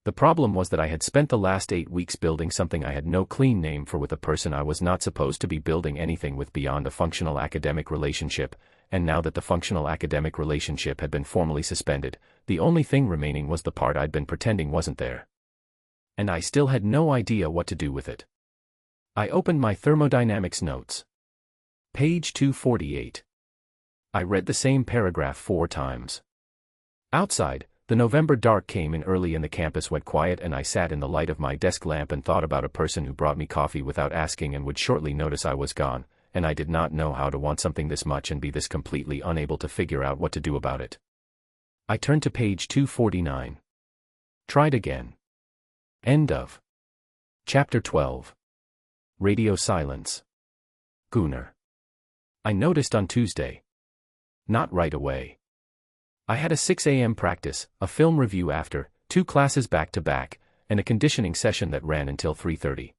The problem was that I had spent the last 8 weeks building something I had no clean name for with a person I was not supposed to be building anything with beyond a functional academic relationship, and now that the functional academic relationship had been formally suspended, the only thing remaining was the part I'd been pretending wasn't there. And I still had no idea what to do with it. I opened my thermodynamics notes. Page 248. I read the same paragraph 4 times. Outside, the November dark came in early and the campus went quiet, and I sat in the light of my desk lamp and thought about a person who brought me coffee without asking and would shortly notice I was gone, and I did not know how to want something this much and be this completely unable to figure out what to do about it. I turned to page 249. Tried again. End of. Chapter 12. Radio silence. Gunnar. I noticed on Tuesday. Not right away. I had a 6 a.m. practice, a film review after, 2 classes back-to-back, and a conditioning session that ran until 3:30.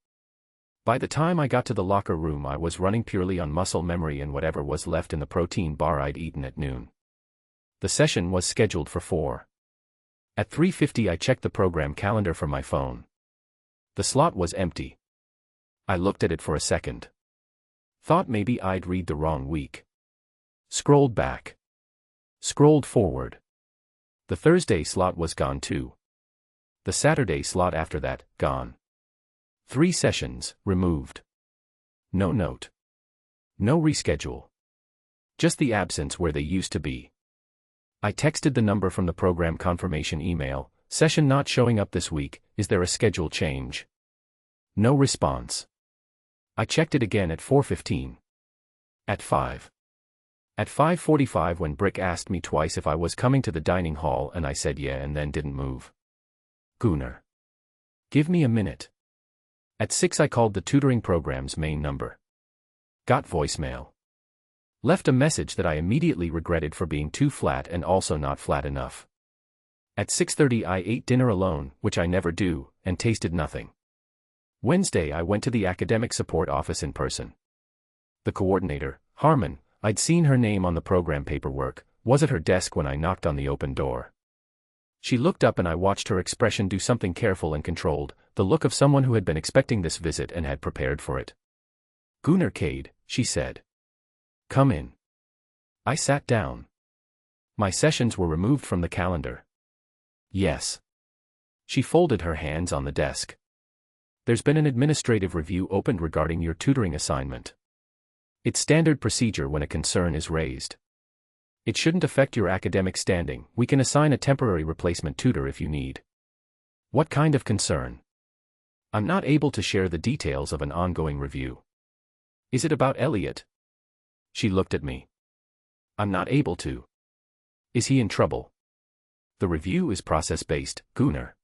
By the time I got to the locker room I was running purely on muscle memory and whatever was left in the protein bar I'd eaten at noon. The session was scheduled for 4. At 3:50 I checked the program calendar for my phone. The slot was empty. I looked at it for a second. Thought maybe I'd read the wrong week. Scrolled back. Scrolled forward. The Thursday slot was gone too. The Saturday slot after that, gone. 3 sessions, removed. No note. No reschedule. Just the absence where they used to be. I texted the number from the program confirmation email, session not showing up this week, is there a schedule change? No response. I checked it again at 4:15. At 5. At 5:45 when Brick asked me twice if I was coming to the dining hall and I said yeah and then didn't move. Gunnar. Give me a minute. At 6 I called the tutoring program's main number. Got voicemail. Left a message that I immediately regretted for being too flat and also not flat enough. At 6:30 I ate dinner alone, which I never do, and tasted nothing. Wednesday I went to the academic support office in person. The coordinator, Harmon, I'd seen her name on the program paperwork, was at her desk when I knocked on the open door. She looked up and I watched her expression do something careful and controlled, the look of someone who had been expecting this visit and had prepared for it. Gunnar Cade, she said. Come in. I sat down. My sessions were removed from the calendar. Yes. She folded her hands on the desk. There's been an administrative review opened regarding your tutoring assignment. It's standard procedure when a concern is raised. It shouldn't affect your academic standing. We can assign a temporary replacement tutor if you need. What kind of concern? I'm not able to share the details of an ongoing review. Is it about Elliot? She looked at me. I'm not able to. Is he in trouble? The review is process-based, Gunnar.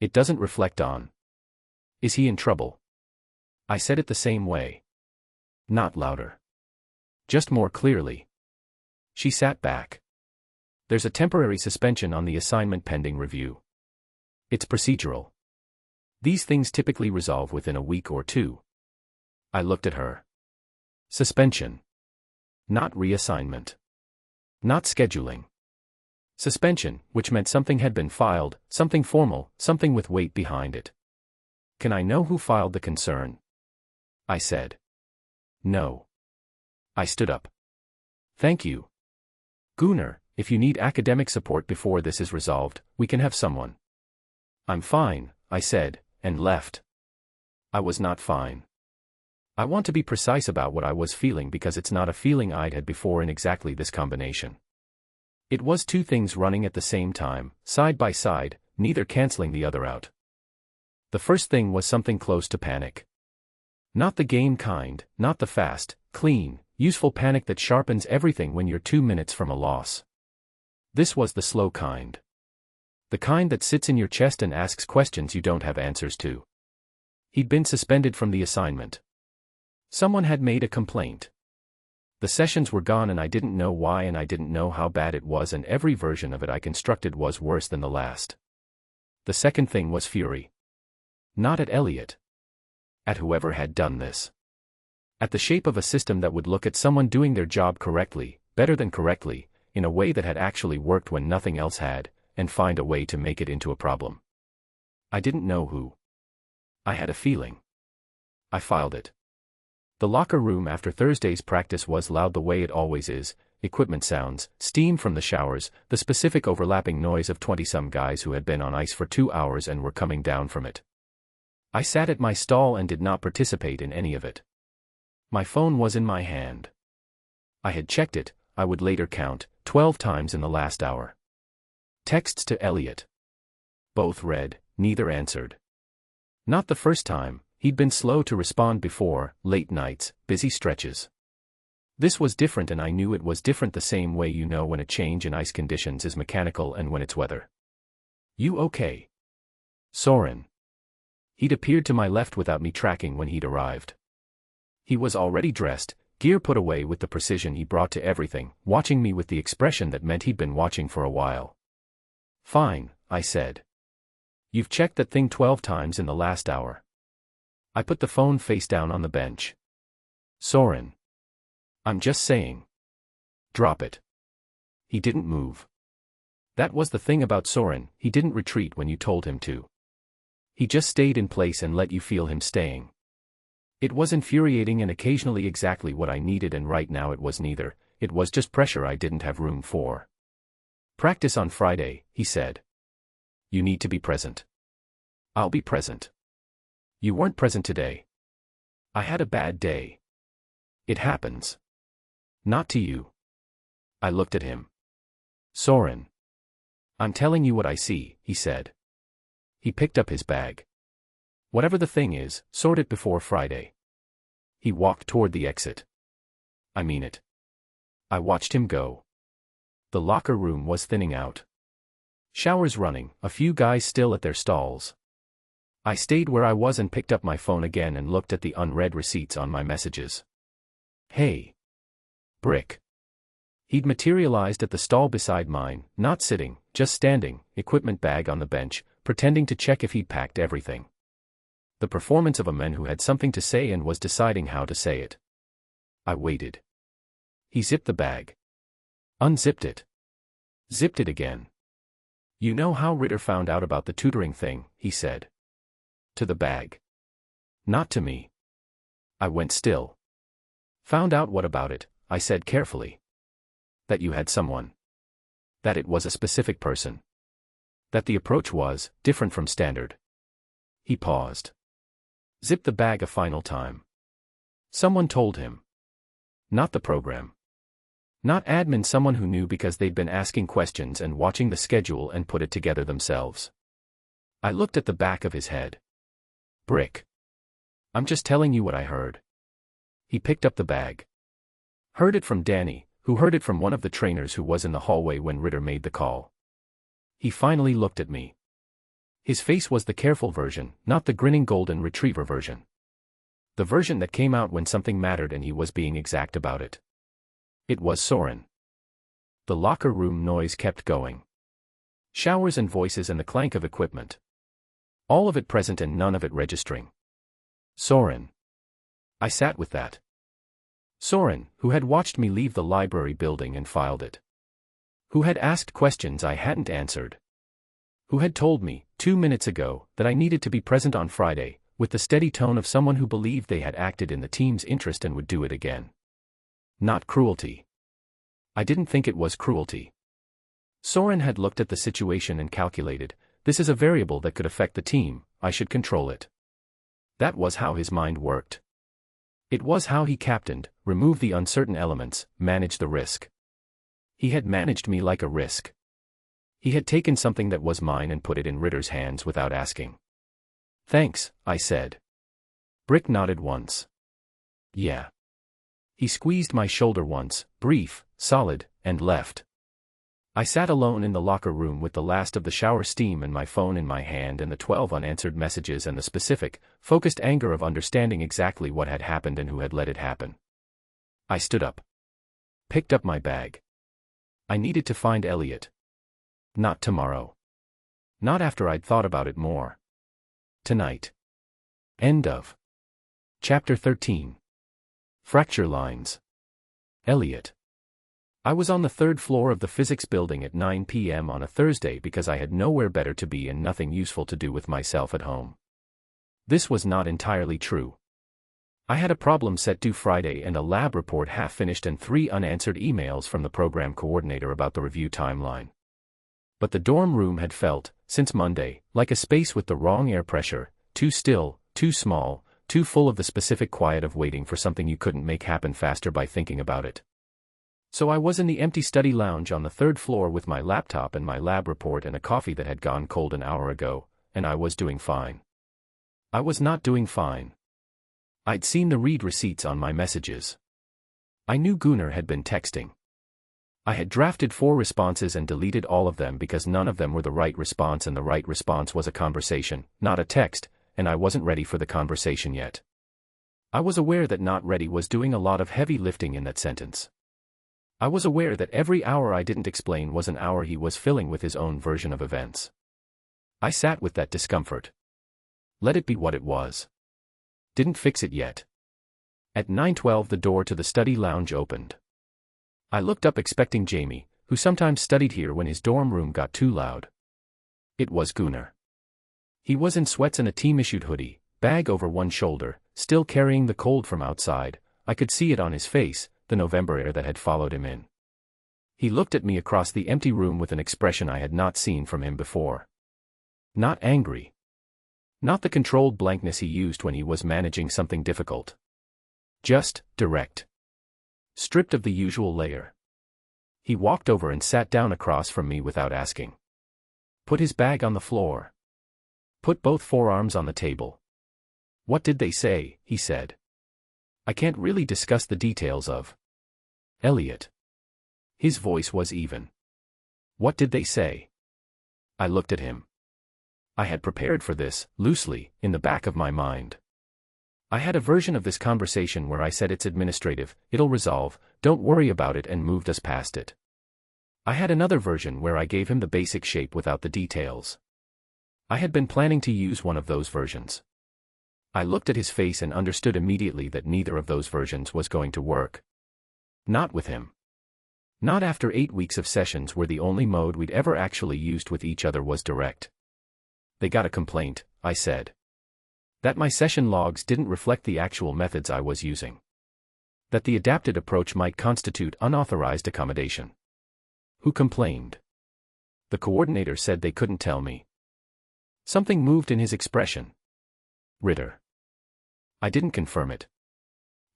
It doesn't reflect on. Is he in trouble? I said it the same way. Not louder. Just more clearly. She sat back. There's a temporary suspension on the assignment pending review. It's procedural. These things typically resolve within a week or 2. I looked at her. Suspension. Not reassignment. Not scheduling. Suspension, which meant something had been filed, something formal, something with weight behind it. Can I know who filed the concern? I said. No. I stood up. Thank you. Gunnar, if you need academic support before this is resolved, we can have someone. I'm fine, I said, and left. I was not fine. I want to be precise about what I was feeling because it's not a feeling I'd had before in exactly this combination. It was two things running at the same time, side by side, neither canceling the other out. The first thing was something close to panic. Not the game kind, not the fast, clean, useful panic that sharpens everything when you're 2 minutes from a loss. This was the slow kind. The kind that sits in your chest and asks questions you don't have answers to. He'd been suspended from the assignment. Someone had made a complaint. The sessions were gone and I didn't know why and I didn't know how bad it was and every version of it I constructed was worse than the last. The second thing was fury. Not at Elliot. At whoever had done this. At the shape of a system that would look at someone doing their job correctly, better than correctly, in a way that had actually worked when nothing else had, and find a way to make it into a problem. I didn't know who. I had a feeling. I filed it. The locker room after Thursday's practice was loud the way it always is, equipment sounds, steam from the showers, the specific overlapping noise of 20-some guys who had been on ice for 2 hours and were coming down from it. I sat at my stall and did not participate in any of it. My phone was in my hand. I had checked it, I would later count, 12 times in the last hour. Texts to Elliot. Both read, neither answered. Not the first time, he'd been slow to respond before, late nights, busy stretches. This was different and I knew it was different the same way you know when a change in ice conditions is mechanical and when it's weather. You okay? Soren. He'd appeared to my left without me tracking when he'd arrived. He was already dressed, gear put away with the precision he brought to everything, watching me with the expression that meant he'd been watching for a while. Fine, I said. You've checked that thing 12 times in the last hour. I put the phone face down on the bench. Soren. I'm just saying. Drop it. He didn't move. That was the thing about Soren, he didn't retreat when you told him to. He just stayed in place and let you feel him staying. It was infuriating and occasionally exactly what I needed, and right now it was neither, it was just pressure I didn't have room for. Practice on Friday, he said. You need to be present. I'll be present. You weren't present today. I had a bad day. It happens. Not to you. I looked at him. Soren. I'm telling you what I see, he said. He picked up his bag. Whatever the thing is, sort it before Friday. He walked toward the exit. I mean it. I watched him go. The locker room was thinning out. Showers running, a few guys still at their stalls. I stayed where I was and picked up my phone again and looked at the unread receipts on my messages. Hey. Brick. He'd materialized at the stall beside mine, not sitting, just standing, equipment bag on the bench, pretending to check if he'd packed everything. The performance of a man who had something to say and was deciding how to say it. I waited. He zipped the bag. Unzipped it. Zipped it again. You know how Ritter found out about the tutoring thing, he said. To the bag. Not to me. I went still. Found out what about it, I said carefully. That you had someone. That it was a specific person. That the approach was different from standard. He paused. Zipped the bag a final time. Someone told him. Not the program. Not admin, someone who knew because they'd been asking questions and watching the schedule and put it together themselves. I looked at the back of his head. Brick. I'm just telling you what I heard. He picked up the bag. Heard it from Danny, who heard it from one of the trainers who was in the hallway when Ritter made the call. He finally looked at me. His face was the careful version, not the grinning golden retriever version. The version that came out when something mattered and he was being exact about it. It was Soren. The locker room noise kept going. Showers and voices and the clank of equipment. All of it present and none of it registering. Soren. I sat with that. Soren, who had watched me leave the library building and filed it. Who had asked questions I hadn't answered. Who had told me, 2 minutes ago, that I needed to be present on Friday, with the steady tone of someone who believed they had acted in the team's interest and would do it again. Not cruelty. I didn't think it was cruelty. Soren had looked at the situation and calculated, this is a variable that could affect the team, I should control it. That was how his mind worked. It was how he captained, removed the uncertain elements, managed the risk. He had managed me like a risk. He had taken something that was mine and put it in Ritter's hands without asking. Thanks, I said. Brick nodded once. Yeah. He squeezed my shoulder once, brief, solid, and left. I sat alone in the locker room with the last of the shower steam and my phone in my hand and the 12 unanswered messages and the specific, focused anger of understanding exactly what had happened and who had let it happen. I stood up. Picked up my bag. I needed to find Elliot. Not tomorrow. Not after I'd thought about it more. Tonight. End of. Chapter 13. Fracture lines. Elliot. I was on the third floor of the physics building at 9 p.m. on a Thursday because I had nowhere better to be and nothing useful to do with myself at home. This was not entirely true. I had a problem set due Friday and a lab report half finished and 3 unanswered emails from the program coordinator about the review timeline. But the dorm room had felt, since Monday, like a space with the wrong air pressure, too still, too small, too full of the specific quiet of waiting for something you couldn't make happen faster by thinking about it. So I was in the empty study lounge on the third floor with my laptop and my lab report and a coffee that had gone cold an hour ago, and I was doing fine. I was not doing fine. I'd seen the read receipts on my messages. I knew Gunnar had been texting. I had drafted 4 responses and deleted all of them because none of them were the right response and the right response was a conversation, not a text, and I wasn't ready for the conversation yet. I was aware that not ready was doing a lot of heavy lifting in that sentence. I was aware that every hour I didn't explain was an hour he was filling with his own version of events. I sat with that discomfort. Let it be what it was. Didn't fix it yet. At 9:12 the door to the study lounge opened. I looked up expecting Jamie, who sometimes studied here when his dorm room got too loud. It was Gunnar. He was in sweats and a team-issued hoodie, bag over one shoulder, still carrying the cold from outside. I could see it on his face, the November air that had followed him in. He looked at me across the empty room with an expression I had not seen from him before. Not angry. Not the controlled blankness he used when he was managing something difficult. Just direct. Stripped of the usual layer. He walked over and sat down across from me without asking. Put his bag on the floor. Put both forearms on the table. What did they say? He said. I can't really discuss the details of Elliot. His voice was even. What did they say? I looked at him. I had prepared for this, loosely, in the back of my mind. I had a version of this conversation where I said it's administrative, it'll resolve, don't worry about it and moved us past it. I had another version where I gave him the basic shape without the details. I had been planning to use one of those versions. I looked at his face and understood immediately that neither of those versions was going to work. Not with him. Not after 8 weeks of sessions where the only mode we'd ever actually used with each other was direct. They got a complaint, I said. That my session logs didn't reflect the actual methods I was using. That the adapted approach might constitute unauthorized accommodation. Who complained? The coordinator said they couldn't tell me. Something moved in his expression. Ritter. I didn't confirm it.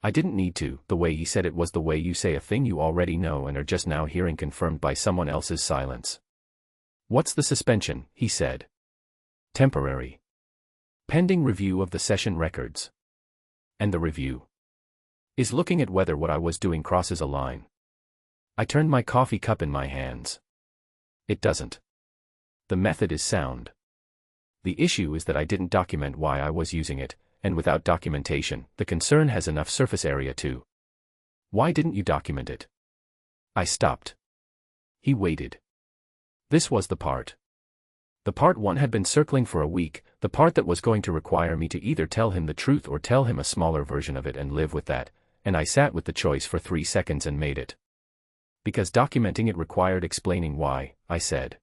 I didn't need to. The way he said it was the way you say a thing you already know and are just now hearing confirmed by someone else's silence. What's the suspension? He said. Temporary. Pending review of the session records. And the review is looking at whether what I was doing crosses a line. I turned my coffee cup in my hands. It doesn't. The method is sound. The issue is that I didn't document why I was using it, and without documentation, the concern has enough surface area too. Why didn't you document it? I stopped. He waited. This was the part. The part one had been circling for a week, the part that was going to require me to either tell him the truth or tell him a smaller version of it and live with that, and I sat with the choice for 3 seconds and made it. Because documenting it required explaining why, I said.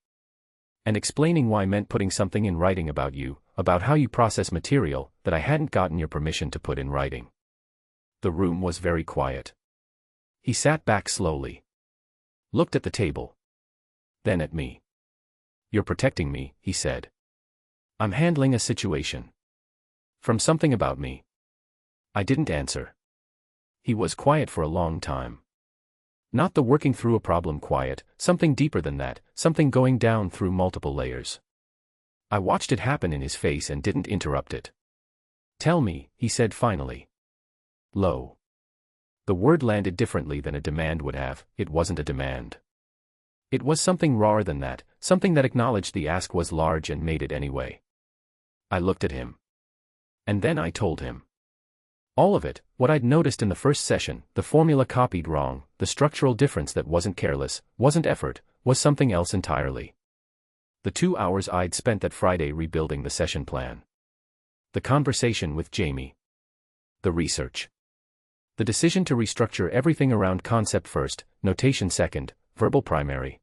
And explaining why meant putting something in writing about you, about how you process material that I hadn't gotten your permission to put in writing. The room was very quiet. He sat back slowly. Looked at the table. Then at me. You're protecting me, he said. I'm handling a situation. From something about me. I didn't answer. He was quiet for a long time. Not the working through a problem quiet, something deeper than that, something going down through multiple layers. I watched it happen in his face and didn't interrupt it. Tell me, he said finally. Low. The word landed differently than a demand would have. It wasn't a demand. It was something rawer than that, something that acknowledged the ask was large and made it anyway. I looked at him. And then I told him. All of it, what I'd noticed in the first session, the formula copied wrong, the structural difference that wasn't careless, wasn't effort, was something else entirely. The 2 hours I'd spent that Friday rebuilding the session plan. The conversation with Jamie. The research. The decision to restructure everything around concept first, notation second, verbal primary.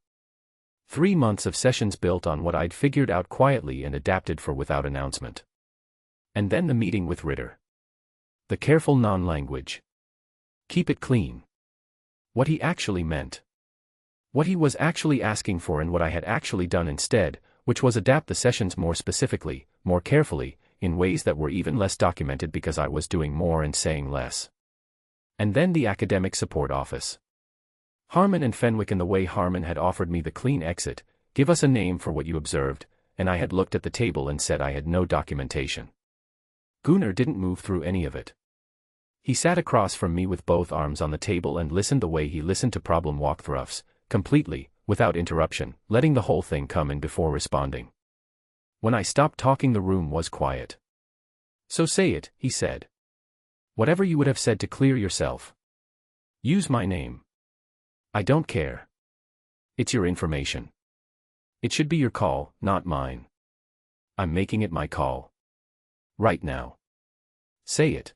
3 months of sessions built on what I'd figured out quietly and adapted for without announcement. And then the meeting with Ritter. The careful non-language. Keep it clean. What he actually meant. What he was actually asking for and what I had actually done instead, which was adapt the sessions more specifically, more carefully, in ways that were even less documented because I was doing more and saying less. And then the academic support office. Harmon and Fenwick, in the way Harmon had offered me the clean exit, give us a name for what you observed, and I had looked at the table and said I had no documentation. Gunnar didn't move through any of it. He sat across from me with both arms on the table and listened the way he listened to problem walkthroughs, completely, without interruption, letting the whole thing come in before responding. When I stopped talking, the room was quiet. So say it, he said. Whatever you would have said to clear yourself. Use my name. I don't care. It's your information. It should be your call, not mine. I'm making it my call. Right now. Say it.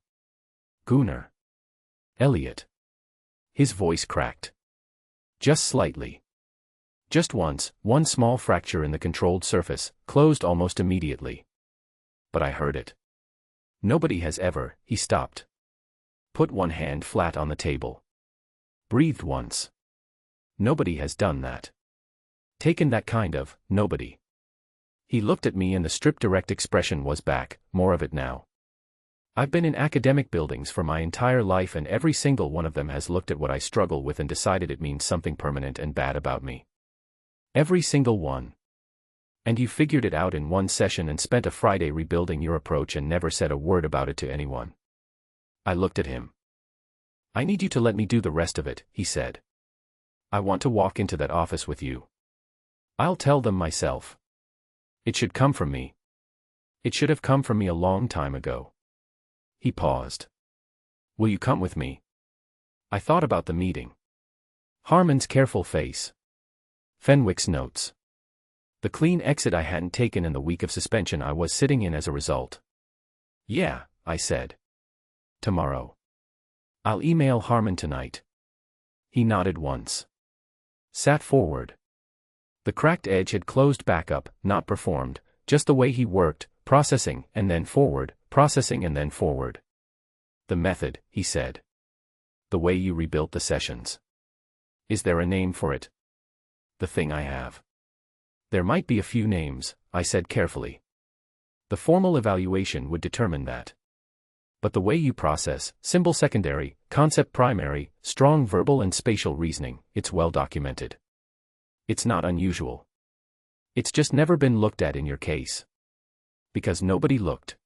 Gunnar. Elliot. His voice cracked. Just slightly. Just once, one small fracture in the controlled surface, closed almost immediately. But I heard it. Nobody has ever, he stopped. Put one hand flat on the table. Breathed once. Nobody has done that. Taken that kind of, nobody. He looked at me and the stripped direct expression was back, more of it now. I've been in academic buildings for my entire life and every single one of them has looked at what I struggle with and decided it means something permanent and bad about me. Every single one. And you figured it out in one session and spent a Friday rebuilding your approach and never said a word about it to anyone. I looked at him. I need you to let me do the rest of it, he said. I want to walk into that office with you. I'll tell them myself. It should come from me. It should have come from me a long time ago. He paused. Will you come with me? I thought about the meeting. Harmon's careful face. Fenwick's notes. The clean exit I hadn't taken in the week of suspension I was sitting in as a result. Yeah, I said. Tomorrow. I'll email Harmon tonight. He nodded once. Sat forward. The cracked edge had closed back up, not performed, just the way he worked, processing and then forward, processing and then forward. The method, he said. The way you rebuilt the sessions. Is there a name for it? The thing I have. There might be a few names, I said carefully. The formal evaluation would determine that. But the way you process, symbol secondary, concept primary, strong verbal and spatial reasoning, it's well documented. It's not unusual. It's just never been looked at in your case. Because nobody looked.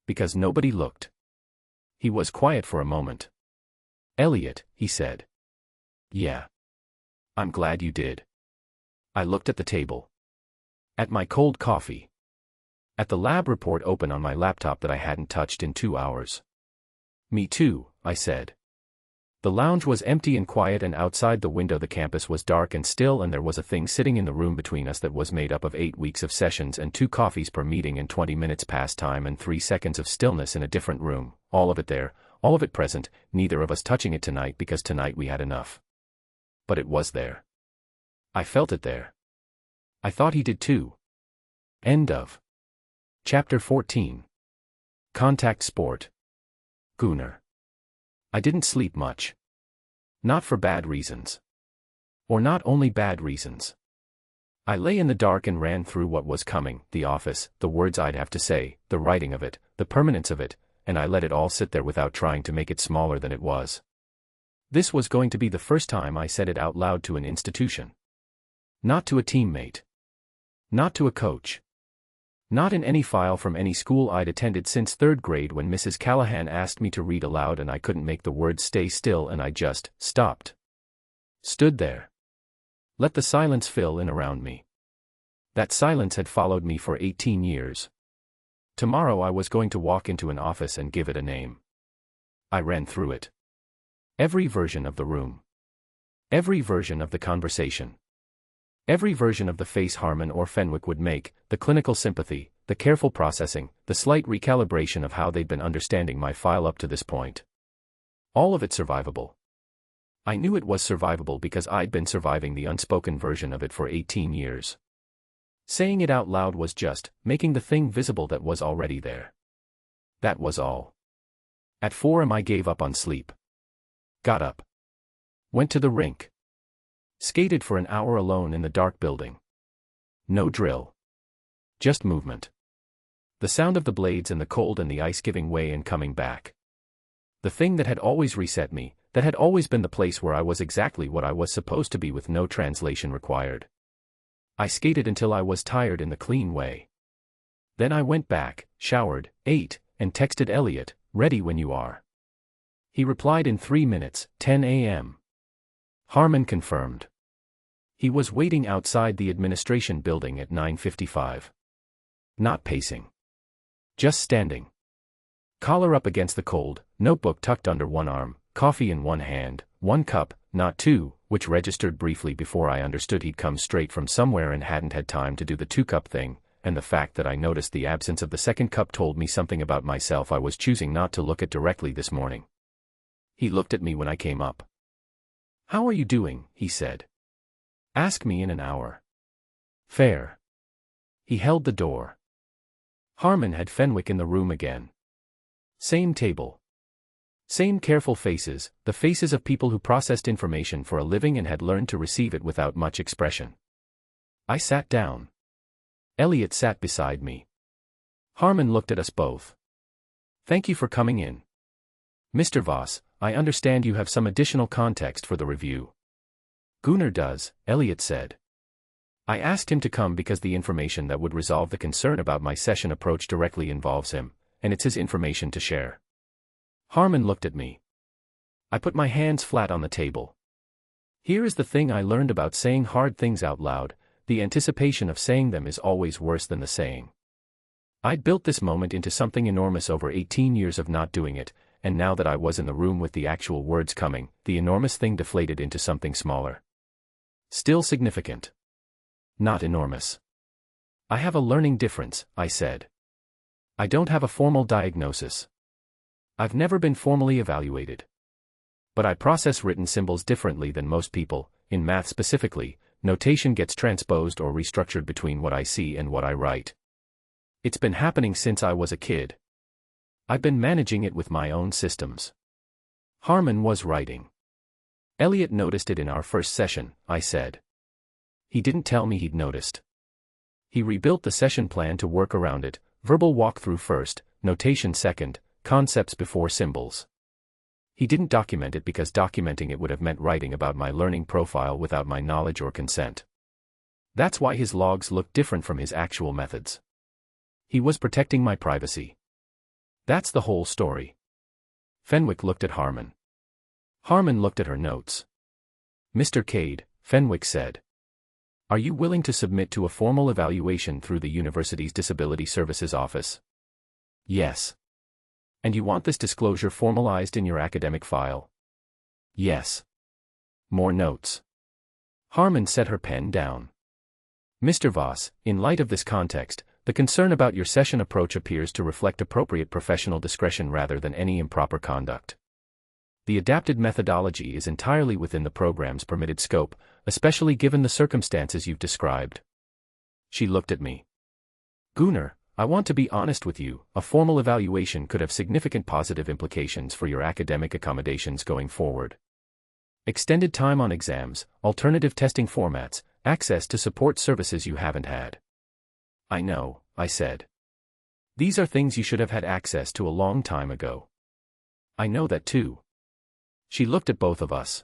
Because nobody looked. He was quiet for a moment. Elliot, he said. Yeah. I'm glad you did. I looked at the table. At my cold coffee. At the lab report open on my laptop that I hadn't touched in 2 hours. Me too, I said. The lounge was empty and quiet and outside the window the campus was dark and still and there was a thing sitting in the room between us that was made up of 8 weeks of sessions and 2 coffees per meeting and 20 minutes past time and 3 seconds of stillness in a different room, all of it there, all of it present, neither of us touching it tonight because tonight we had enough. But it was there. I felt it there. I thought he did too. End of. Chapter 14. Contact Sport. Gunnar. I didn't sleep much. Not for bad reasons. Or not only bad reasons. I lay in the dark and ran through what was coming, the office, the words I'd have to say, the writing of it, the permanence of it, and I let it all sit there without trying to make it smaller than it was. This was going to be the first time I said it out loud to an institution. Not to a teammate. Not to a coach. Not in any file from any school I'd attended since 3rd grade when Mrs. Callahan asked me to read aloud and I couldn't make the words stay still and I just stopped. Stood there. Let the silence fill in around me. That silence had followed me for 18 years. Tomorrow I was going to walk into an office and give it a name. I ran through it. Every version of the room. Every version of the conversation. Every version of the face Harmon or Fenwick would make, the clinical sympathy, the careful processing, the slight recalibration of how they'd been understanding my file up to this point. All of it survivable. I knew it was survivable because I'd been surviving the unspoken version of it for 18 years. Saying it out loud was just making the thing visible that was already there. That was all. At 4 a.m. I gave up on sleep. Got up. Went to the rink. Skated for an hour alone in the dark building. No drill. Just movement. The sound of the blades and the cold and the ice giving way and coming back. The thing that had always reset me, that had always been the place where I was exactly what I was supposed to be with no translation required. I skated until I was tired in the clean way. Then I went back, showered, ate, and texted Elliot, "Ready when you are." He replied in 3 minutes, 10 a.m. Harmon confirmed. He was waiting outside the administration building at 9:55. Not pacing. Just standing. Collar up against the cold, notebook tucked under one arm, coffee in one hand, 1 cup, not 2, which registered briefly before I understood he'd come straight from somewhere and hadn't had time to do the 2-cup thing, and the fact that I noticed the absence of the 2nd cup told me something about myself I was choosing not to look at directly this morning. He looked at me when I came up. "How are you doing?" he said. "Ask me in an hour." Fair. He held the door. Harmon had Fenwick in the room again. Same table. Same careful faces, the faces of people who processed information for a living and had learned to receive it without much expression. I sat down. Elliot sat beside me. Harmon looked at us both. "Thank you for coming in. Mr. Voss, I understand you have some additional context for the review." "Gunnar does," Elliot said. "I asked him to come because the information that would resolve the concern about my session approach directly involves him, and it's his information to share." Harmon looked at me. I put my hands flat on the table. Here is the thing I learned about saying hard things out loud: the anticipation of saying them is always worse than the saying. I'd built this moment into something enormous over 18 years of not doing it, and now that I was in the room with the actual words coming, the enormous thing deflated into something smaller. Still significant. Not enormous. "I have a learning difference," I said. "I don't have a formal diagnosis. I've never been formally evaluated. But I process written symbols differently than most people. In math specifically, notation gets transposed or restructured between what I see and what I write. It's been happening since I was a kid. I've been managing it with my own systems." Harmon was writing. "Elliot noticed it in our first session," I said. He didn't tell me he'd noticed. He rebuilt the session plan to work around it, verbal walkthrough first, notation second, concepts before symbols. He didn't document it because documenting it would have meant writing about my learning profile without my knowledge or consent. That's why his logs looked different from his actual methods. He was protecting my privacy. That's the whole story. Fenwick looked at Harmon. Harmon looked at her notes. "Mr. Cade," Fenwick said. "Are you willing to submit to a formal evaluation through the university's Disability Services Office?" "Yes." "And you want this disclosure formalized in your academic file?" "Yes." More notes. Harmon set her pen down. "Mr. Voss, in light of this context, the concern about your session approach appears to reflect appropriate professional discretion rather than any improper conduct. The adapted methodology is entirely within the program's permitted scope, especially given the circumstances you've described." She looked at me. "Gunnar, I want to be honest with you, a formal evaluation could have significant positive implications for your academic accommodations going forward. Extended time on exams, alternative testing formats, access to support services you haven't had. I know, I said. These are things you should have had access to a long time ago. I know that too. She looked at both of us.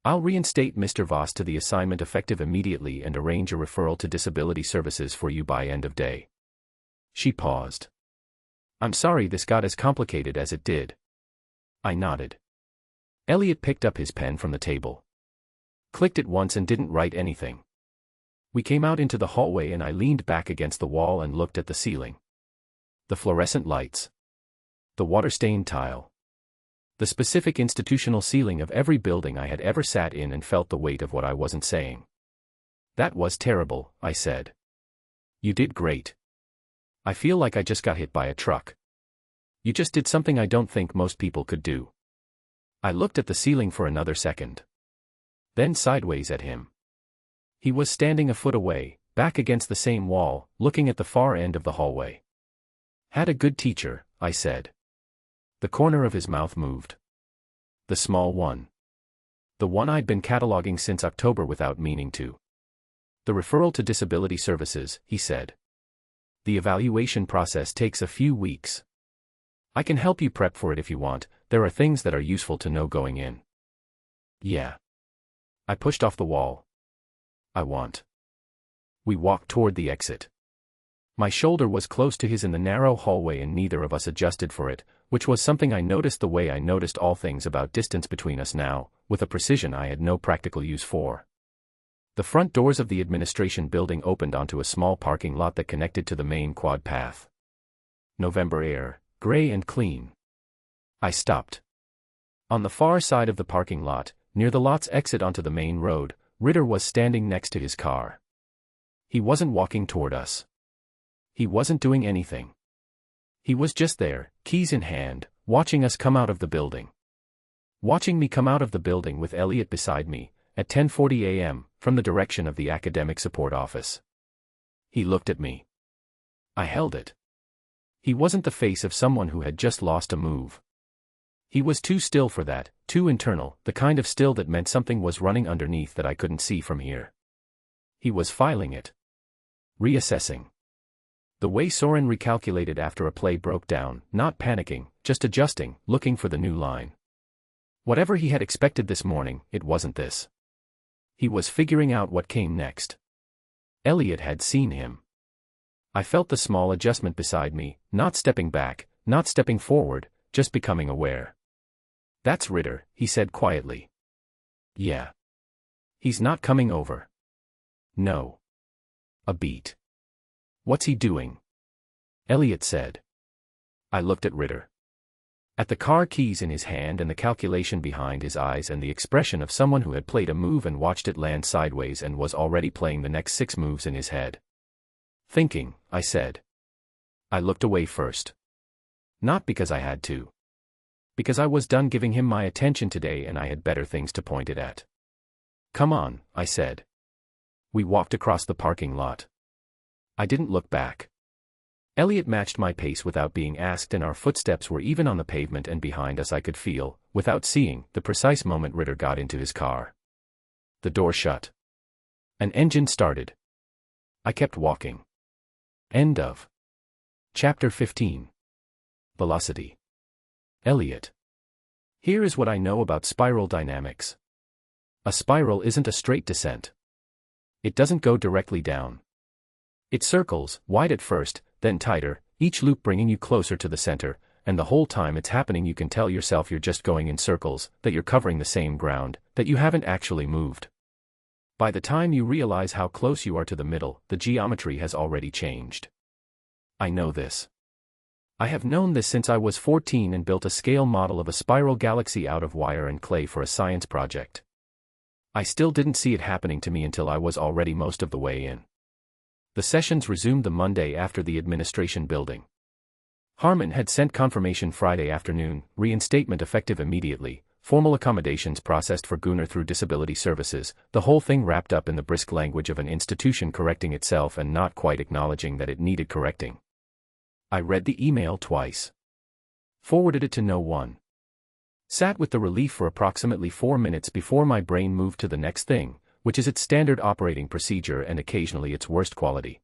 I'll reinstate Mr. Voss to the assignment effective immediately and arrange a referral to disability services for you by end of day. She paused. I'm sorry this got as complicated as it did. I nodded. Elliot picked up his pen from the table. Clicked it once and didn't write anything. We came out into the hallway and I leaned back against the wall and looked at the ceiling. The fluorescent lights. The water-stained tile. The specific institutional ceiling of every building I had ever sat in and felt the weight of what I wasn't saying. That was terrible, I said. You did great. I feel like I just got hit by a truck. You just did something I don't think most people could do. I looked at the ceiling for another second. Then sideways at him. He was standing a foot away, back against the same wall, looking at the far end of the hallway. Had a good teacher, I said. The corner of his mouth moved. The small one. The one I'd been cataloging since October without meaning to. The referral to disability services, he said. The evaluation process takes a few weeks. I can help you prep for it if you want, there are things that are useful to know going in. Yeah. I pushed off the wall. I want. We walked toward the exit. My shoulder was close to his in the narrow hallway and neither of us adjusted for it, which was something I noticed the way I noticed all things about distance between us now, with a precision I had no practical use for. The front doors of the administration building opened onto a small parking lot that connected to the main quad path. November air, gray and clean. I stopped. On the far side of the parking lot, near the lot's exit onto the main road, Ritter was standing next to his car. He wasn't walking toward us. He wasn't doing anything. He was just there, keys in hand, watching us come out of the building. Watching me come out of the building with Elliot beside me, at 10:40 a.m., from the direction of the academic support office. He looked at me. I held it. He wasn't the face of someone who had just lost a move. He was too still for that, too internal, the kind of still that meant something was running underneath that I couldn't see from here. He was filing it. Reassessing. The way Soren recalculated after a play broke down, not panicking, just adjusting, looking for the new line. Whatever he had expected this morning, it wasn't this. He was figuring out what came next. Elliot had seen him. I felt the small adjustment beside me, not stepping back, not stepping forward, just becoming aware. That's Ritter, he said quietly. Yeah. He's not coming over. No. A beat. What's he doing? Elliot said. I looked at Ritter. At the car keys in his hand and the calculation behind his eyes and the expression of someone who had played a move and watched it land sideways and was already playing the next 6 moves in his head. Thinking, I said. I looked away first. Not because I had to. Because I was done giving him my attention today and I had better things to point it at. Come on, I said. We walked across the parking lot. I didn't look back. Elliot matched my pace without being asked and our footsteps were even on the pavement and behind us I could feel, without seeing, the precise moment Ritter got into his car. The door shut. An engine started. I kept walking. End of. Chapter 15. Velocity. Elliot. Here is what I know about spiral dynamics. A spiral isn't a straight descent. It doesn't go directly down. It circles, wide at first, then tighter, each loop bringing you closer to the center, and the whole time it's happening you can tell yourself you're just going in circles, that you're covering the same ground, that you haven't actually moved. By the time you realize how close you are to the middle, the geometry has already changed. I know this. I have known this since I was 14 and built a scale model of a spiral galaxy out of wire and clay for a science project. I still didn't see it happening to me until I was already most of the way in. The sessions resumed the Monday after the administration building. Harmon had sent confirmation Friday afternoon, reinstatement effective immediately, formal accommodations processed for Gunnar through disability services, the whole thing wrapped up in the brisk language of an institution correcting itself and not quite acknowledging that it needed correcting. I read the email twice. Forwarded it to no one. Sat with the relief for approximately 4 minutes before my brain moved to the next thing, which is its standard operating procedure and occasionally its worst quality.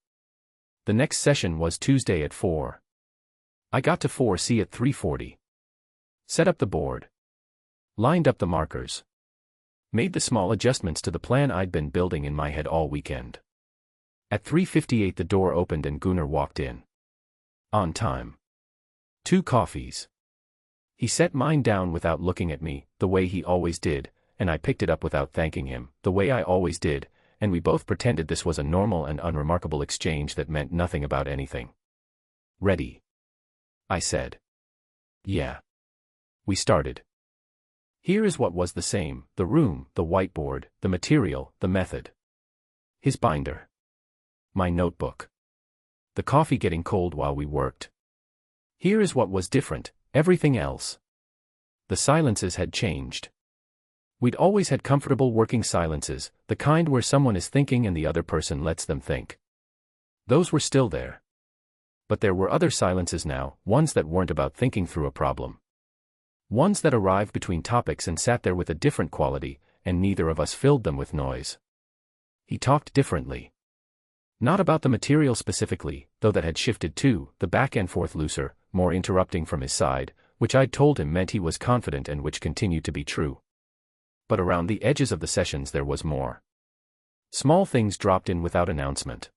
The next session was Tuesday at 4. I got to 4C at 3:40. Set up the board. Lined up the markers. Made the small adjustments to the plan I'd been building in my head all weekend. At 3:58 the door opened and Gunnar walked in. On time. 2 coffees. He set mine down without looking at me, the way he always did, and I picked it up without thanking him, the way I always did, and we both pretended this was a normal and unremarkable exchange that meant nothing about anything. Ready? I said. Yeah. We started. Here is what was the same: the room, the whiteboard, the material, the method. His binder. My notebook. The coffee getting cold while we worked. Here is what was different: everything else. The silences had changed. We'd always had comfortable working silences, the kind where someone is thinking and the other person lets them think. Those were still there. But there were other silences now, ones that weren't about thinking through a problem. Ones that arrived between topics and sat there with a different quality, and neither of us filled them with noise. He talked differently. Not about the material specifically, though that had shifted too, the back and forth looser, more interrupting from his side, which I'd told him meant he was confident and which continued to be true. But around the edges of the sessions there was more. Small things dropped in without announcement.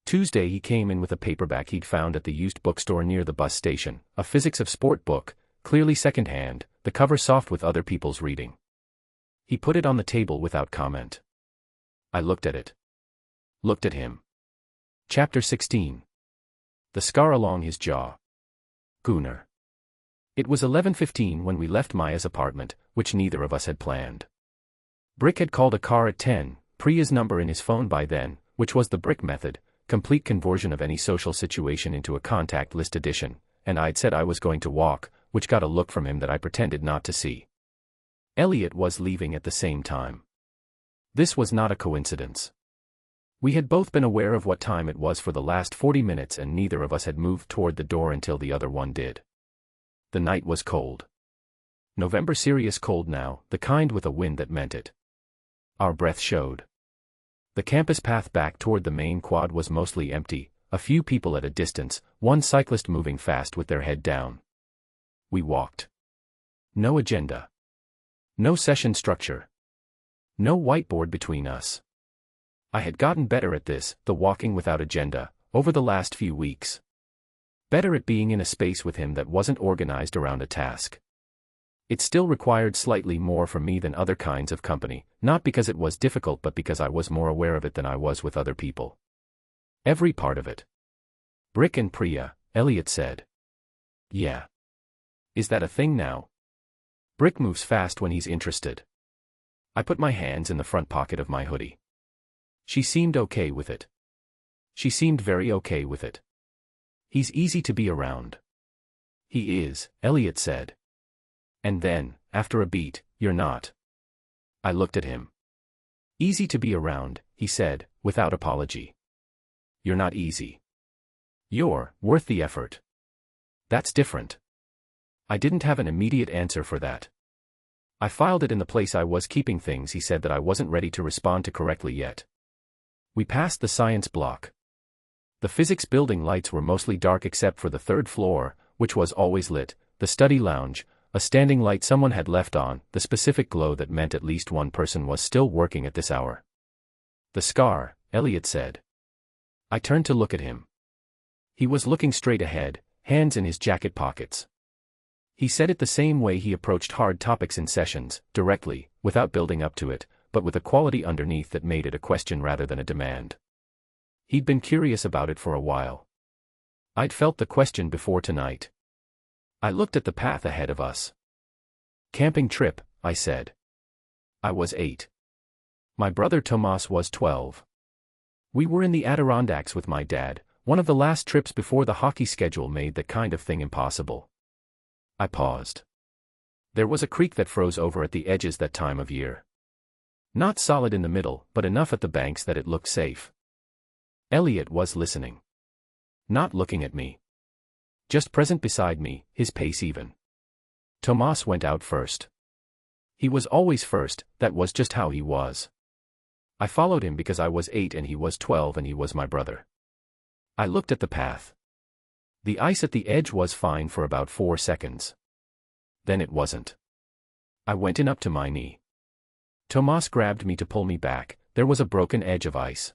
Tuesday he came in with a paperback he'd found at the used bookstore near the bus station, a physics of sport book, clearly second-hand, the cover soft with other people's reading. He put it on the table without comment. I looked at it. Looked at him. Chapter 16. The scar along his jaw. Gunnar. It was 11:15 when we left Maya's apartment, which neither of us had planned. Brick had called a car at 10, Priya's number in his phone by then, which was the Brick method, complete conversion of any social situation into a contact list addition, and I'd said I was going to walk, which got a look from him that I pretended not to see. Elliot was leaving at the same time. This was not a coincidence. We had both been aware of what time it was for the last 40 minutes and neither of us had moved toward the door until the other one did. The night was cold. November serious cold now, the kind with a wind that meant it. Our breath showed. The campus path back toward the main quad was mostly empty, a few people at a distance, one cyclist moving fast with their head down. We walked. No agenda. No session structure. No whiteboard between us. I had gotten better at this, the walking without agenda, over the last few weeks. Better at being in a space with him that wasn't organized around a task. It still required slightly more from me than other kinds of company, not because it was difficult but because I was more aware of it than I was with other people. Every part of it. Brick and Priya, Elliot said. Yeah. Is that a thing now? Brick moves fast when he's interested. I put my hands in the front pocket of my hoodie. She seemed okay with it. She seemed very okay with it. He's easy to be around. He is, Elliot said. And then, after a beat, you're not. I looked at him. Easy to be around, he said, without apology. You're not easy. You're worth the effort. That's different. I didn't have an immediate answer for that. I filed it in the place I was keeping things. He said that I wasn't ready to respond to correctly yet. We passed the science block. The physics building lights were mostly dark except for the third floor, which was always lit, the study lounge, a standing light someone had left on, the specific glow that meant at least one person was still working at this hour. The scar, Elliot said. I turned to look at him. He was looking straight ahead, hands in his jacket pockets. He said it the same way he approached hard topics in sessions, directly, without building up to it, but with a quality underneath that made it a question rather than a demand. He'd been curious about it for a while. I'd felt the question before tonight. I looked at the path ahead of us. Camping trip, I said. I was 8. My brother Tomas was 12. We were in the Adirondacks with my dad, one of the last trips before the hockey schedule made that kind of thing impossible. I paused. There was a creek that froze over at the edges that time of year. Not solid in the middle, but enough at the banks that it looked safe. Elliot was listening. Not looking at me. just present beside me, his pace even. Tomas went out first. He was always first, that was just how he was. I followed him because I was 8 and he was 12 and he was my brother. I looked at the path. The ice at the edge was fine for about 4 seconds. Then it wasn't. I went in up to my knee. Tomas grabbed me to pull me back. There was a broken edge of ice.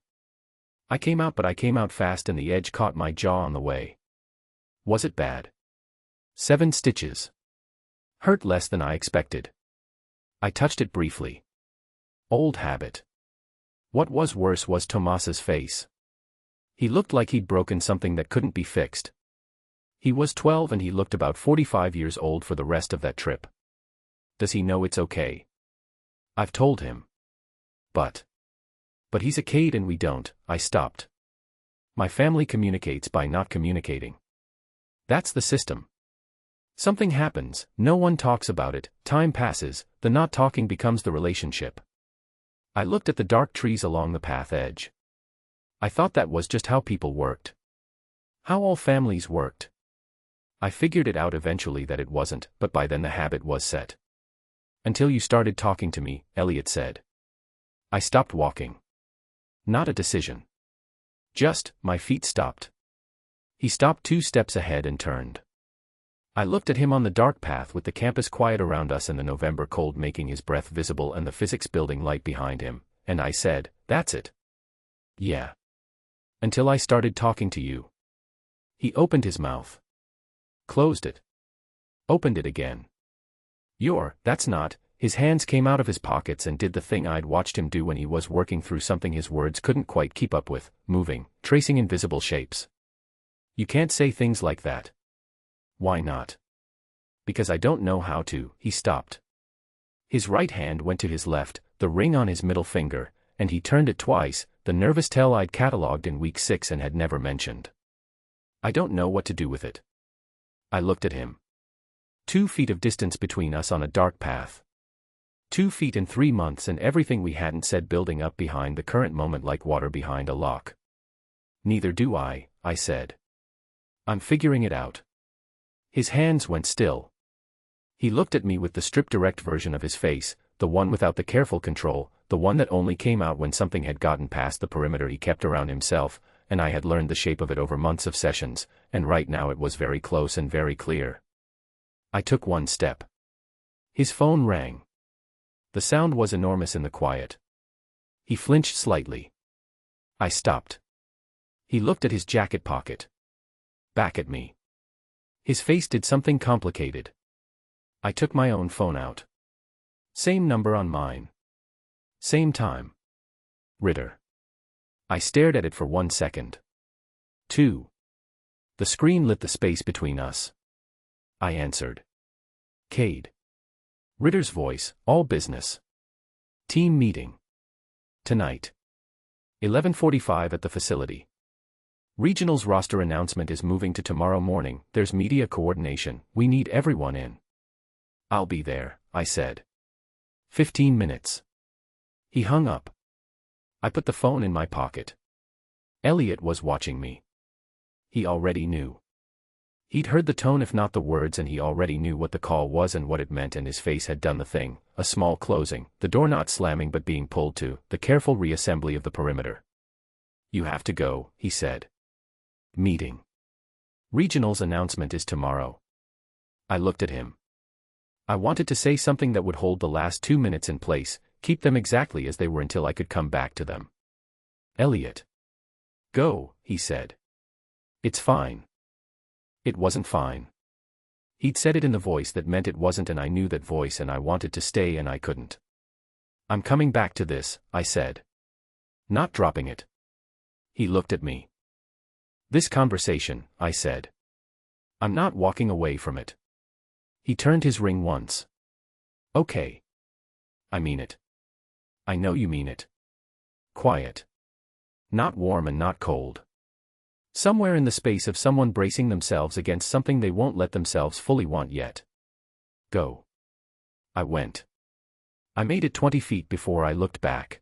I came out, but I came out fast and the edge caught my jaw on the way. Was it bad? 7 stitches. Hurt less than I expected. I touched it briefly. Old habit. What was worse was Tomas's face. He looked like he'd broken something that couldn't be fixed. He was 12 and he looked about 45 years old for the rest of that trip. Does he know it's okay? I've told him. But he's a kid and we don't. I stopped. My family communicates by not communicating. That's the system. Something happens, no one talks about it, time passes, the not talking becomes the relationship. I looked at the dark trees along the path edge. I thought that was just how people worked. How all families worked. I figured it out eventually that it wasn't, but by then the habit was set. Until you started talking to me, Elliot said. I stopped walking. Not a decision. Just, my feet stopped. He stopped 2 steps ahead and turned. I looked at him on the dark path with the campus quiet around us and the November cold making his breath visible and the physics building light behind him, and I said, that's it. Yeah. Until I started talking to you. He opened his mouth. Closed it. Opened it again. That's not. His hands came out of his pockets and did the thing I'd watched him do when he was working through something his words couldn't quite keep up with, moving, tracing invisible shapes. You can't say things like that. Why not? Because I don't know how to. He stopped. His right hand went to his left, the ring on his middle finger, and he turned it twice, the nervous tell I'd catalogued in week 6 and had never mentioned. I don't know what to do with it. I looked at him. 2 feet of distance between us on a dark path. 2 feet in 3 months and everything we hadn't said building up behind the current moment like water behind a lock. Neither do I said. I'm figuring it out. His hands went still. He looked at me with the stripped direct version of his face, the one without the careful control, the one that only came out when something had gotten past the perimeter he kept around himself, and I had learned the shape of it over months of sessions, and right now it was very close and very clear. I took 1 step. His phone rang. The sound was enormous in the quiet. He flinched slightly. I stopped. He looked at his jacket pocket. Back at me. His face did something complicated. I took my own phone out. Same number on mine. Same time. Ritter. I stared at it for 1 second. 2. The screen lit the space between us. I answered. Cade. Ritter's voice, all business. Team meeting. Tonight. 11:45 at the facility. Regional's roster announcement is moving to tomorrow morning, there's media coordination, we need everyone in. I'll be there, I said. 15 minutes. He hung up. I put the phone in my pocket. Elliot was watching me. He already knew. He'd heard the tone if not the words and he already knew what the call was and what it meant and his face had done the thing, a small closing, the door not slamming but being pulled to, the careful reassembly of the perimeter. You have to go, he said. Meeting. Regional's announcement is tomorrow. I looked at him. I wanted to say something that would hold the last 2 minutes in place, keep them exactly as they were until I could come back to them. Elliot. Go, he said. It's fine. It wasn't fine. He'd said it in the voice that meant it wasn't and I knew that voice and I wanted to stay and I couldn't. I'm coming back to this, I said. Not dropping it. He looked at me. This conversation, I said. I'm not walking away from it. He turned his ring once. Okay. I mean it. I know you mean it. Quiet. Not warm and not cold. Somewhere in the space of someone bracing themselves against something they won't let themselves fully want yet. Go. I went. I made it 20 feet before I looked back.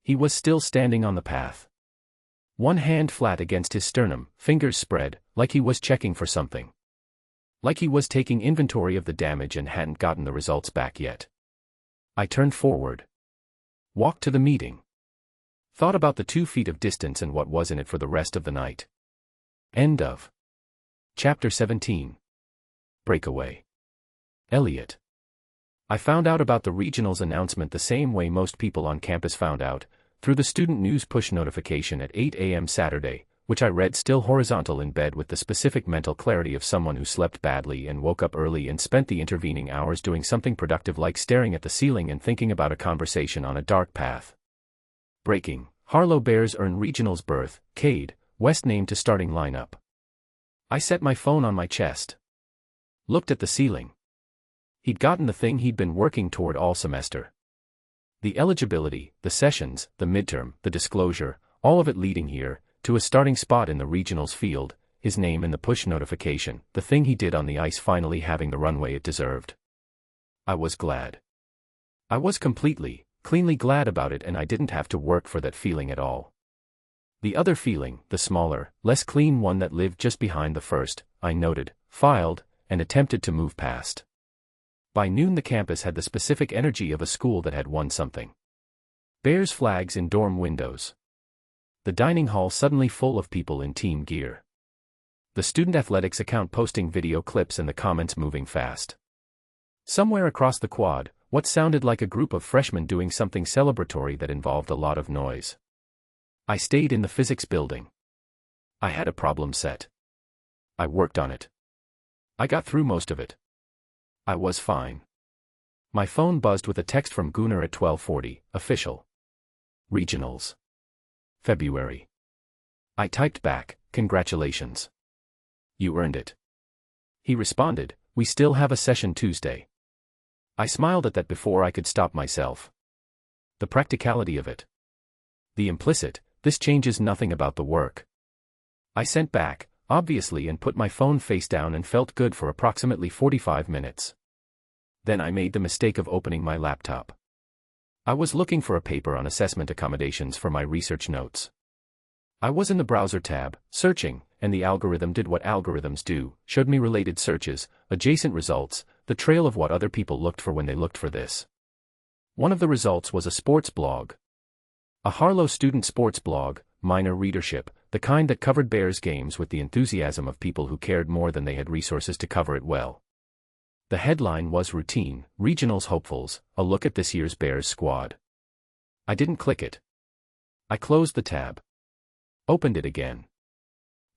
He was still standing on the path. 1 hand flat against his sternum, fingers spread, Like he was checking for something. Like he was taking inventory of the damage and hadn't gotten the results back yet. I turned forward. Walked to the meeting. Thought about the 2 feet of distance and what was in it for the rest of the night. End of Chapter 17. Breakaway. Elliot. I found out about the regionals announcement the same way most people on campus found out, through the student news push notification at 8 a.m. Saturday, which I read still horizontal in bed with the specific mental clarity of someone who slept badly and woke up early and spent the intervening hours doing something productive like staring at the ceiling and thinking about a conversation on a dark path. Breaking: Harlow Bears earn regionals berth, Cade West named to starting lineup. I set my phone on my chest. Looked at the ceiling. He'd gotten the thing he'd been working toward all semester. The eligibility, the sessions, the midterm, the disclosure, all of it leading here, to a starting spot in the regionals field, his name in the push notification, the thing he did on the ice finally having the runway it deserved. I was glad. I was completely, cleanly glad about it, and I didn't have to work for that feeling at all. The other feeling, the smaller, less clean one that lived just behind the first, I noted, filed, and attempted to move past. By noon the campus had the specific energy of a school that had won something. Bears flags in dorm windows. The dining hall suddenly full of people in team gear. The student athletics account posting video clips and the comments moving fast. Somewhere across the quad, what sounded like a group of freshmen doing something celebratory that involved a lot of noise. I stayed in the physics building. I had a problem set. I worked on it. I got through most of it. I was fine. My phone buzzed with a text from Gunnar at 12:40, official. Regionals. February. I typed back, congratulations. You earned it. He responded, we still have a session Tuesday. I smiled at that before I could stop myself. The practicality of it. The implicit, this changes nothing about the work. I sent back, obviously, and put my phone face down and felt good for approximately 45 minutes. Then I made the mistake of opening my laptop. I was looking for a paper on assessment accommodations for my research notes. I was in the browser tab, searching, and the algorithm did what algorithms do, showed me related searches, adjacent results, the trail of what other people looked for when they looked for this. One of the results was a sports blog. A Harlow student sports blog, minor readership, the kind that covered Bears games with the enthusiasm of people who cared more than they had resources to cover it well. The headline was routine, regionals hopefuls, a look at this year's Bears squad. I didn't click it. I closed the tab. Opened it again.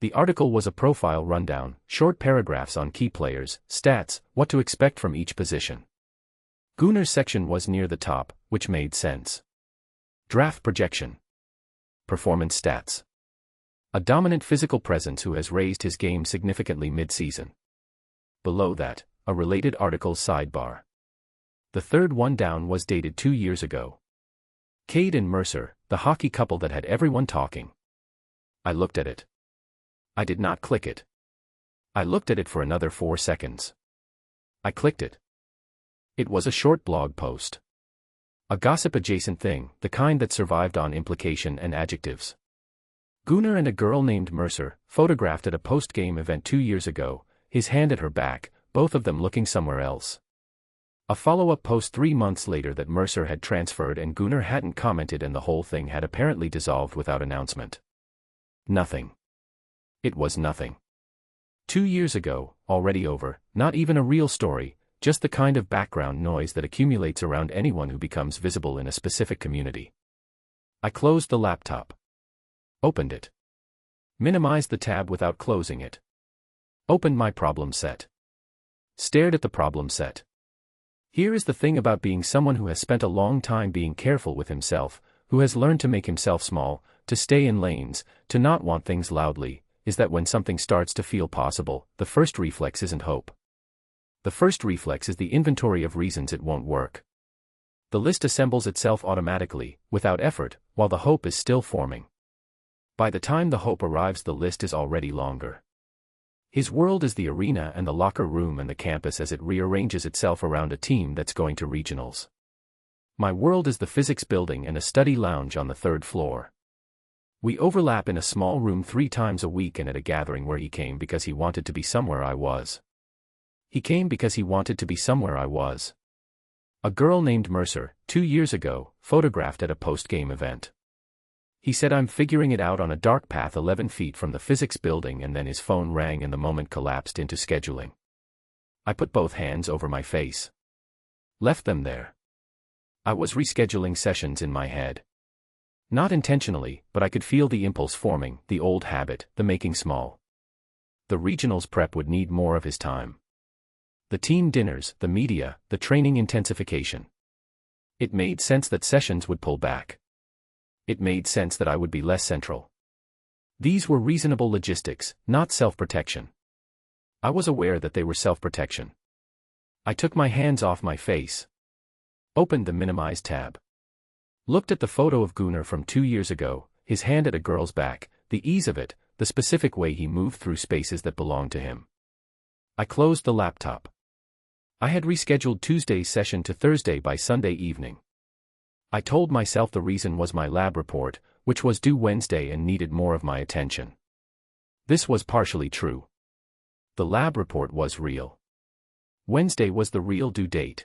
The article was a profile rundown, short paragraphs on key players, stats, what to expect from each position. Gunnar's section was near the top, which made sense. Draft projection. Performance stats. A dominant physical presence who has raised his game significantly mid-season. Below that, a related article's sidebar. The third one down was dated 2 years ago. Cade and Mercer, the hockey couple that had everyone talking. I looked at it. I did not click it. I looked at it for another 4 seconds. I clicked it. It was a short blog post. A gossip-adjacent thing, the kind that survived on implication and adjectives. Gunnar and a girl named Mercer, photographed at a post-game event 2 years ago, his hand at her back, both of them looking somewhere else. A follow-up post 3 months later that Mercer had transferred and Gunnar hadn't commented, and the whole thing had apparently dissolved without announcement. Nothing. It was nothing. 2 years ago, already over, not even a real story, just the kind of background noise that accumulates around anyone who becomes visible in a specific community. I closed the laptop. Opened it. Minimized the tab without closing it. Opened my problem set. Stared at the problem set. Here is the thing about being someone who has spent a long time being careful with himself, who has learned to make himself small, to stay in lanes, to not want things loudly, is that when something starts to feel possible, the first reflex isn't hope. The first reflex is the inventory of reasons it won't work. The list assembles itself automatically, without effort, while the hope is still forming. By the time the hope arrives, the list is already longer. His world is the arena and the locker room and the campus as it rearranges itself around a team that's going to regionals. My world is the physics building and a study lounge on the 3rd floor. We overlap in a small room 3 times a week and at a gathering where he came because he wanted to be somewhere I was. He came because he wanted to be somewhere I was. A girl named Mercer, 2 years ago, photographed at a post-game event. He said I'm figuring it out on a dark path 11 feet from the physics building, and then his phone rang and the moment collapsed into scheduling. I put both hands over my face. Left them there. I was rescheduling sessions in my head. Not intentionally, but I could feel the impulse forming, the old habit, the making small. The regionals prep would need more of his time. The team dinners, the media, the training intensification. It made sense that sessions would pull back. It made sense that I would be less central. These were reasonable logistics, not self-protection. I was aware that they were self-protection. I took my hands off my face. Opened the Minimize tab. Looked at the photo of Gunnar from 2 years ago, his hand at a girl's back, the ease of it, the specific way he moved through spaces that belonged to him. I closed the laptop. I had rescheduled Tuesday's session to Thursday by Sunday evening. I told myself the reason was my lab report, which was due Wednesday and needed more of my attention. This was partially true. The lab report was real. Wednesday was the real due date.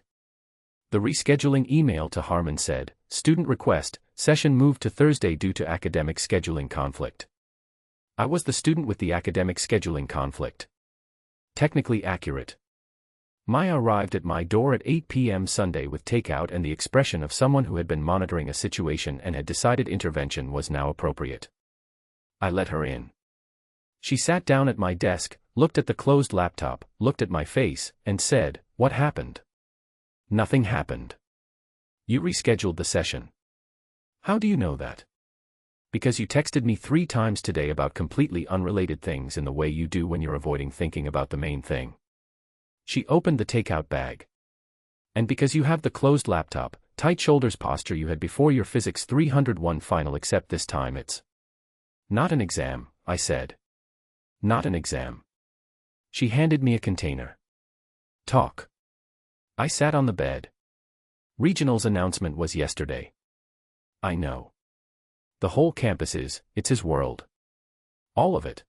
The rescheduling email to Harmon said, "Student request, session moved to Thursday due to academic scheduling conflict." I was the student with the academic scheduling conflict. Technically accurate. Maya arrived at my door at 8 p.m. Sunday with takeout and the expression of someone who had been monitoring a situation and had decided intervention was now appropriate. I let her in. She sat down at my desk, looked at the closed laptop, looked at my face, and said, "What happened?" "Nothing happened. You rescheduled the session." "How do you know that?" "Because you texted me 3 times today about completely unrelated things in the way you do when you're avoiding thinking about the main thing." She opened the takeout bag. "And because you have the closed laptop, tight shoulders posture you had before your Physics 301 final, except this time it's not an exam," I said. "Not an exam." She handed me a container. "Talk." I sat on the bed. Regional's announcement was yesterday. I know. The whole campus it's his world. All of it.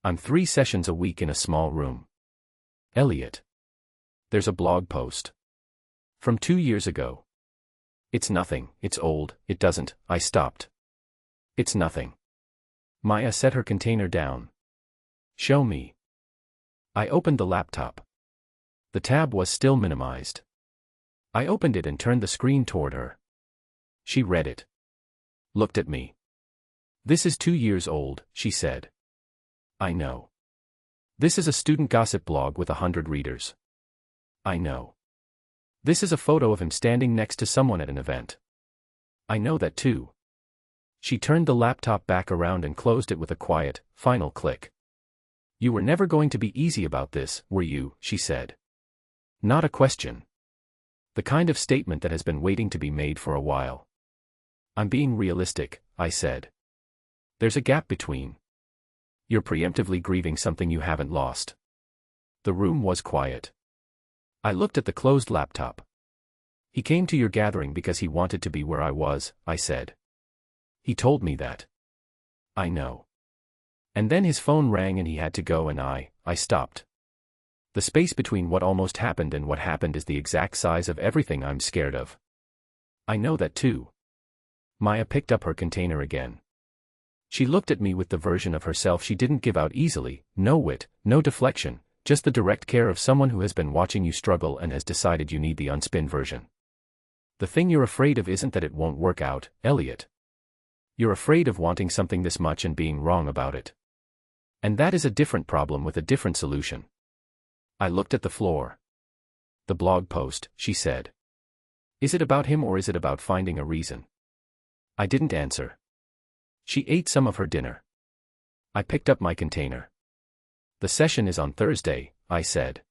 I'm 3 sessions a week in a small room. Elliot. There's a blog post. From 2 years ago. It's nothing, it's old, it doesn't, I stopped. It's nothing. Maya set her container down. Show me. I opened the laptop. The tab was still minimized. I opened it and turned the screen toward her. She read it. Looked at me. "This is 2 years old," she said. "I know. This is a student gossip blog with 100 readers." "I know. This is a photo of him standing next to someone at an event." "I know that too." She turned the laptop back around and closed it with a quiet, final click. "You were never going to be easy about this, were you?" she said. Not a question. The kind of statement that has been waiting to be made for a while. "I'm being realistic," I said. "There's a gap between. You're preemptively grieving something you haven't lost." The room was quiet. I looked at the closed laptop. "He came to your gathering because he wanted to be where I was," I said. "He told me that." "I know. And then his phone rang and he had to go and I stopped. The space between what almost happened and what happened is the exact size of everything I'm scared of." "I know that too." Maya picked up her container again. She looked at me with the version of herself she didn't give out easily, no wit, no deflection, just the direct care of someone who has been watching you struggle and has decided you need the unspin version. "The thing you're afraid of isn't that it won't work out, Elliot. You're afraid of wanting something this much and being wrong about it. And that is a different problem with a different solution." I looked at the floor. "The blog post," she said. "Is it about him or is it about finding a reason?" I didn't answer. She ate some of her dinner. I picked up my container. "The session is on Thursday," I said.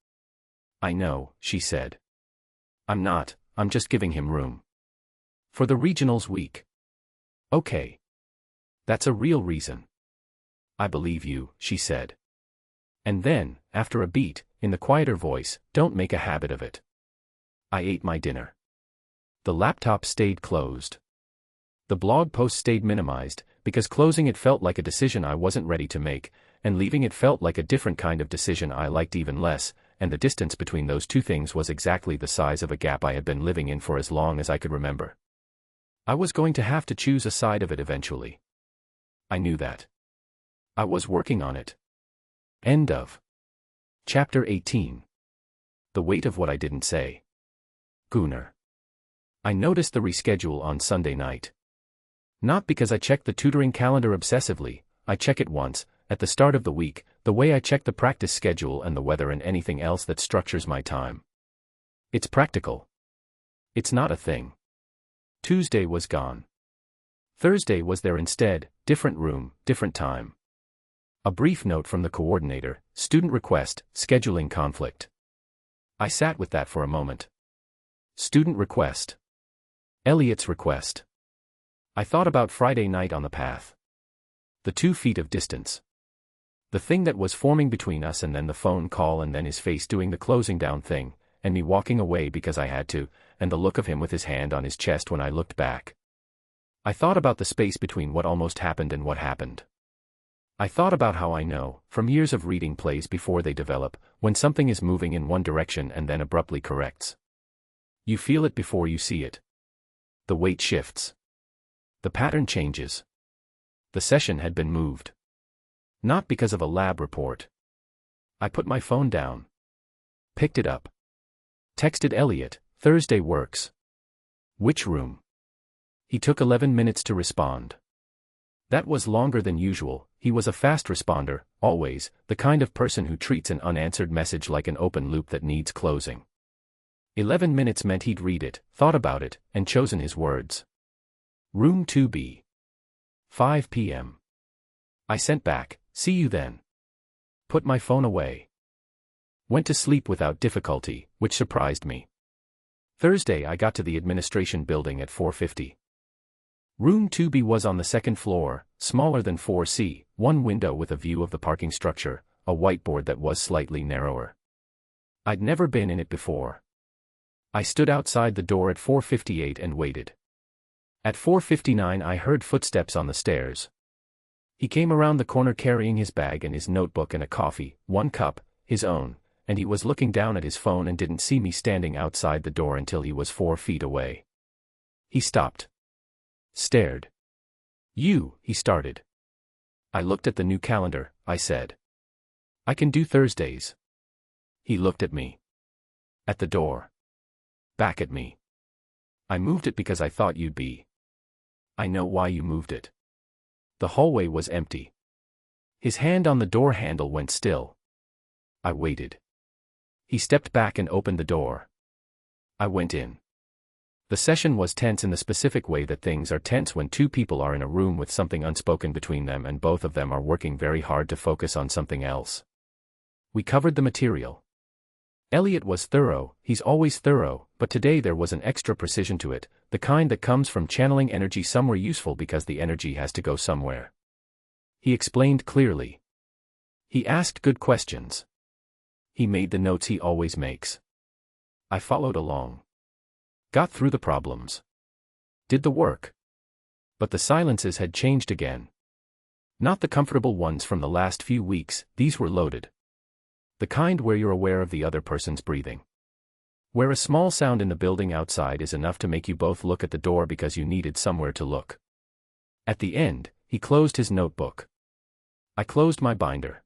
"I know," she said. I'm just giving him room. For the regionals week." "Okay. That's a real reason." "I believe you," she said. And then, after a beat, in the quieter voice, "Don't make a habit of it." I ate my dinner. The laptop stayed closed. The blog post stayed minimized, because closing it felt like a decision I wasn't ready to make, and leaving it felt like a different kind of decision I liked even less, and the distance between those two things was exactly the size of a gap I had been living in for as long as I could remember. I was going to have to choose a side of it eventually. I knew that. I was working on it. End of Chapter 18. The weight of what I didn't say. Gunnar. I noticed the reschedule on Sunday night. Not because I checked the tutoring calendar obsessively, I check it once, at the start of the week, the way I check the practice schedule and the weather and anything else that structures my time. It's practical. It's not a thing. Tuesday was gone. Thursday was there instead, different room, different time. A brief note from the coordinator, student request, scheduling conflict. I sat with that for a moment. Student request. Elliot's request. I thought about Friday night on the path. The 2 feet of distance. The thing that was forming between us, and then the phone call, and then his face doing the closing down thing, and me walking away because I had to, and the look of him with his hand on his chest when I looked back. I thought about the space between what almost happened and what happened. I thought about how I know, from years of reading plays before they develop, when something is moving in one direction and then abruptly corrects. You feel it before you see it. The weight shifts. The pattern changes. The session had been moved. Not because of a lab report. I put my phone down. Picked it up. Texted Elliot, Thursday works. Which room? He took 11 minutes to respond. That was longer than usual. He was a fast responder, always, the kind of person who treats an unanswered message like an open loop that needs closing. 11 minutes meant he'd read it, thought about it, and chosen his words. Room 2B. 5 p.m. I sent back, see you then. Put my phone away. Went to sleep without difficulty, which surprised me. Thursday I got to the administration building at 4:50. Room 2B was on the 2nd floor, smaller than 4C, one window with a view of the parking structure, a whiteboard that was slightly narrower. I'd never been in it before. I stood outside the door at 4:58 and waited. At 4:59 I heard footsteps on the stairs. He came around the corner carrying his bag and his notebook and a coffee, 1 cup, his own, and he was looking down at his phone and didn't see me standing outside the door until he was 4 feet away. He stopped. Stared. He started. I looked at the new calendar, I said. I can do Thursdays. He looked at me. At the door. Back at me. I moved it because I thought you'd be. I know why you moved it. The hallway was empty. His hand on the door handle went still. I waited. He stepped back and opened the door. I went in. The session was tense in the specific way that things are tense when 2 people are in a room with something unspoken between them and both of them are working very hard to focus on something else. We covered the material. Elliot was thorough, he's always thorough, but today there was an extra precision to it, the kind that comes from channeling energy somewhere useful because the energy has to go somewhere. He explained clearly. He asked good questions. He made the notes he always makes. I followed along. Got through the problems. Did the work. But the silences had changed again. Not the comfortable ones from the last few weeks, these were loaded. The kind where you're aware of the other person's breathing. Where a small sound in the building outside is enough to make you both look at the door because you needed somewhere to look. At the end, he closed his notebook. I closed my binder.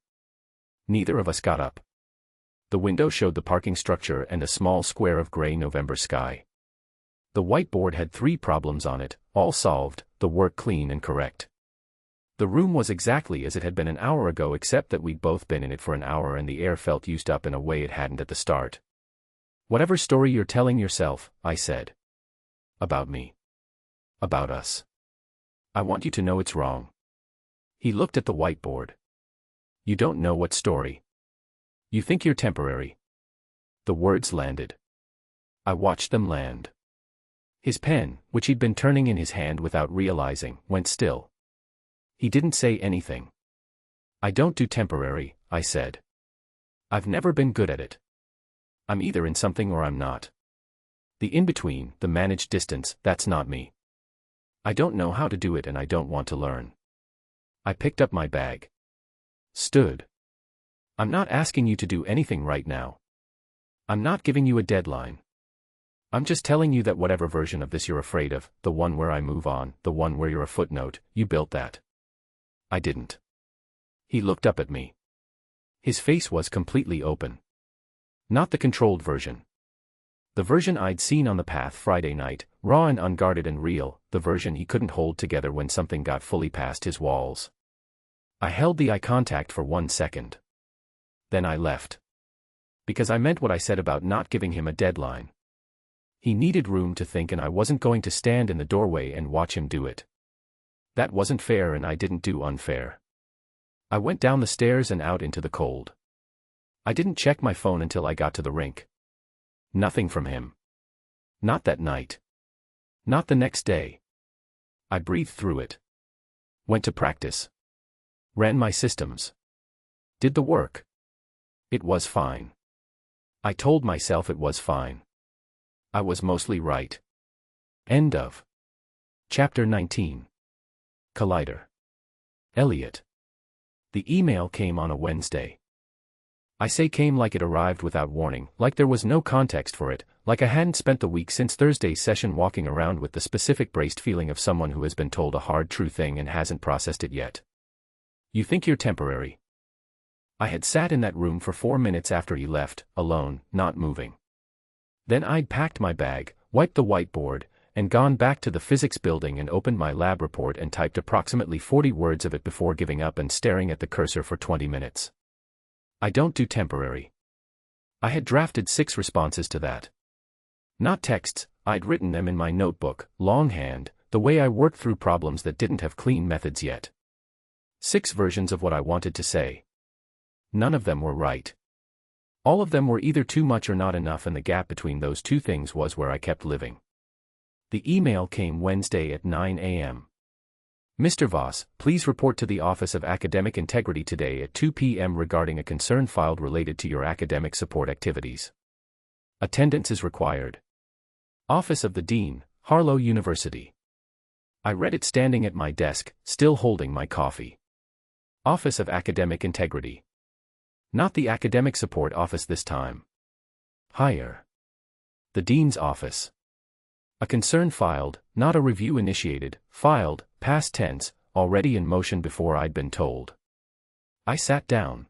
Neither of us got up. The window showed the parking structure and a small square of gray November sky. The whiteboard had 3 problems on it, all solved, the work clean and correct. The room was exactly as it had been an hour ago except that we'd both been in it for an hour and the air felt used up in a way it hadn't at the start. Whatever story you're telling yourself, I said. About me. About us. I want you to know it's wrong. He looked at the whiteboard. You don't know what story. You think you're temporary. The words landed. I watched them land. His pen, which he'd been turning in his hand without realizing, went still. He didn't say anything. I don't do temporary, I said. I've never been good at it. I'm either in something or I'm not. The in-between, the managed distance, that's not me. I don't know how to do it and I don't want to learn. I picked up my bag. Stood. I'm not asking you to do anything right now. I'm not giving you a deadline. I'm just telling you that whatever version of this you're afraid of, the one where I move on, the one where you're a footnote, you built that. I didn't. He looked up at me. His face was completely open. Not the controlled version. The version I'd seen on the path Friday night, raw and unguarded and real, the version he couldn't hold together when something got fully past his walls. I held the eye contact for 1 second. Then I left. Because I meant what I said about not giving him a deadline. He needed room to think and I wasn't going to stand in the doorway and watch him do it. That wasn't fair and I didn't do unfair. I went down the stairs and out into the cold. I didn't check my phone until I got to the rink. Nothing from him. Not that night. Not the next day. I breathed through it. Went to practice. Ran my systems. Did the work. It was fine. I told myself it was fine. I was mostly right. End of. Chapter 19. Collider. Elliot. The email came on a Wednesday. I say came like it arrived without warning, like there was no context for it, like I hadn't spent the week since Thursday's session walking around with the specific braced feeling of someone who has been told a hard true thing and hasn't processed it yet. You think you're temporary. I had sat in that room for 4 minutes after he left, alone, not moving. Then I'd packed my bag, wiped the whiteboard, and gone back to the physics building and opened my lab report and typed approximately 40 words of it before giving up and staring at the cursor for 20 minutes. I don't do temporary. I had drafted 6 responses to that. Not texts, I'd written them in my notebook, longhand, the way I worked through problems that didn't have clean methods yet. 6 versions of what I wanted to say. None of them were right. All of them were either too much or not enough, and the gap between those two things was where I kept living. The email came Wednesday at 9 a.m. Mr. Voss, please report to the Office of Academic Integrity today at 2 p.m. regarding a concern filed related to your academic support activities. Attendance is required. Office of the Dean, Harlow University. I read it standing at my desk, still holding my coffee. Office of Academic Integrity. Not the Academic Support Office this time. Higher. The Dean's Office. A concern filed, not a review initiated, filed, past tense, already in motion before I'd been told. I sat down.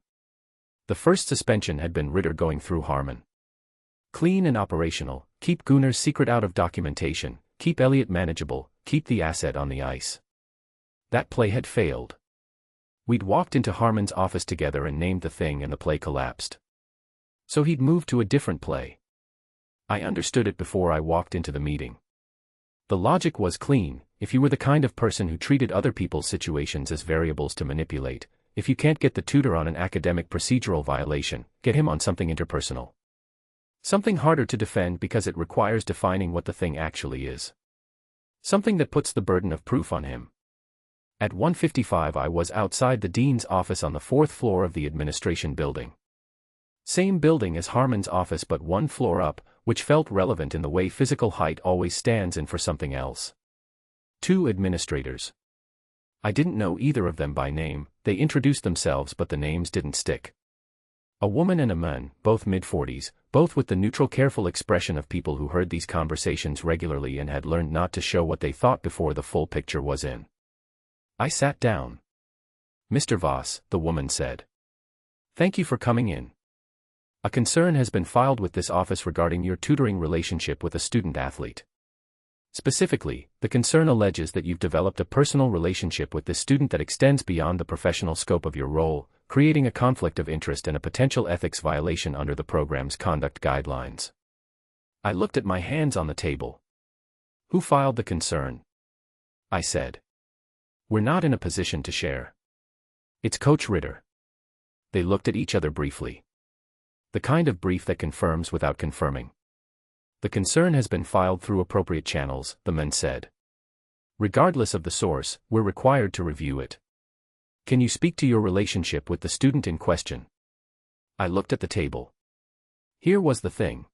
The first suspension had been Ritter going through Harmon. Clean and operational, keep Gunner's secret out of documentation, keep Elliot manageable, keep the asset on the ice. That play had failed. We'd walked into Harmon's office together and named the thing and the play collapsed. So he'd moved to a different play. I understood it before I walked into the meeting. The logic was clean: if you were the kind of person who treated other people's situations as variables to manipulate, if you can't get the tutor on an academic procedural violation, get him on something interpersonal. Something harder to defend because it requires defining what the thing actually is. Something that puts the burden of proof on him. At 1:55 I was outside the dean's office on the 4th floor of the administration building. Same building as Harmon's office but 1 floor up, which felt relevant in the way physical height always stands in for something else. 2 administrators. I didn't know either of them by name, they introduced themselves but the names didn't stick. A woman and a man, both mid-40s, both with the neutral careful expression of people who heard these conversations regularly and had learned not to show what they thought before the full picture was in. I sat down. Mr. Voss, the woman said. Thank you for coming in. A concern has been filed with this office regarding your tutoring relationship with a student-athlete. Specifically, the concern alleges that you've developed a personal relationship with this student that extends beyond the professional scope of your role, creating a conflict of interest and a potential ethics violation under the program's conduct guidelines. I looked at my hands on the table. Who filed the concern? I said. We're not in a position to share. It's Coach Ritter. They looked at each other briefly. The kind of brief that confirms without confirming. The concern has been filed through appropriate channels, the man said. Regardless of the source, we're required to review it. Can you speak to your relationship with the student in question? I looked at the table. Here was the thing.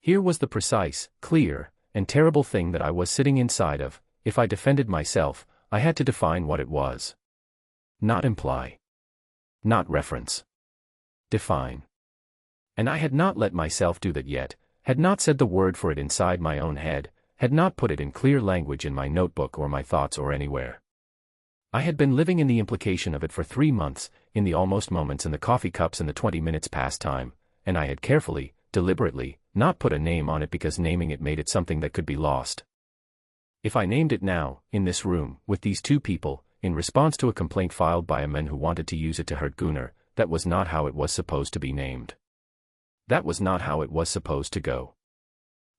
Here was the precise, clear, and terrible thing that I was sitting inside of. If I defended myself, I had to define what it was. Not imply. Not reference. Define. And I had not let myself do that yet, had not said the word for it inside my own head, had not put it in clear language in my notebook or my thoughts or anywhere. I had been living in the implication of it for 3 months, in the almost moments and the coffee cups and the 20 minutes past time, and I had carefully, deliberately, not put a name on it because naming it made it something that could be lost. If I named it now, in this room, with these two people, in response to a complaint filed by a man who wanted to use it to hurt Gunnar, that was not how it was supposed to be named. That was not how it was supposed to go.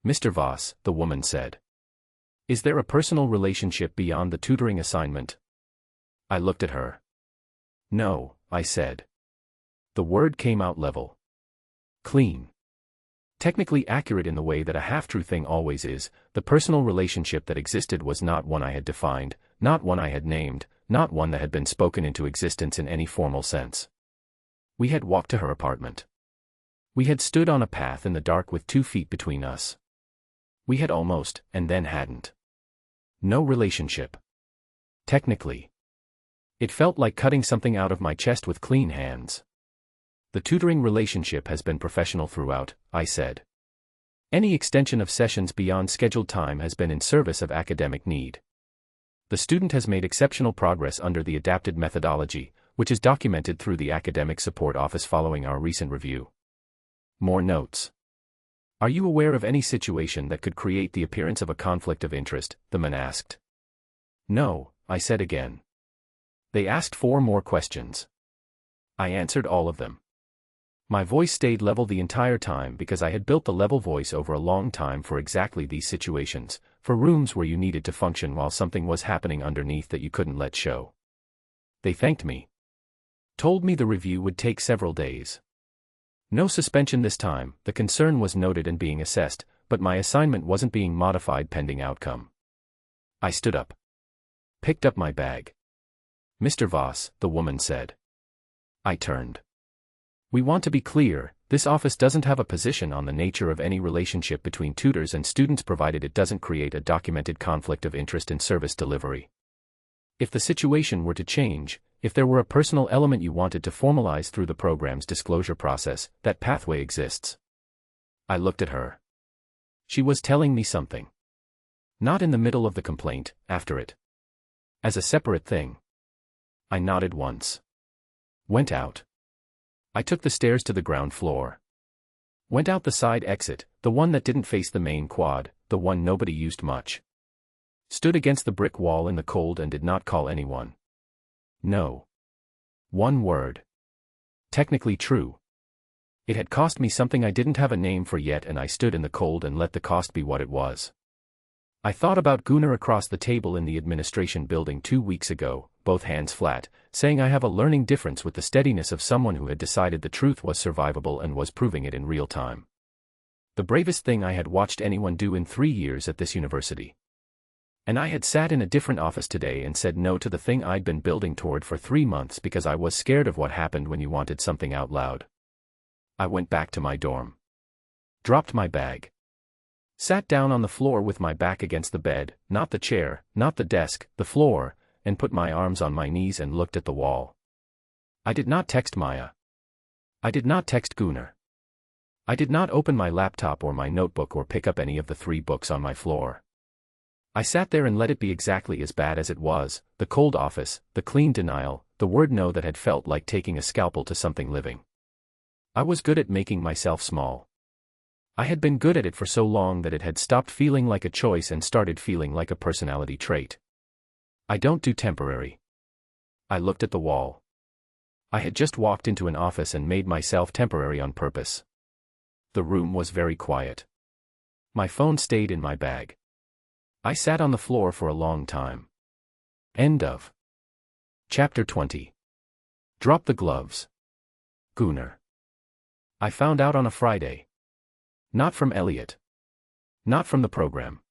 Mr. Voss, the woman said. Is there a personal relationship beyond the tutoring assignment? I looked at her. No, I said. The word came out level. Clean. Technically accurate in the way that a half-true thing always is. The personal relationship that existed was not one I had defined, not one I had named, not one that had been spoken into existence in any formal sense. We had walked to her apartment. We had stood on a path in the dark with 2 feet between us. We had almost, and then hadn't. No relationship. Technically. It felt like cutting something out of my chest with clean hands. The tutoring relationship has been professional throughout, I said. Any extension of sessions beyond scheduled time has been in service of academic need. The student has made exceptional progress under the adapted methodology, which is documented through the Academic Support Office following our recent review. More notes. Are you aware of any situation that could create the appearance of a conflict of interest? The man asked. No, I said again. They asked 4 more questions. I answered all of them. My voice stayed level the entire time because I had built the level voice over a long time for exactly these situations, for rooms where you needed to function while something was happening underneath that you couldn't let show. They thanked me. Told me the review would take several days. No suspension this time, the concern was noted and being assessed, but my assignment wasn't being modified pending outcome. I stood up. Picked up my bag. Mr. Voss, the woman said. I turned. We want to be clear, this office doesn't have a position on the nature of any relationship between tutors and students provided it doesn't create a documented conflict of interest in service delivery. If the situation were to change, if there were a personal element you wanted to formalize through the program's disclosure process, that pathway exists. I looked at her. She was telling me something. Not in the middle of the complaint, after it. As a separate thing. I nodded once. Went out. I took the stairs to the ground floor. Went out the side exit, the one that didn't face the main quad, the one nobody used much. Stood against the brick wall in the cold and did not call anyone. No. One word. Technically true. It had cost me something I didn't have a name for yet, and I stood in the cold and let the cost be what it was. I thought about Gunnar across the table in the administration building 2 weeks ago, both hands flat, saying I have a learning difference with the steadiness of someone who had decided the truth was survivable and was proving it in real time. The bravest thing I had watched anyone do in 3 years at this university. And I had sat in a different office today and said no to the thing I'd been building toward for 3 months because I was scared of what happened when you wanted something out loud. I went back to my dorm. Dropped my bag. Sat down on the floor with my back against the bed, not the chair, not the desk, the floor, and put my arms on my knees and looked at the wall. I did not text Maya. I did not text Gunnar. I did not open my laptop or my notebook or pick up any of the 3 books on my floor. I sat there and let it be exactly as bad as it was, the cold office, the clean denial, the word no that had felt like taking a scalpel to something living. I was good at making myself small. I had been good at it for so long that it had stopped feeling like a choice and started feeling like a personality trait. I don't do temporary. I looked at the wall. I had just walked into an office and made myself temporary on purpose. The room was very quiet. My phone stayed in my bag. I sat on the floor for a long time. End of Chapter 20. Drop the gloves. Gunnar. I found out on a Friday. Not from Elliot. Not from the program.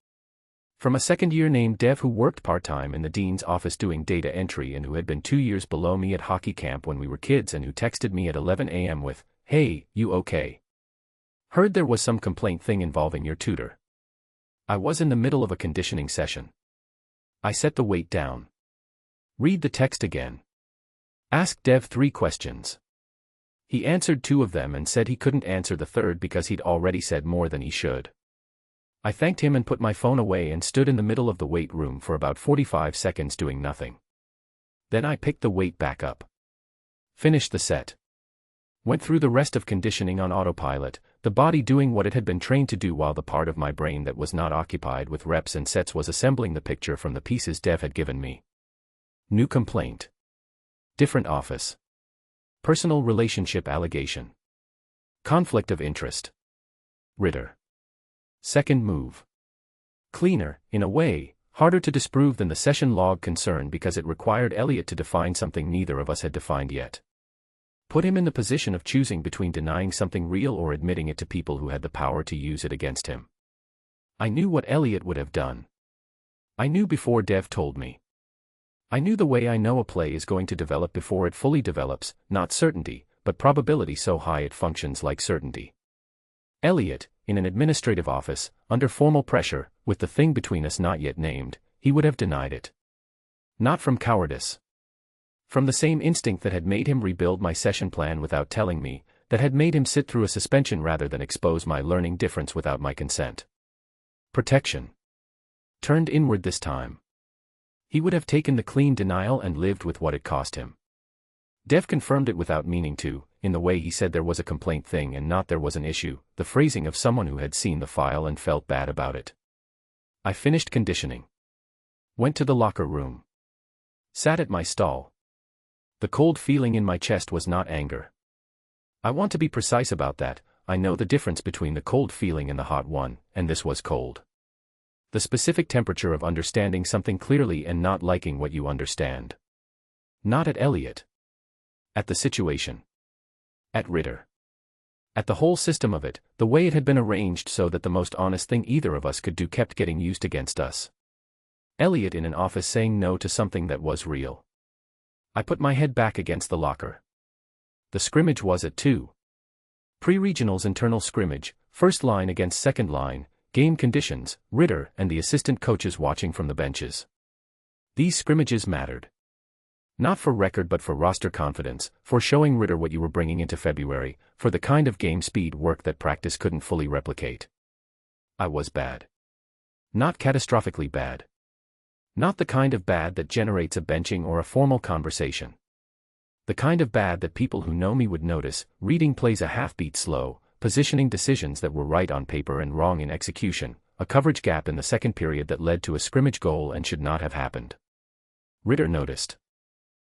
From a second-year named Dev who worked part-time in the dean's office doing data entry and who had been 2 years below me at hockey camp when we were kids and who texted me at 11 a.m. with, "Hey, you okay? Heard there was some complaint thing involving your tutor." I was in the middle of a conditioning session. I set the weight down. Read the text again. Asked Dev 3 questions. He answered 2 of them and said he couldn't answer the third because he'd already said more than he should. I thanked him and put my phone away and stood in the middle of the weight room for about 45 seconds doing nothing. Then I picked the weight back up. Finished the set. Went through the rest of conditioning on autopilot, the body doing what it had been trained to do while the part of my brain that was not occupied with reps and sets was assembling the picture from the pieces Dev had given me. New complaint. Different office. Personal relationship allegation. Conflict of interest. Ritter. Second move. Cleaner, in a way, harder to disprove than the session log concern because it required Elliot to define something neither of us had defined yet. Put him in the position of choosing between denying something real or admitting it to people who had the power to use it against him. I knew what Elliot would have done. I knew before Dev told me. I knew the way I know a play is going to develop before it fully develops, not certainty, but probability so high it functions like certainty. Elliot, in an administrative office, under formal pressure, with the thing between us not yet named, he would have denied it. Not from cowardice. From the same instinct that had made him rebuild my session plan without telling me, that had made him sit through a suspension rather than expose my learning difference without my consent. Protection. Turned inward this time. He would have taken the clean denial and lived with what it cost him. Dev confirmed it without meaning to, in the way he said there was a complaint thing and not there was an issue, the phrasing of someone who had seen the file and felt bad about it. I finished conditioning. Went to the locker room. Sat at my stall. The cold feeling in my chest was not anger. I want to be precise about that. I know the difference between the cold feeling and the hot one, and this was cold. The specific temperature of understanding something clearly and not liking what you understand. Not at Elliot. At the situation. At Ritter. At the whole system of it, the way it had been arranged so that the most honest thing either of us could do kept getting used against us. Elliot in an office saying no to something that was real. I put my head back against the locker. The scrimmage was at 2. Pre-regionals internal scrimmage, first line against second line, game conditions, Ritter and the assistant coaches watching from the benches. These scrimmages mattered. Not for record but for roster confidence, for showing Ritter what you were bringing into February, for the kind of game speed work that practice couldn't fully replicate. I was bad. Not catastrophically bad. Not the kind of bad that generates a benching or a formal conversation. The kind of bad that people who know me would notice, reading plays a half-beat slow, positioning decisions that were right on paper and wrong in execution, a coverage gap in the second period that led to a scrimmage goal and should not have happened. Ritter noticed.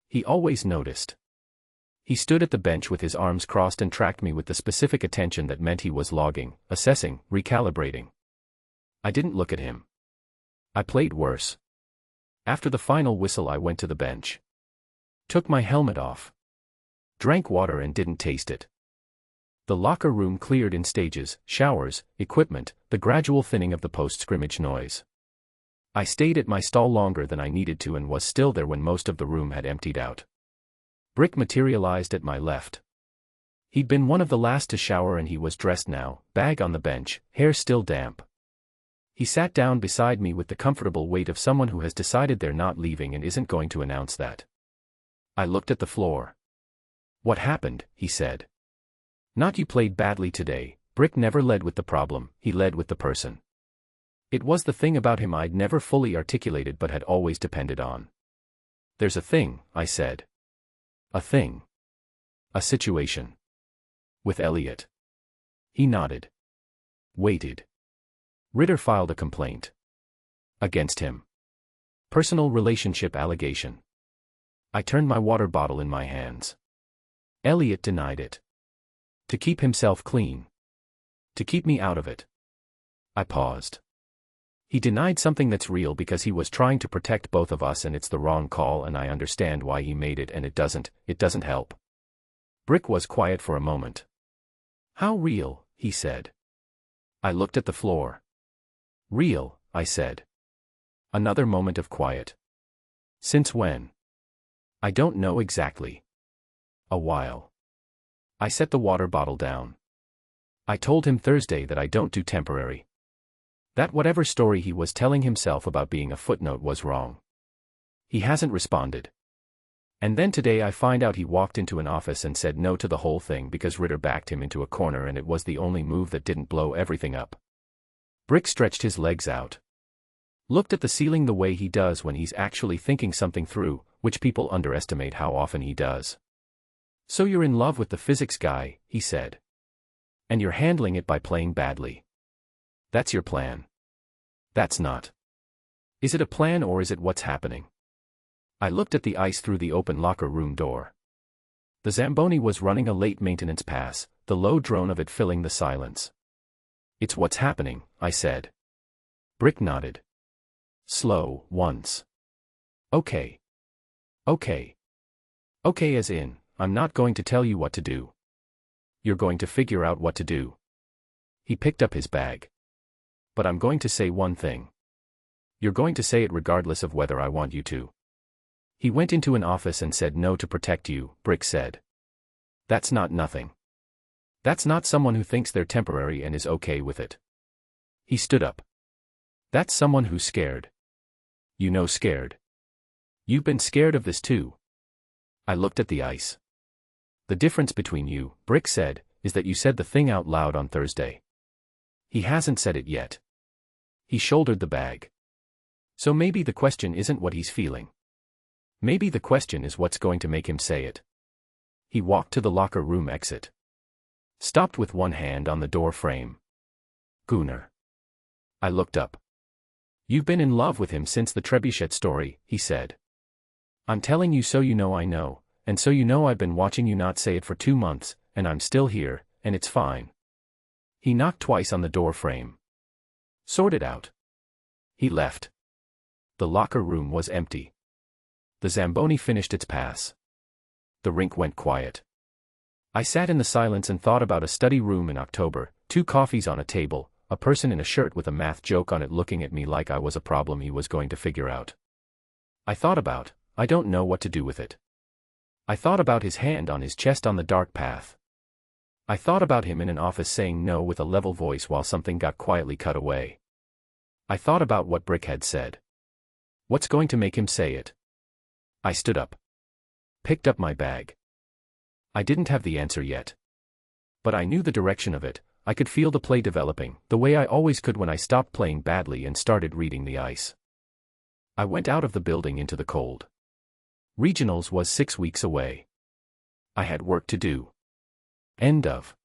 He always noticed. He stood at the bench with his arms crossed and tracked me with the specific attention that meant he was logging, assessing, recalibrating. I didn't look at him. I played worse. After the final whistle I went to the bench. Took my helmet off. Drank water and didn't taste it. The locker room cleared in stages, showers, equipment, the gradual thinning of the post-scrimmage noise. I stayed at my stall longer than I needed to and was still there when most of the room had emptied out. Brick materialized at my left. He'd been one of the last to shower and he was dressed now, bag on the bench, hair still damp. He sat down beside me with the comfortable weight of someone who has decided they're not leaving and isn't going to announce that. I looked at the floor. "What happened?" he said. "Not you played badly today." Brick never led with the problem, he led with the person. It was the thing about him I'd never fully articulated but had always depended on. "There's a thing," I said. "A thing." "A situation." "With Elliot." He nodded. Waited. Ritter filed a complaint. Against him. Personal relationship allegation. I turned my water bottle in my hands. Elliot denied it. To keep himself clean. To keep me out of it. I paused. He denied something that's real because he was trying to protect both of us and it's the wrong call and I understand why he made it and it doesn't help. Brick was quiet for a moment. "How real?" he said. I looked at the floor. "Real," I said. Another moment of quiet. "Since when?" "I don't know exactly." "A while." I set the water bottle down. I told him Thursday that I don't do temporary. That whatever story he was telling himself about being a footnote was wrong. He hasn't responded. And then today I find out he walked into an office and said no to the whole thing because Ritter backed him into a corner, and it was the only move that didn't blow everything up. Brick stretched his legs out. Looked at the ceiling the way he does when he's actually thinking something through, which people underestimate how often he does. So you're in love with the physics guy, he said. And you're handling it by playing badly. That's your plan. That's not. Is it a plan or is it what's happening? I looked at the ice through the open locker room door. The Zamboni was running a late maintenance pass, the low drone of it filling the silence. It's what's happening, I said. Brick nodded. Slow, once. Okay. Okay. Okay as in, I'm not going to tell you what to do. You're going to figure out what to do. He picked up his bag. But I'm going to say one thing. You're going to say it regardless of whether I want you to. He went into an office and said no to protect you, Brick said. That's not nothing. That's not someone who thinks they're temporary and is okay with it. He stood up. That's someone who's scared. You know, scared. You've been scared of this too. I looked at the ice. The difference between you, Brick said, is that you said the thing out loud on Thursday. He hasn't said it yet. He shouldered the bag. So maybe the question isn't what he's feeling. Maybe the question is what's going to make him say it. He walked to the locker room exit. Stopped with one hand on the door frame. Gunnar. I looked up. You've been in love with him since the trebuchet story, he said. I'm telling you so you know I know, and so you know I've been watching you not say it for 2 months, and I'm still here, and it's fine. He knocked twice on the door frame. Sort it out. He left. The locker room was empty. The Zamboni finished its pass. The rink went quiet. I sat in the silence and thought about a study room in October, 2 coffees on a table, a person in a shirt with a math joke on it looking at me like I was a problem he was going to figure out. I thought about, I don't know what to do with it. I thought about his hand on his chest on the dark path. I thought about him in an office saying no with a level voice while something got quietly cut away. I thought about what Brick had said. What's going to make him say it? I stood up. Picked up my bag. I didn't have the answer yet. But I knew the direction of it. I could feel the play developing, the way I always could when I stopped playing badly and started reading the ice. I went out of the building into the cold. Regionals was 6 weeks away. I had work to do. End of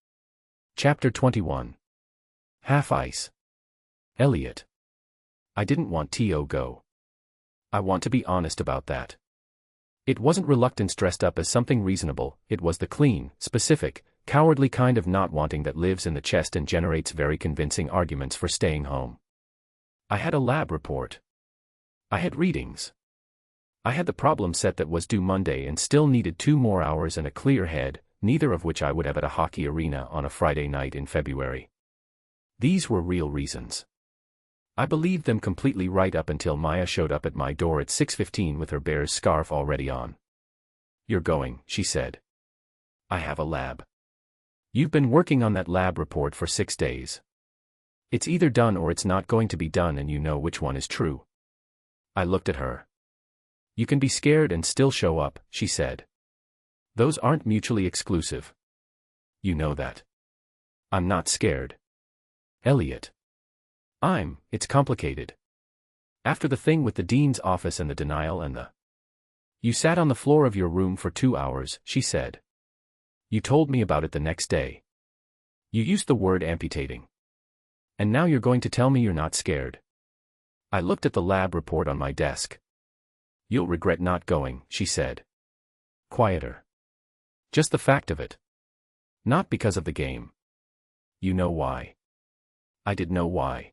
Chapter 21. Half ice. Elliot. I didn't want to go. I want to be honest about that. It wasn't reluctance dressed up as something reasonable, it was the clean, specific, cowardly kind of not wanting that lives in the chest and generates very convincing arguments for staying home. I had a lab report. I had readings. I had the problem set that was due Monday and still needed 2 more hours and a clear head, neither of which I would have at a hockey arena on a Friday night in February. These were real reasons. I believed them completely right up until Maya showed up at my door at 6:15 with her Bears scarf already on. You're going, she said. I have a lab. You've been working on that lab report for 6 days. It's either done or it's not going to be done, and you know which one is true. I looked at her. You can be scared and still show up, she said. Those aren't mutually exclusive. You know that. I'm not scared. Elliot. It's complicated. After the thing with the dean's office and the denial and the... You sat on the floor of your room for 2 hours, she said. You told me about it the next day. You used the word amputating. And now you're going to tell me you're not scared. I looked at the lab report on my desk. You'll regret not going, she said. Quieter. Just the fact of it. Not because of the game. You know why. I did know why.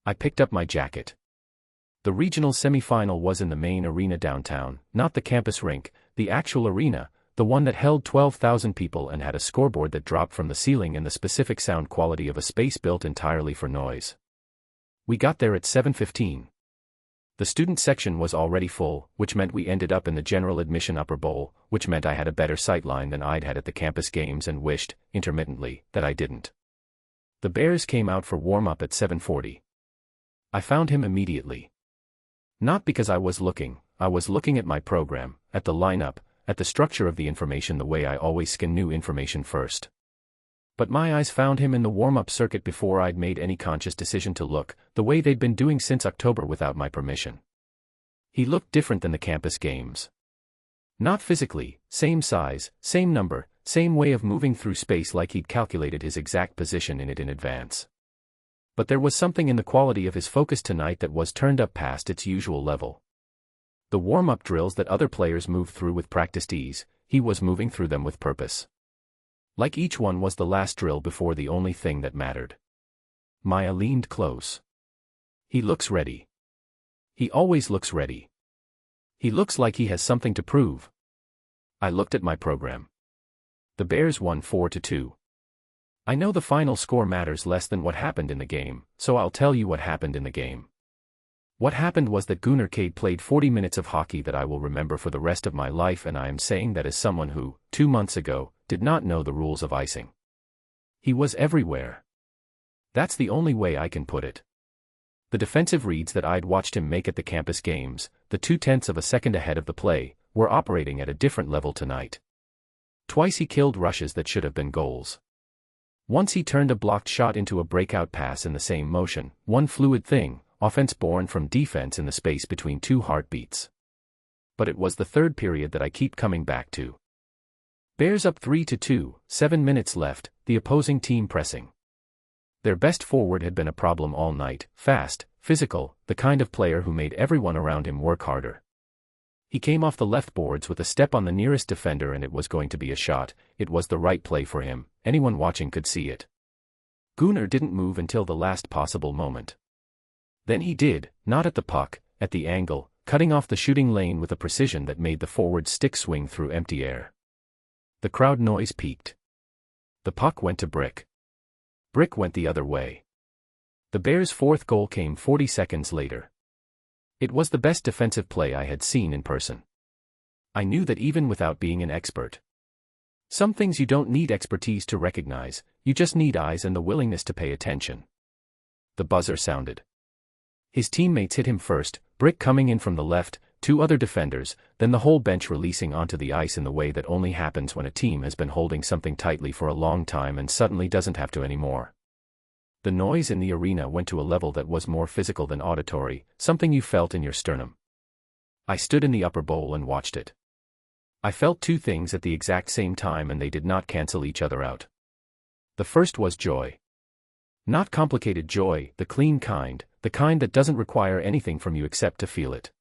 I picked up my jacket. The regional semifinal was in the main arena downtown, not the campus rink, the actual arena, the one that held 12,000 people and had a scoreboard that dropped from the ceiling and the specific sound quality of a space built entirely for noise. We got there at 7:15. The student section was already full, which meant we ended up in the general admission upper bowl, which meant I had a better sightline than I'd had at the campus games and wished, intermittently, that I didn't. The Bears came out for warm-up at 7:40. I found him immediately. Not because I was looking at my program, at the lineup, at the structure of the information the way I always scan new information first. But my eyes found him in the warm-up circuit before I'd made any conscious decision to look, the way they'd been doing since October without my permission. He looked different than the campus games. Not physically, same size, same number, same way of moving through space like he'd calculated his exact position in it in advance. But there was something in the quality of his focus tonight that was turned up past its usual level. The warm-up drills that other players moved through with practiced ease, he was moving through them with purpose. Like each one was the last drill before the only thing that mattered. Maya leaned close. He looks ready. He always looks ready. He looks like he has something to prove. I looked at my program. The Bears won 4-2. I know the final score matters less than what happened in the game, so I'll tell you what happened in the game. What happened was that Gunnar Cade played 40 minutes of hockey that I will remember for the rest of my life, and I am saying that as someone who, 2 months ago, did not know the rules of icing. He was everywhere. That's the only way I can put it. The defensive reads that I'd watched him make at the campus games, the 0.2 of a second ahead of the play, were operating at a different level tonight. Twice he killed rushes that should have been goals. Once he turned a blocked shot into a breakout pass in the same motion, one fluid thing, offense born from defense in the space between two heartbeats. But it was the third period that I keep coming back to. Bears up 3-2, 7 minutes left, the opposing team pressing. Their best forward had been a problem all night, fast, physical, the kind of player who made everyone around him work harder. He came off the left boards with a step on the nearest defender and it was going to be a shot. It was the right play for him, anyone watching could see it. Gunnar didn't move until the last possible moment. Then he did, not at the puck, at the angle, cutting off the shooting lane with a precision that made the forward's stick swing through empty air. The crowd noise peaked. The puck went to Brick. Brick went the other way. The Bears' fourth goal came 40 seconds later. It was the best defensive play I had seen in person. I knew that even without being an expert. Some things you don't need expertise to recognize, you just need eyes and the willingness to pay attention. The buzzer sounded. His teammates hit him first, Brick coming in from the left, 2 other defenders, then the whole bench releasing onto the ice in the way that only happens when a team has been holding something tightly for a long time and suddenly doesn't have to anymore. The noise in the arena went to a level that was more physical than auditory, something you felt in your sternum. I stood in the upper bowl and watched it. I felt 2 things at the exact same time and they did not cancel each other out. The first was joy. Not complicated joy, the clean kind, the kind that doesn't require anything from you except to feel it.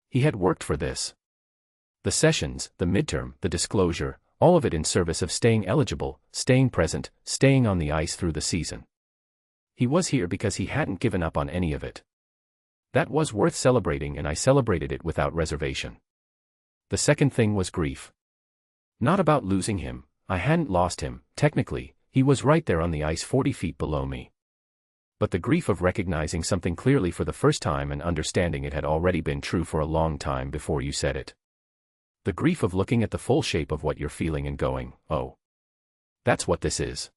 He had worked for this. The sessions, the midterm, the disclosure, all of it in service of staying eligible, staying present, staying on the ice through the season. He was here because he hadn't given up on any of it. That was worth celebrating and I celebrated it without reservation. The second thing was grief. Not about losing him, I hadn't lost him, technically, he was right there on the ice 40 feet below me. But the grief of recognizing something clearly for the first time and understanding it had already been true for a long time before you said it. The grief of looking at the full shape of what you're feeling and going, oh. That's what this is.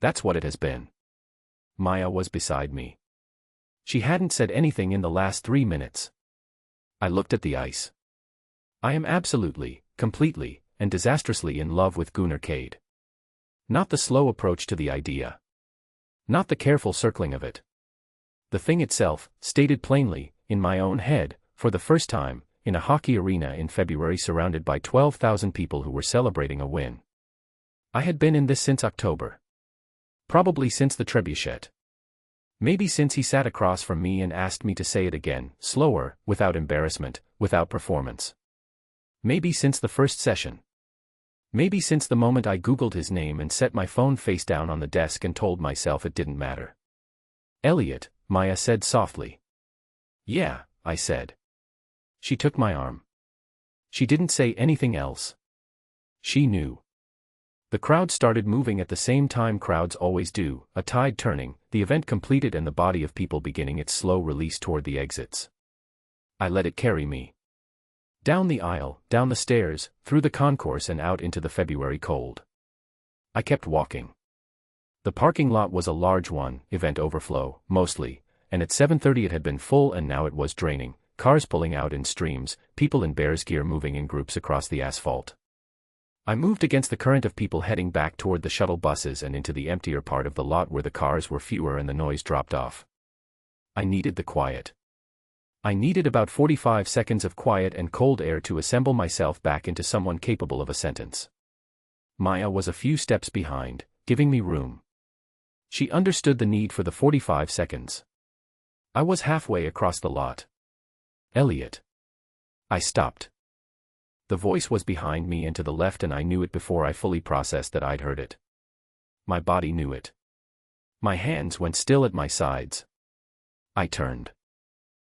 That's what it has been. Maya was beside me. She hadn't said anything in the last 3 minutes. I looked at the ice. I am absolutely, completely, and disastrously in love with Gunnar Cade. Not the slow approach to the idea. Not the careful circling of it. The thing itself, stated plainly, in my own head, for the first time, in a hockey arena in February surrounded by 12,000 people who were celebrating a win. I had been in this since October. Probably since the trebuchet. Maybe since he sat across from me and asked me to say it again, slower, without embarrassment, without performance. Maybe since the first session. Maybe since the moment I Googled his name and set my phone face down on the desk and told myself it didn't matter. Elliot, Maya said softly. Yeah, I said. She took my arm. She didn't say anything else. She knew. The crowd started moving at the same time crowds always do, a tide turning, the event completed and the body of people beginning its slow release toward the exits. I let it carry me. Down the aisle, down the stairs, through the concourse and out into the February cold. I kept walking. The parking lot was a large one, event overflow, mostly, and at 7:30 it had been full and now it was draining, cars pulling out in streams, people in bear's gear moving in groups across the asphalt. I moved against the current of people heading back toward the shuttle buses and into the emptier part of the lot where the cars were fewer and the noise dropped off. I needed the quiet. I needed about 45 seconds of quiet and cold air to assemble myself back into someone capable of a sentence. Maya was a few steps behind, giving me room. She understood the need for the 45 seconds. I was halfway across the lot. Elliot. I stopped. The voice was behind me and to the left, and I knew it before I fully processed that I'd heard it. My body knew it. My hands went still at my sides. I turned.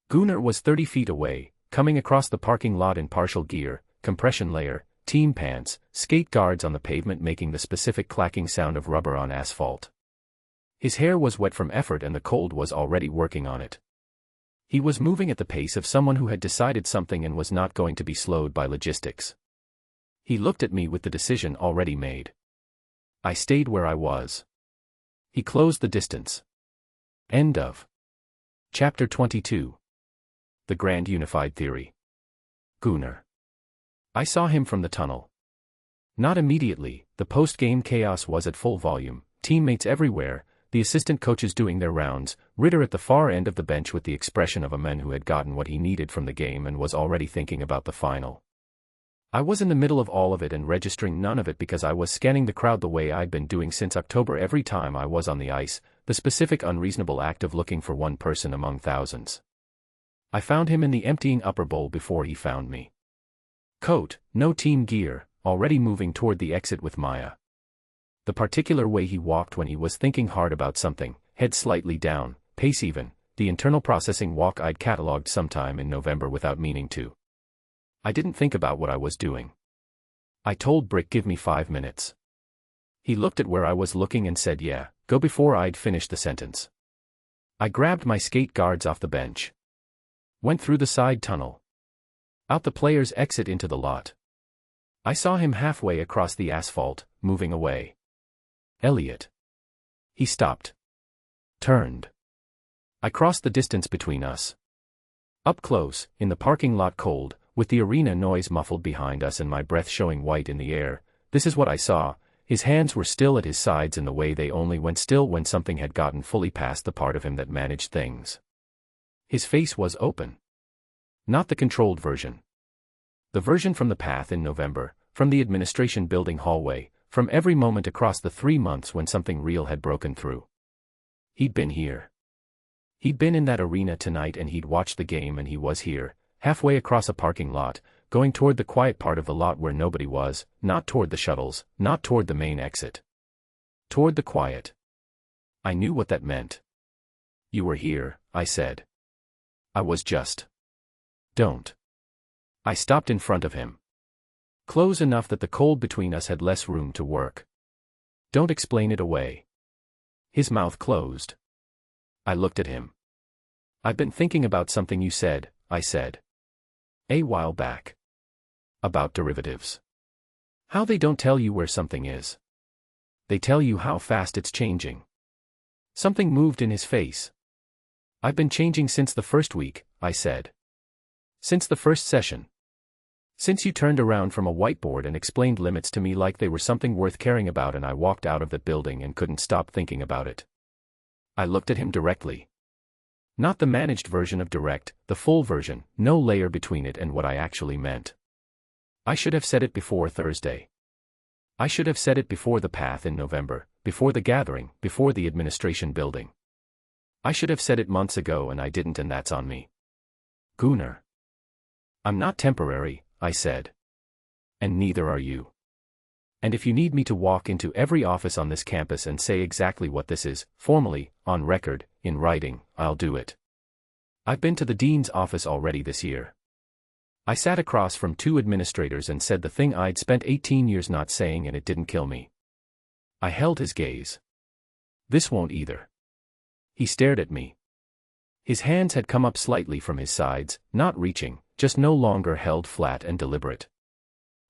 Gunnar was 30 feet away, coming across the parking lot in partial gear, compression layer, team pants, skate guards on the pavement making the specific clacking sound of rubber on asphalt. His hair was wet from effort and the cold was already working on it. He was moving at the pace of someone who had decided something and was not going to be slowed by logistics. He looked at me with the decision already made. I stayed where I was. He closed the distance. End of Chapter 22. The Grand Unified Theory. Gunnar. I saw him from the tunnel. Not immediately, the post-game chaos was at full volume, teammates everywhere, the assistant coaches doing their rounds, Ritter at the far end of the bench with the expression of a man who had gotten what he needed from the game and was already thinking about the final. I was in the middle of all of it and registering none of it because I was scanning the crowd the way I'd been doing since October every time I was on the ice, the specific unreasonable act of looking for one person among thousands. I found him in the emptying upper bowl before he found me. Coat, no team gear, already moving toward the exit with Maya. The particular way he walked when he was thinking hard about something, head slightly down, pace even, the internal processing walk I'd catalogued sometime in November without meaning to. I didn't think about what I was doing. I told Brick give me 5 minutes. He looked at where I was looking and said yeah, go before I'd finished the sentence. I grabbed my skate guards off the bench. Went through the side tunnel. Out the player's exit into the lot. I saw him halfway across the asphalt, moving away. Elliot. He stopped. Turned. I crossed the distance between us. Up close, in the parking lot cold, with the arena noise muffled behind us and my breath showing white in the air, this is what I saw. His hands were still at his sides in the way they only went still when something had gotten fully past the part of him that managed things. His face was open. Not the controlled version. The version from the path in November, from the administration building hallway, from every moment across the 3 months when something real had broken through. He'd been here. He'd been in that arena tonight and he'd watched the game and he was here, halfway across a parking lot, going toward the quiet part of the lot where nobody was, not toward the shuttles, not toward the main exit. Toward the quiet. I knew what that meant. You were here, I said. I was just. Don't. I stopped in front of him. Close enough that the cold between us had less room to work. Don't explain it away. His mouth closed. I looked at him. I've been thinking about something you said, I said. A while back. About derivatives. How they don't tell you where something is. They tell you how fast it's changing. Something moved in his face. I've been changing since the first week, I said. Since the first session. Since you turned around from a whiteboard and explained limits to me like they were something worth caring about and I walked out of that building and couldn't stop thinking about it. I looked at him directly. Not the managed version of direct, the full version, no layer between it and what I actually meant. I should have said it before Thursday. I should have said it before the path in November, before the gathering, before the administration building. I should have said it months ago and I didn't, and that's on me. Gunnar. I'm not temporary, I said. And neither are you. And if you need me to walk into every office on this campus and say exactly what this is, formally, on record, in writing, I'll do it. I've been to the dean's office already this year. I sat across from 2 administrators and said the thing I'd spent 18 years not saying and it didn't kill me. I held his gaze. This won't either. He stared at me. His hands had come up slightly from his sides, not reaching, just no longer held flat and deliberate.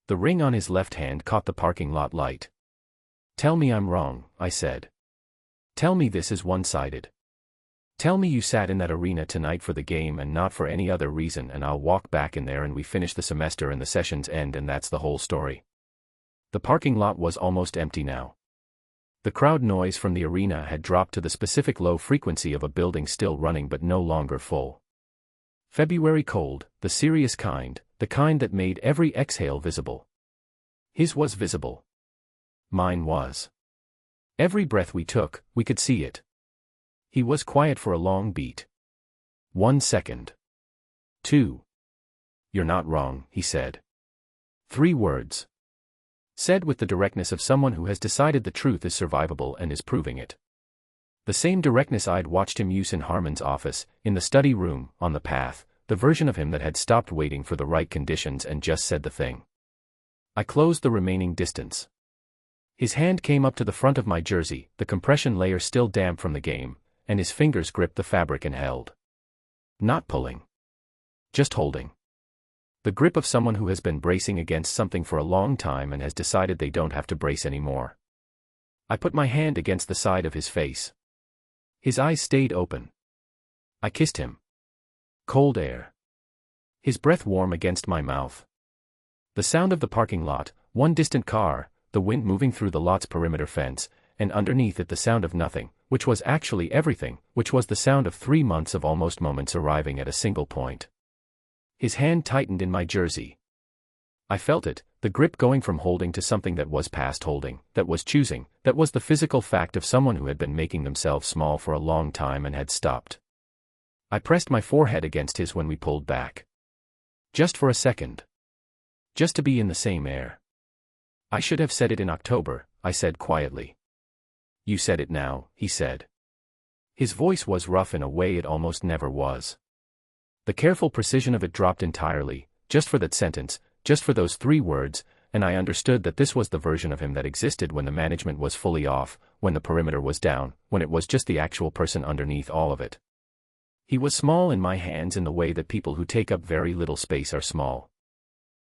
The ring on his left hand caught the parking lot light. Tell me I'm wrong, I said. Tell me this is one-sided. Tell me you sat in that arena tonight for the game and not for any other reason, and I'll walk back in there and we finish the semester and the sessions end, and that's the whole story. The parking lot was almost empty now. The crowd noise from the arena had dropped to the specific low frequency of a building still running but no longer full. February cold, the serious kind, the kind that made every exhale visible. His was visible. Mine was. Every breath we took, we could see it. He was quiet for a long beat. 1 second. 2. You're not wrong, he said. 3 words. Said with the directness of someone who has decided the truth is survivable and is proving it. The same directness I'd watched him use in Harmon's office, in the study room, on the path, the version of him that had stopped waiting for the right conditions and just said the thing. I closed the remaining distance. His hand came up to the front of my jersey, the compression layer still damp from the game, and his fingers gripped the fabric and held. Not pulling. Just holding. The grip of someone who has been bracing against something for a long time and has decided they don't have to brace anymore. I put my hand against the side of his face. His eyes stayed open. I kissed him. Cold air. His breath warm against my mouth. The sound of the parking lot, one distant car, the wind moving through the lot's perimeter fence, and underneath it the sound of nothing, which was actually everything, which was the sound of 3 months of almost moments arriving at a single point. His hand tightened in my jersey. I felt it, the grip going from holding to something that was past holding, that was choosing, that was the physical fact of someone who had been making themselves small for a long time and had stopped. I pressed my forehead against his when we pulled back. Just for a second. Just to be in the same air. I should have said it in October, I said quietly. You said it now, he said. His voice was rough in a way it almost never was. The careful precision of it dropped entirely, just for that sentence, just for those 3 words, and I understood that this was the version of him that existed when the management was fully off, when the perimeter was down, when it was just the actual person underneath all of it. He was small in my hands in the way that people who take up very little space are small.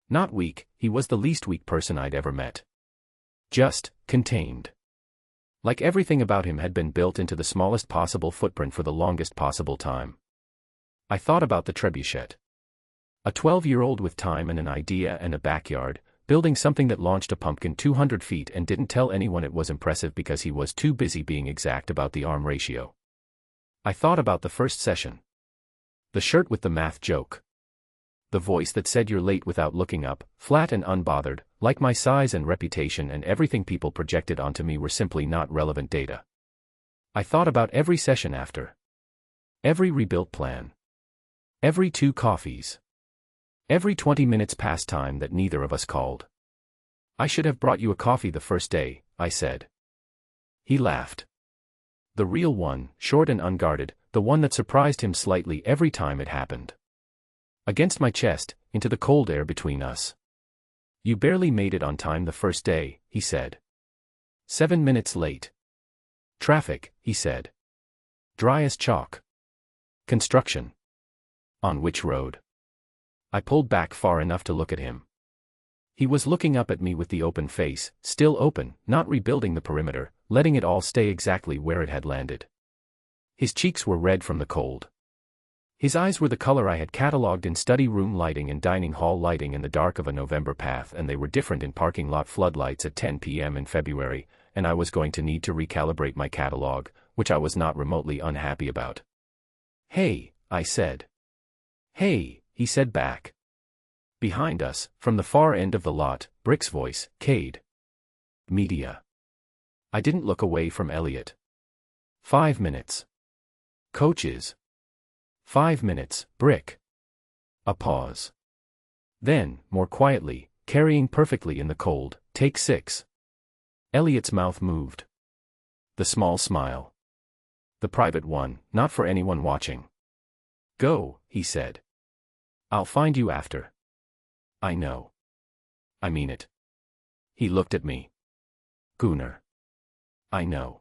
Not weak, he was the least weak person I'd ever met. Just, contained. Like everything about him had been built into the smallest possible footprint for the longest possible time. I thought about the trebuchet. A 12-year-old with time and an idea and a backyard, building something that launched a pumpkin 200 feet and didn't tell anyone it was impressive because he was too busy being exact about the arm ratio. I thought about the first session. The shirt with the math joke. The voice that said you're late without looking up, flat and unbothered, like my size and reputation and everything people projected onto me were simply not relevant data. I thought about every session after. Every rebuilt plan. Every 2 coffees. Every 20 minutes past time that neither of us called. I should have brought you a coffee the first day, I said. He laughed. The real one, short and unguarded, the one that surprised him slightly every time it happened. Against my chest, into the cold air between us. You barely made it on time the first day, he said. 7 minutes late. Traffic, he said. Dry as chalk. Construction. On which road? I pulled back far enough to look at him. He was looking up at me with the open face, still open, not rebuilding the perimeter, letting it all stay exactly where it had landed. His cheeks were red from the cold. His eyes were the color I had catalogued in study room lighting and dining hall lighting in the dark of a November path, and they were different in parking lot floodlights at 10 p.m. in February, and I was going to need to recalibrate my catalog, which I was not remotely unhappy about. Hey, I said. Hey, he said back. Behind us, from the far end of the lot, Brick's voice, Cade. Media. I didn't look away from Elliot. 5 minutes. Coaches. 5 minutes, Brick. A pause. Then, more quietly, carrying perfectly in the cold, take 6. Elliot's mouth moved. The small smile. The private one, not for anyone watching. Go, he said. I'll find you after. I know. I mean it. He looked at me. Gooner. I know.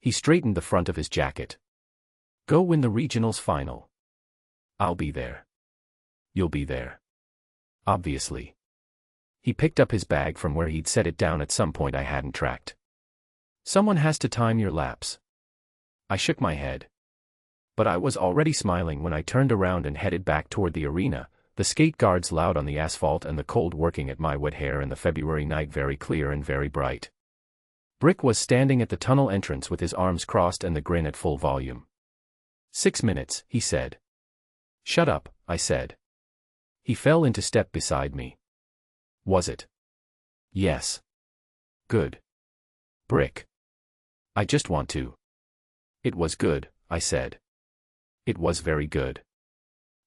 He straightened the front of his jacket. Go win the regionals final. I'll be there. You'll be there. Obviously. He picked up his bag from where he'd set it down at some point I hadn't tracked. Someone has to time your laps. I shook my head. But I was already smiling when I turned around and headed back toward the arena, the skate guards loud on the asphalt and the cold working at my wet hair and the February night very clear and very bright. Brick was standing at the tunnel entrance with his arms crossed and the grin at full volume. 6 minutes, he said. Shut up, I said. He fell into step beside me. Was it? Yes. Good. Brick. I just want to. It was good, I said. It was very good.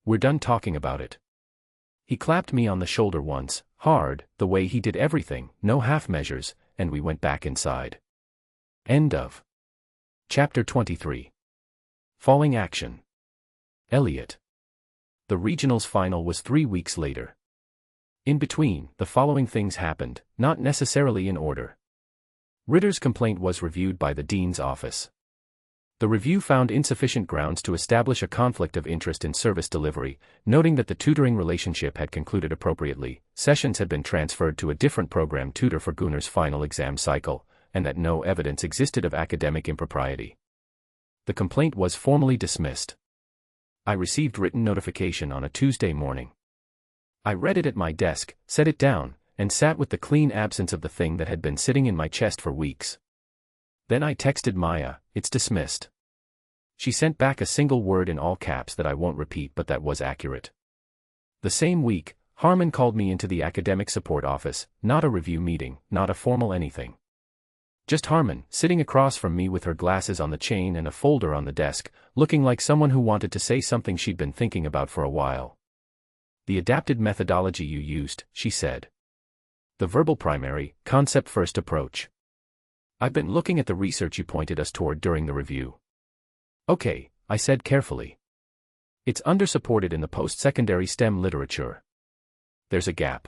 We're done talking about it. He clapped me on the shoulder once, hard, the way he did everything, no half measures, and we went back inside. End of Chapter 23. Falling action. Elliot. The regionals final was 3 weeks later. In between, the following things happened, not necessarily in order. Ritter's complaint was reviewed by the dean's office. The review found insufficient grounds to establish a conflict of interest in service delivery, noting that the tutoring relationship had concluded appropriately, sessions had been transferred to a different program tutor for Gunnar's final exam cycle, and that no evidence existed of academic impropriety. The complaint was formally dismissed. I received written notification on a Tuesday morning. I read it at my desk, set it down, and sat with the clean absence of the thing that had been sitting in my chest for weeks. Then I texted Maya, "It's dismissed." She sent back a single word in all caps that I won't repeat but that was accurate. The same week, Harmon called me into the academic support office, not a review meeting, not a formal anything. Just Harmon, sitting across from me with her glasses on the chain and a folder on the desk, looking like someone who wanted to say something she'd been thinking about for a while. "The adapted methodology you used," she said. "The verbal primary, concept first approach. I've been looking at the research you pointed us toward during the review." "Okay," I said carefully. "It's undersupported in the post-secondary STEM literature. There's a gap."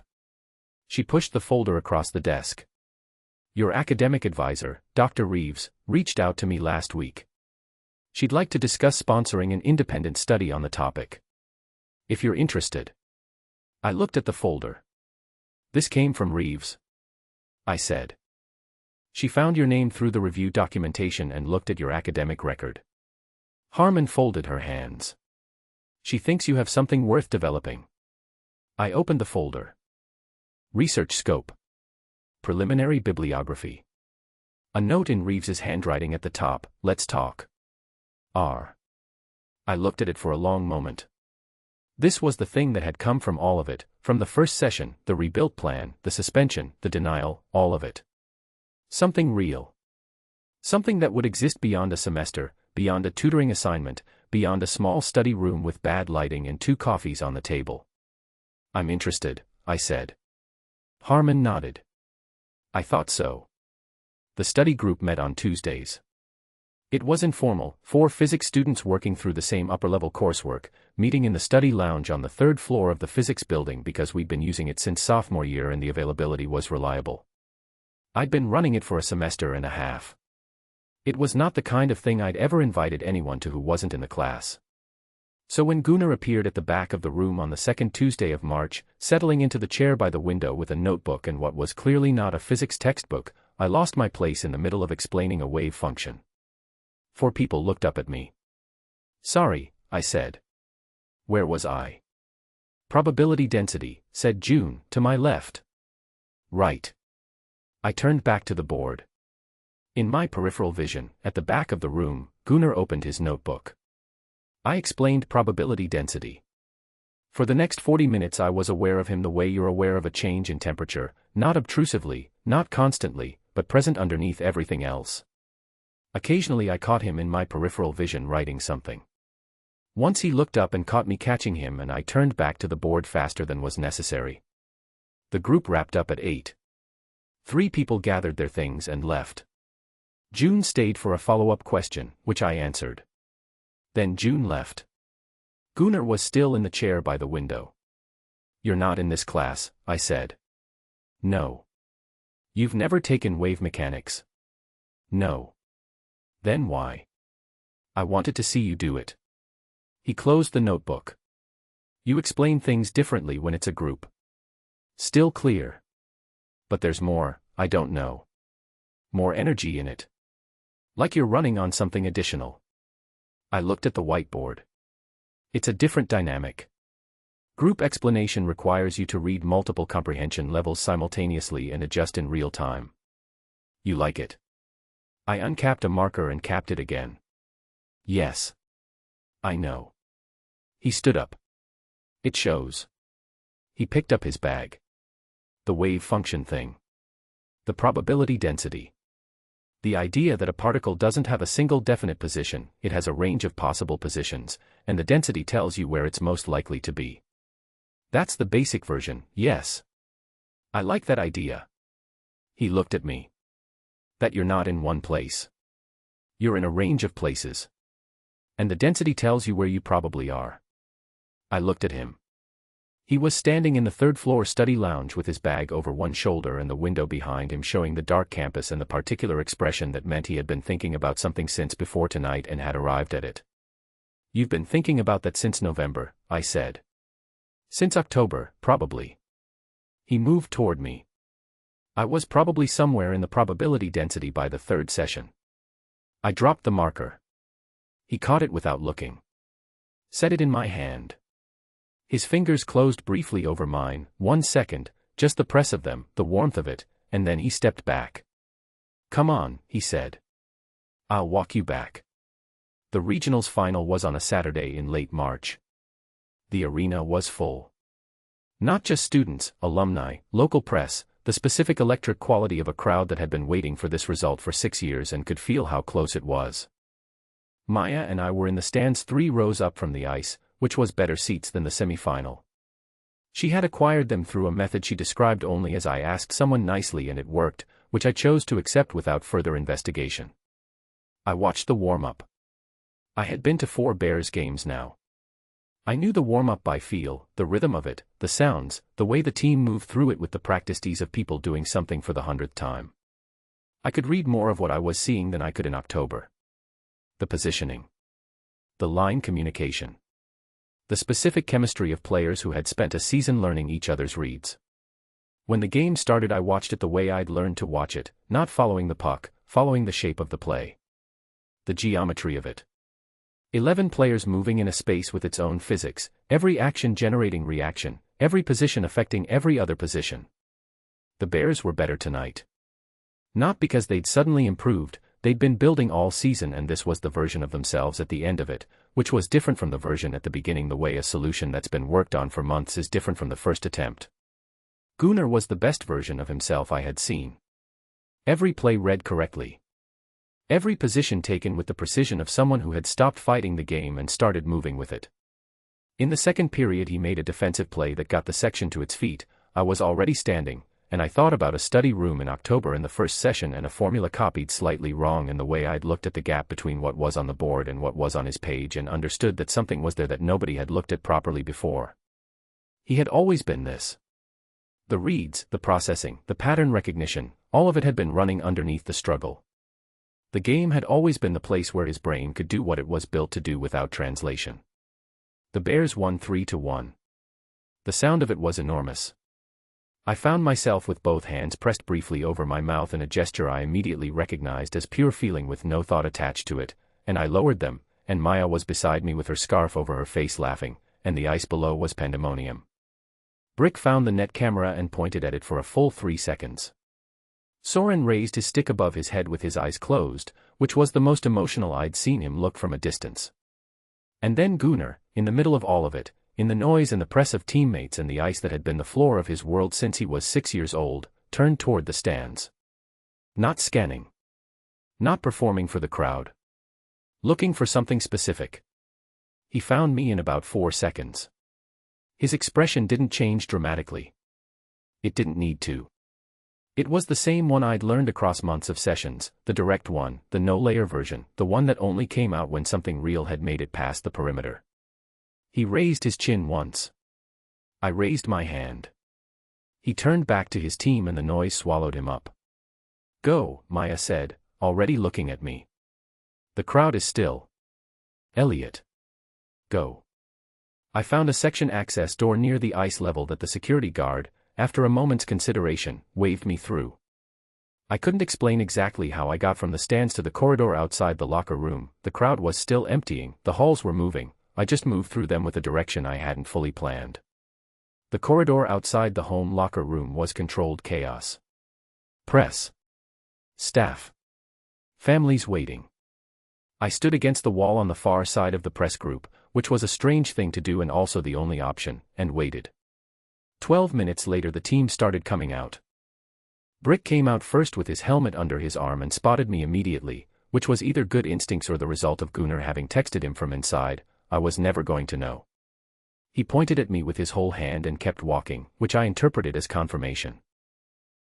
She pushed the folder across the desk. "Your academic advisor, Dr. Reeves, reached out to me last week. She'd like to discuss sponsoring an independent study on the topic. If you're interested." I looked at the folder. "This came from Reeves?" I said. "She found your name through the review documentation and looked at your academic record." Harmon folded her hands. "She thinks you have something worth developing." I opened the folder. Research scope. Preliminary bibliography. A note in Reeves's handwriting at the top, "Let's talk." R. I looked at it for a long moment. This was the thing that had come from all of it, from the first session, the rebuilt plan, the suspension, the denial, all of it. Something real. Something that would exist beyond a semester, beyond a tutoring assignment, beyond a small study room with bad lighting and 2 coffees on the table. "I'm interested," I said. Harmon nodded. "I thought so." The study group met on Tuesdays. It was informal, 4 physics students working through the same upper-level coursework, meeting in the study lounge on the 3rd floor of the physics building because we'd been using it since sophomore year and the availability was reliable. I'd been running it for a semester and a half. It was not the kind of thing I'd ever invited anyone to who wasn't in the class. So when Gunnar appeared at the back of the room on the 2nd Tuesday of March, settling into the chair by the window with a notebook and what was clearly not a physics textbook, I lost my place in the middle of explaining a wave function. 4 people looked up at me. "Sorry," I said. Where was I? "Probability density," said June, to my left. "Right." I turned back to the board. In my peripheral vision, at the back of the room, Gunnar opened his notebook. I explained probability density. For the next 40 minutes I was aware of him the way you're aware of a change in temperature, not obtrusively, not constantly, but present underneath everything else. Occasionally I caught him in my peripheral vision writing something. Once he looked up and caught me catching him and I turned back to the board faster than was necessary. The group wrapped up at 8. 3 people gathered their things and left. June stayed for a follow-up question, which I answered. Then June left. Gunnar was still in the chair by the window. "You're not in this class," I said. "No." "You've never taken wave mechanics?" "No." "Then why?" "I wanted to see you do it." He closed the notebook. "You explain things differently when it's a group." "Still clear." "But there's more, I don't know. More energy in it. Like you're running on something additional." I looked at the whiteboard. It's a different dynamic. Group explanation requires you to read multiple comprehension levels simultaneously and adjust in real time. You like it? I uncapped a marker and capped it again. Yes. I know. He stood up. It shows. He picked up his bag. The wave function thing. The probability density. The idea that a particle doesn't have a single definite position, it has a range of possible positions, and the density tells you where it's most likely to be. That's the basic version, yes. I like that idea. He looked at me. That you're not in one place. You're in a range of places. And the density tells you where you probably are. I looked at him. He was standing in the third-floor study lounge with his bag over one shoulder and the window behind him showing the dark campus and the particular expression that meant he had been thinking about something since before tonight and had arrived at it. You've been thinking about that since November, I said. Since October, probably. He moved toward me. I was probably somewhere in the probability density by the third session. I dropped the marker. He caught it without looking. Set it in my hand. His fingers closed briefly over mine, 1 second, just the press of them, the warmth of it, and then he stepped back. Come on, he said. I'll walk you back. The regionals final was on a Saturday in late March. The arena was full. Not just students, alumni, local press, the specific electric quality of a crowd that had been waiting for this result for 6 years and could feel how close it was. Maya and I were in the stands 3 rows up from the ice, which was better seats than the semi-final. She had acquired them through a method she described only as I asked someone nicely, and it worked, which I chose to accept without further investigation. I watched the warm-up. I had been to 4 Bears games now. I knew the warm-up by feel, the rhythm of it, the sounds, the way the team moved through it with the practiced ease of people doing something for the 100th time. I could read more of what I was seeing than I could in October. The positioning. The line communication. The specific chemistry of players who had spent a season learning each other's reads. When the game started, I watched it the way I'd learned to watch it, not following the puck, following the shape of the play. The geometry of it. 11 players moving in a space with its own physics, every action generating reaction, every position affecting every other position. The Bears were better tonight. Not because they'd suddenly improved, they'd been building all season, and this was the version of themselves at the end of it, which was different from the version at the beginning, the way a solution that's been worked on for months is different from the first attempt. Gunnar was the best version of himself I had seen. Every play read correctly. Every position taken with the precision of someone who had stopped fighting the game and started moving with it. In the second period he made a defensive play that got the section to its feet. I was already standing, and I thought about a study room in October in the first session and a formula copied slightly wrong, and the way I'd looked at the gap between what was on the board and what was on his page and understood that something was there that nobody had looked at properly before. He had always been this. The reads, the processing, the pattern recognition, all of it had been running underneath the struggle. The game had always been the place where his brain could do what it was built to do without translation. The Bears won 3-1. The sound of it was enormous. I found myself with both hands pressed briefly over my mouth in a gesture I immediately recognized as pure feeling with no thought attached to it, and I lowered them, and Maya was beside me with her scarf over her face laughing, and the ice below was pandemonium. Brick found the net camera and pointed at it for a full 3 seconds. Soren raised his stick above his head with his eyes closed, which was the most emotional I'd seen him look from a distance. And then Gunnar, in the middle of all of it, in the noise and the press of teammates and the ice that had been the floor of his world since he was 6 years old, turned toward the stands. Not scanning. Not performing for the crowd. Looking for something specific. He found me in about 4 seconds. His expression didn't change dramatically. It didn't need to. It was the same one I'd learned across months of sessions, the direct one, the no-layer version, the one that only came out when something real had made it past the perimeter. He raised his chin once. I raised my hand. He turned back to his team and the noise swallowed him up. Go, Maya said, already looking at me. The crowd is still. Elliot. Go. I found a section access door near the ice level that the security guard, after a moment's consideration, waved me through. I couldn't explain exactly how I got from the stands to the corridor outside the locker room. The crowd was still emptying, the halls were moving, I just moved through them with a direction I hadn't fully planned. The corridor outside the home locker room was controlled chaos. Press. Staff. Families waiting. I stood against the wall on the far side of the press group, which was a strange thing to do and also the only option, and waited. 12 minutes later the team started coming out. Brick came out first with his helmet under his arm and spotted me immediately, which was either good instincts or the result of Gunnar having texted him from inside. I was never going to know. He pointed at me with his whole hand and kept walking, which I interpreted as confirmation.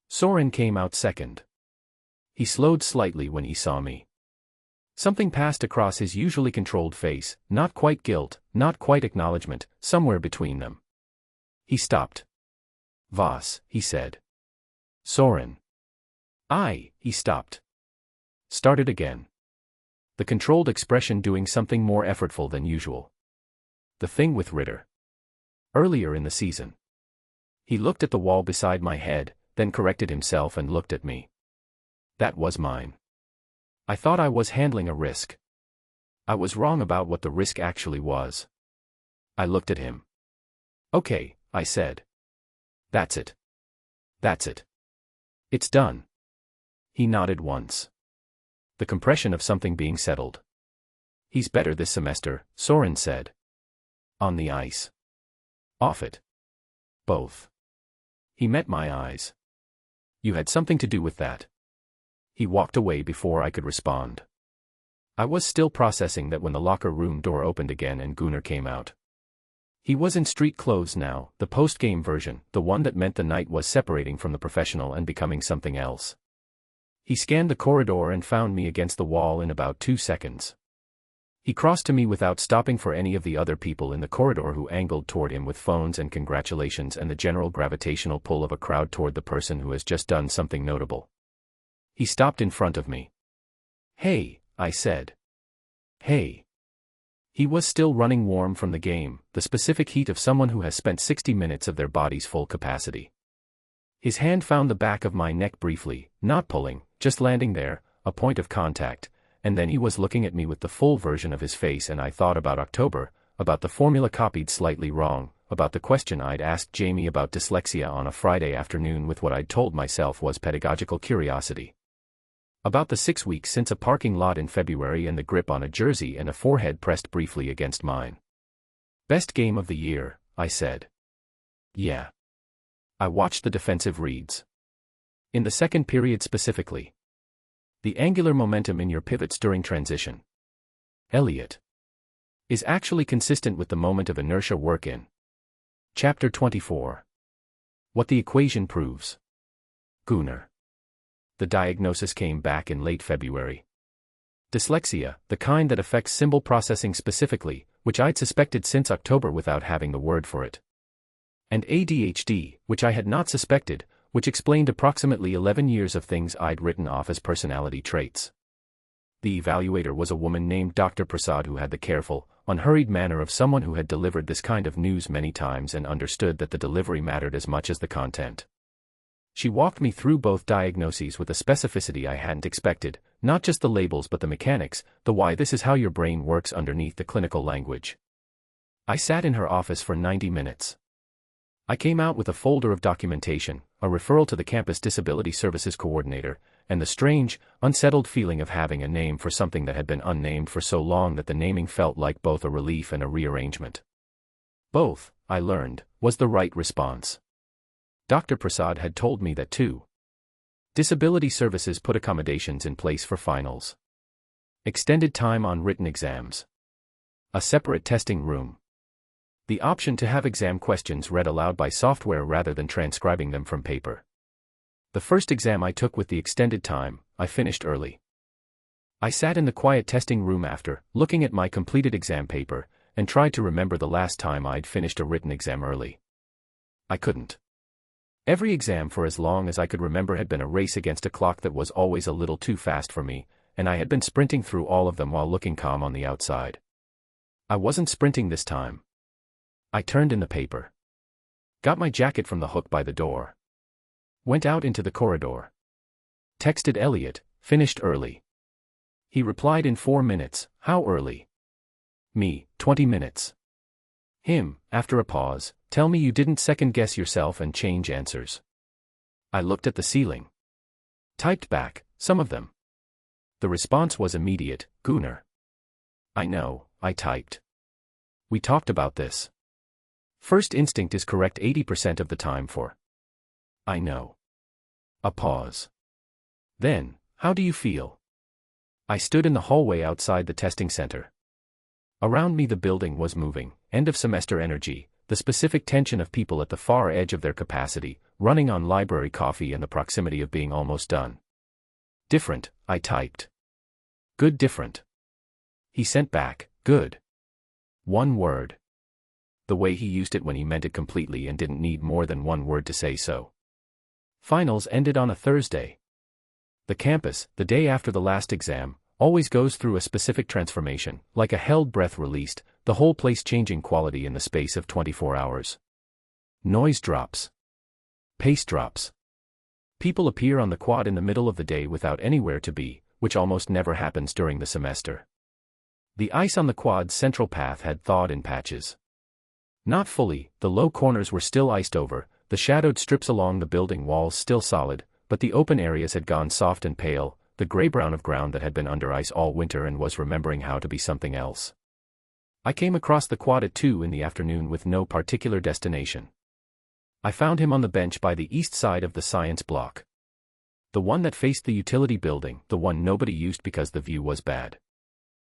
Soren came out second. He slowed slightly when he saw me. Something passed across his usually controlled face, not quite guilt, not quite acknowledgement, somewhere between them. He stopped. "Voss," he said. "Soren." He stopped. Started again. The controlled expression doing something more effortful than usual. The thing with Ritter. Earlier in the season. He looked at the wall beside my head, then corrected himself and looked at me. That was mine. I thought I was handling a risk. I was wrong about what the risk actually was. I looked at him. "Okay," I said. "That's it. That's it. It's done." He nodded once. The compression of something being settled. "He's better this semester," Soren said. "On the ice. Off it." "Both." He met my eyes. "You had something to do with that." He walked away before I could respond. I was still processing that when the locker room door opened again and Gunnar came out. He was in street clothes now, the post-game version, the one that meant the night was separating from the professional and becoming something else. He scanned the corridor and found me against the wall in about 2 seconds. He crossed to me without stopping for any of the other people in the corridor who angled toward him with phones and congratulations and the general gravitational pull of a crowd toward the person who has just done something notable. He stopped in front of me. "Hey," I said. "Hey." He was still running warm from the game, the specific heat of someone who has spent 60 minutes of their body's full capacity. His hand found the back of my neck briefly, not pulling, just landing there, a point of contact, and then he was looking at me with the full version of his face and I thought about October, about the formula copied slightly wrong, about the question I'd asked Jamie about dyslexia on a Friday afternoon with what I'd told myself was pedagogical curiosity. About the 6 weeks since a parking lot in February and the grip on a jersey and a forehead pressed briefly against mine. "Best game of the year," I said. "Yeah." I watched the defensive reads. In the second period specifically. The angular momentum in your pivots during transition. Elliot. Is actually consistent with the moment of inertia work in. Chapter 24. What the equation proves. Gunnar. The diagnosis came back in late February. Dyslexia, the kind that affects symbol processing specifically, which I'd suspected since October without having the word for it. And ADHD, which I had not suspected, which explained approximately 11 years of things I'd written off as personality traits. The evaluator was a woman named Dr. Prasad who had the careful, unhurried manner of someone who had delivered this kind of news many times and understood that the delivery mattered as much as the content. She walked me through both diagnoses with a specificity I hadn't expected, not just the labels but the mechanics, the why this is how your brain works underneath the clinical language. I sat in her office for 90 minutes. I came out with a folder of documentation, a referral to the campus disability services coordinator, and the strange, unsettled feeling of having a name for something that had been unnamed for so long that the naming felt like both a relief and a rearrangement. Both, I learned, was the right response. Dr. Prasad had told me that too. Disability services put accommodations in place for finals. Extended time on written exams. A separate testing room. The option to have exam questions read aloud by software rather than transcribing them from paper. The first exam I took with the extended time, I finished early. I sat in the quiet testing room after, looking at my completed exam paper, and tried to remember the last time I'd finished a written exam early. I couldn't. Every exam for as long as I could remember had been a race against a clock that was always a little too fast for me, and I had been sprinting through all of them while looking calm on the outside. I wasn't sprinting this time. I turned in the paper. Got my jacket from the hook by the door. Went out into the corridor. Texted Elliot, finished early. He replied in 4 minutes, how early? Me, 20 minutes. Him, after a pause, tell me you didn't second-guess yourself and change answers. I looked at the ceiling. Typed back, some of them. The response was immediate, Gooner. I know, I typed. We talked about this. First instinct is correct 80% of the time for. I know. A pause. Then, how do you feel? I stood in the hallway outside the testing center. Around me the building was moving, end-of-semester energy, the specific tension of people at the far edge of their capacity, running on library coffee and the proximity of being almost done. Different, I typed. Good different. He sent back, good. One word. The way he used it when he meant it completely and didn't need more than one word to say so. Finals ended on a Thursday. The campus, the day after the last exam, always goes through a specific transformation, like a held breath released, the whole place changing quality in the space of 24 hours. Noise drops. Pace drops. People appear on the quad in the middle of the day without anywhere to be, which almost never happens during the semester. The ice on the quad's central path had thawed in patches. Not fully, the low corners were still iced over, the shadowed strips along the building walls still solid, but the open areas had gone soft and pale, the gray-brown of ground that had been under ice all winter and was remembering how to be something else. I came across the quad at 2 in the afternoon with no particular destination. I found him on the bench by the east side of the science block. The one that faced the utility building, the one nobody used because the view was bad.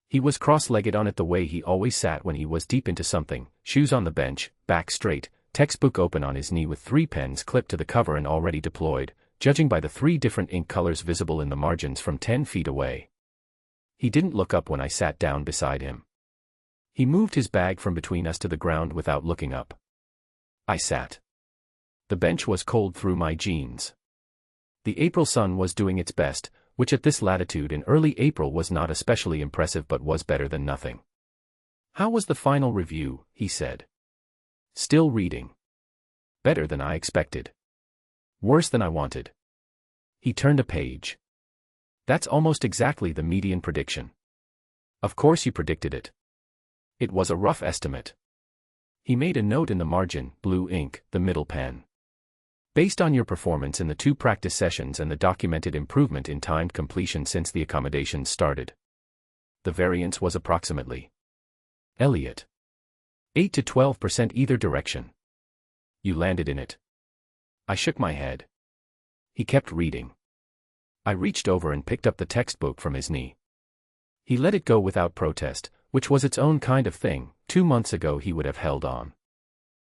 He was cross-legged on it the way he always sat when he was deep into something, shoes on the bench, back straight, textbook open on his knee with 3 pens clipped to the cover and already deployed, judging by the 3 different ink colors visible in the margins from 10 feet away. He didn't look up when I sat down beside him. He moved his bag from between us to the ground without looking up. I sat. The bench was cold through my jeans. The April sun was doing its best, which at this latitude in early April was not especially impressive but was better than nothing. How was the final review, he said. Still reading. Better than I expected. Worse than I wanted. He turned a page. That's almost exactly the median prediction. Of course you predicted it. It was a rough estimate. He made a note in the margin, blue ink, the middle pen. Based on your performance in the 2 practice sessions and the documented improvement in timed completion since the accommodations started. The variance was approximately. Elliot. 8 to 12% either direction. You landed in it. I shook my head. He kept reading. I reached over and picked up the textbook from his knee. He let it go without protest, which was its own kind of thing. 2 months ago he would have held on.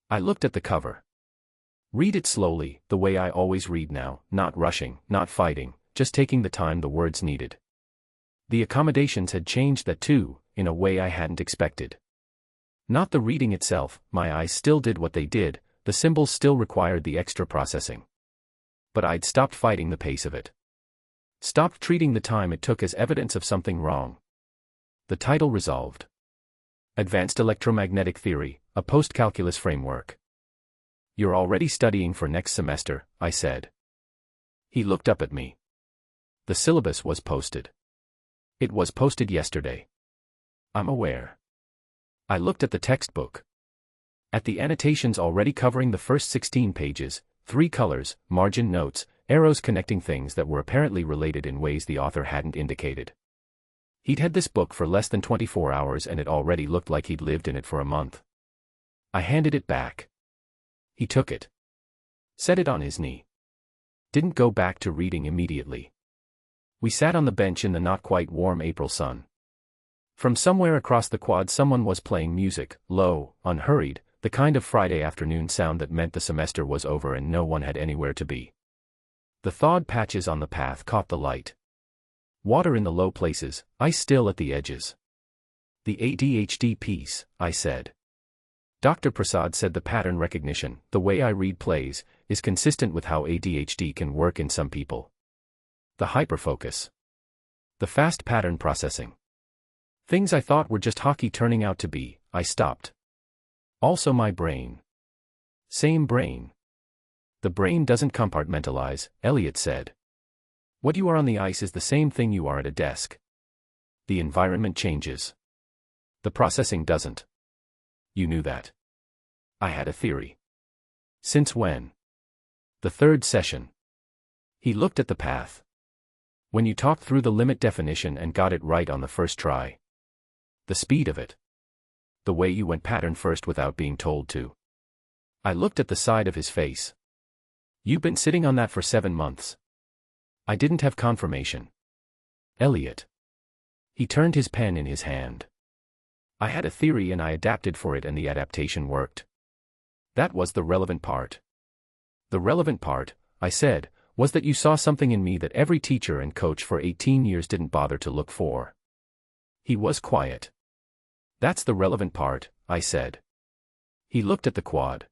I looked at the cover. Read it slowly, the way I always read now, not rushing, not fighting, just taking the time the words needed. The accommodations had changed that too, in a way I hadn't expected. Not the reading itself, my eyes still did what they did, the symbols still required the extra processing. But I'd stopped fighting the pace of it. Stopped treating the time it took as evidence of something wrong. The title resolved. Advanced Electromagnetic Theory, a Post-Calculus Framework. You're already studying for next semester, I said. He looked up at me. The syllabus was posted. It was posted yesterday. I'm aware. I looked at the textbook. At the annotations already covering the first 16 pages, 3 colors, margin notes, arrows connecting things that were apparently related in ways the author hadn't indicated. He'd had this book for less than 24 hours and it already looked like he'd lived in it for a month. I handed it back. He took it. Set it on his knee. Didn't go back to reading immediately. We sat on the bench in the not quite warm April sun. From somewhere across the quad someone was playing music, low, unhurried, the kind of Friday afternoon sound that meant the semester was over and no one had anywhere to be. The thawed patches on the path caught the light. Water in the low places, ice still at the edges. The ADHD piece, I said. Dr. Prasad said the pattern recognition, the way I read plays, is consistent with how ADHD can work in some people. The hyperfocus. The fast pattern processing. Things I thought were just hockey turning out to be, I stopped. Also my brain. Same brain. The brain doesn't compartmentalize, Elliot said. What you are on the ice is the same thing you are at a desk. The environment changes. The processing doesn't. You knew that. I had a theory. Since when? The third session. He looked at the path. When you talked through the limit definition and got it right on the first try. The speed of it. The way you went pattern first without being told to. I looked at the side of his face. You've been sitting on that for 7 months. I didn't have confirmation. Elliot. He turned his pen in his hand. I had a theory and I adapted for it and the adaptation worked. That was the relevant part. The relevant part, I said, was that you saw something in me that every teacher and coach for 18 years didn't bother to look for. He was quiet. That's the relevant part, I said. He looked at the quad.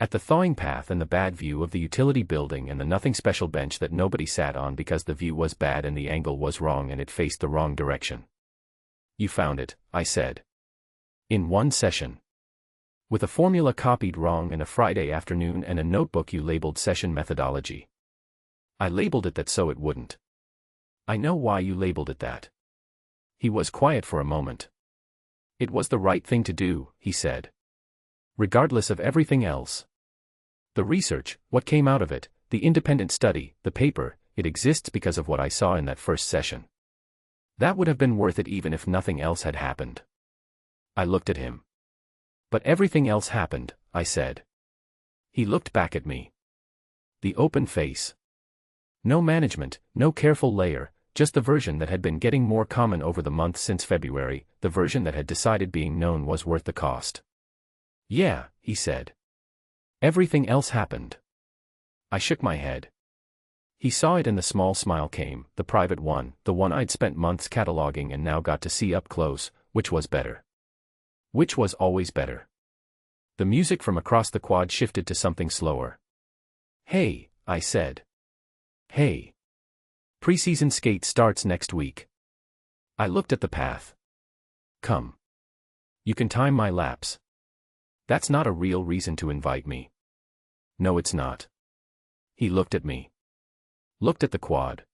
At the thawing path and the bad view of the utility building and the nothing special bench that nobody sat on because the view was bad and the angle was wrong and it faced the wrong direction. You found it, I said. In 1 session. With a formula copied wrong and a Friday afternoon and a notebook you labeled session methodology. I labeled it that so it wouldn't. I know why you labeled it that. He was quiet for a moment. It was the right thing to do, he said. Regardless of everything else. The research, what came out of it, the independent study, the paper, it exists because of what I saw in that first session. That would have been worth it even if nothing else had happened. I looked at him. But everything else happened, I said. He looked back at me. The open face. No management, no careful layer, just the version that had been getting more common over the months since February, the version that had decided being known was worth the cost. Yeah, he said. Everything else happened. I shook my head. He saw it and the small smile came, the private one, the one I'd spent months cataloging and now got to see up close, which was better. Which was always better. The music from across the quad shifted to something slower. Hey, I said. Hey. Preseason skate starts next week. I looked at the path. Come. You can time my laps. That's not a real reason to invite me. No, it's not. He looked at me. Looked at the quad.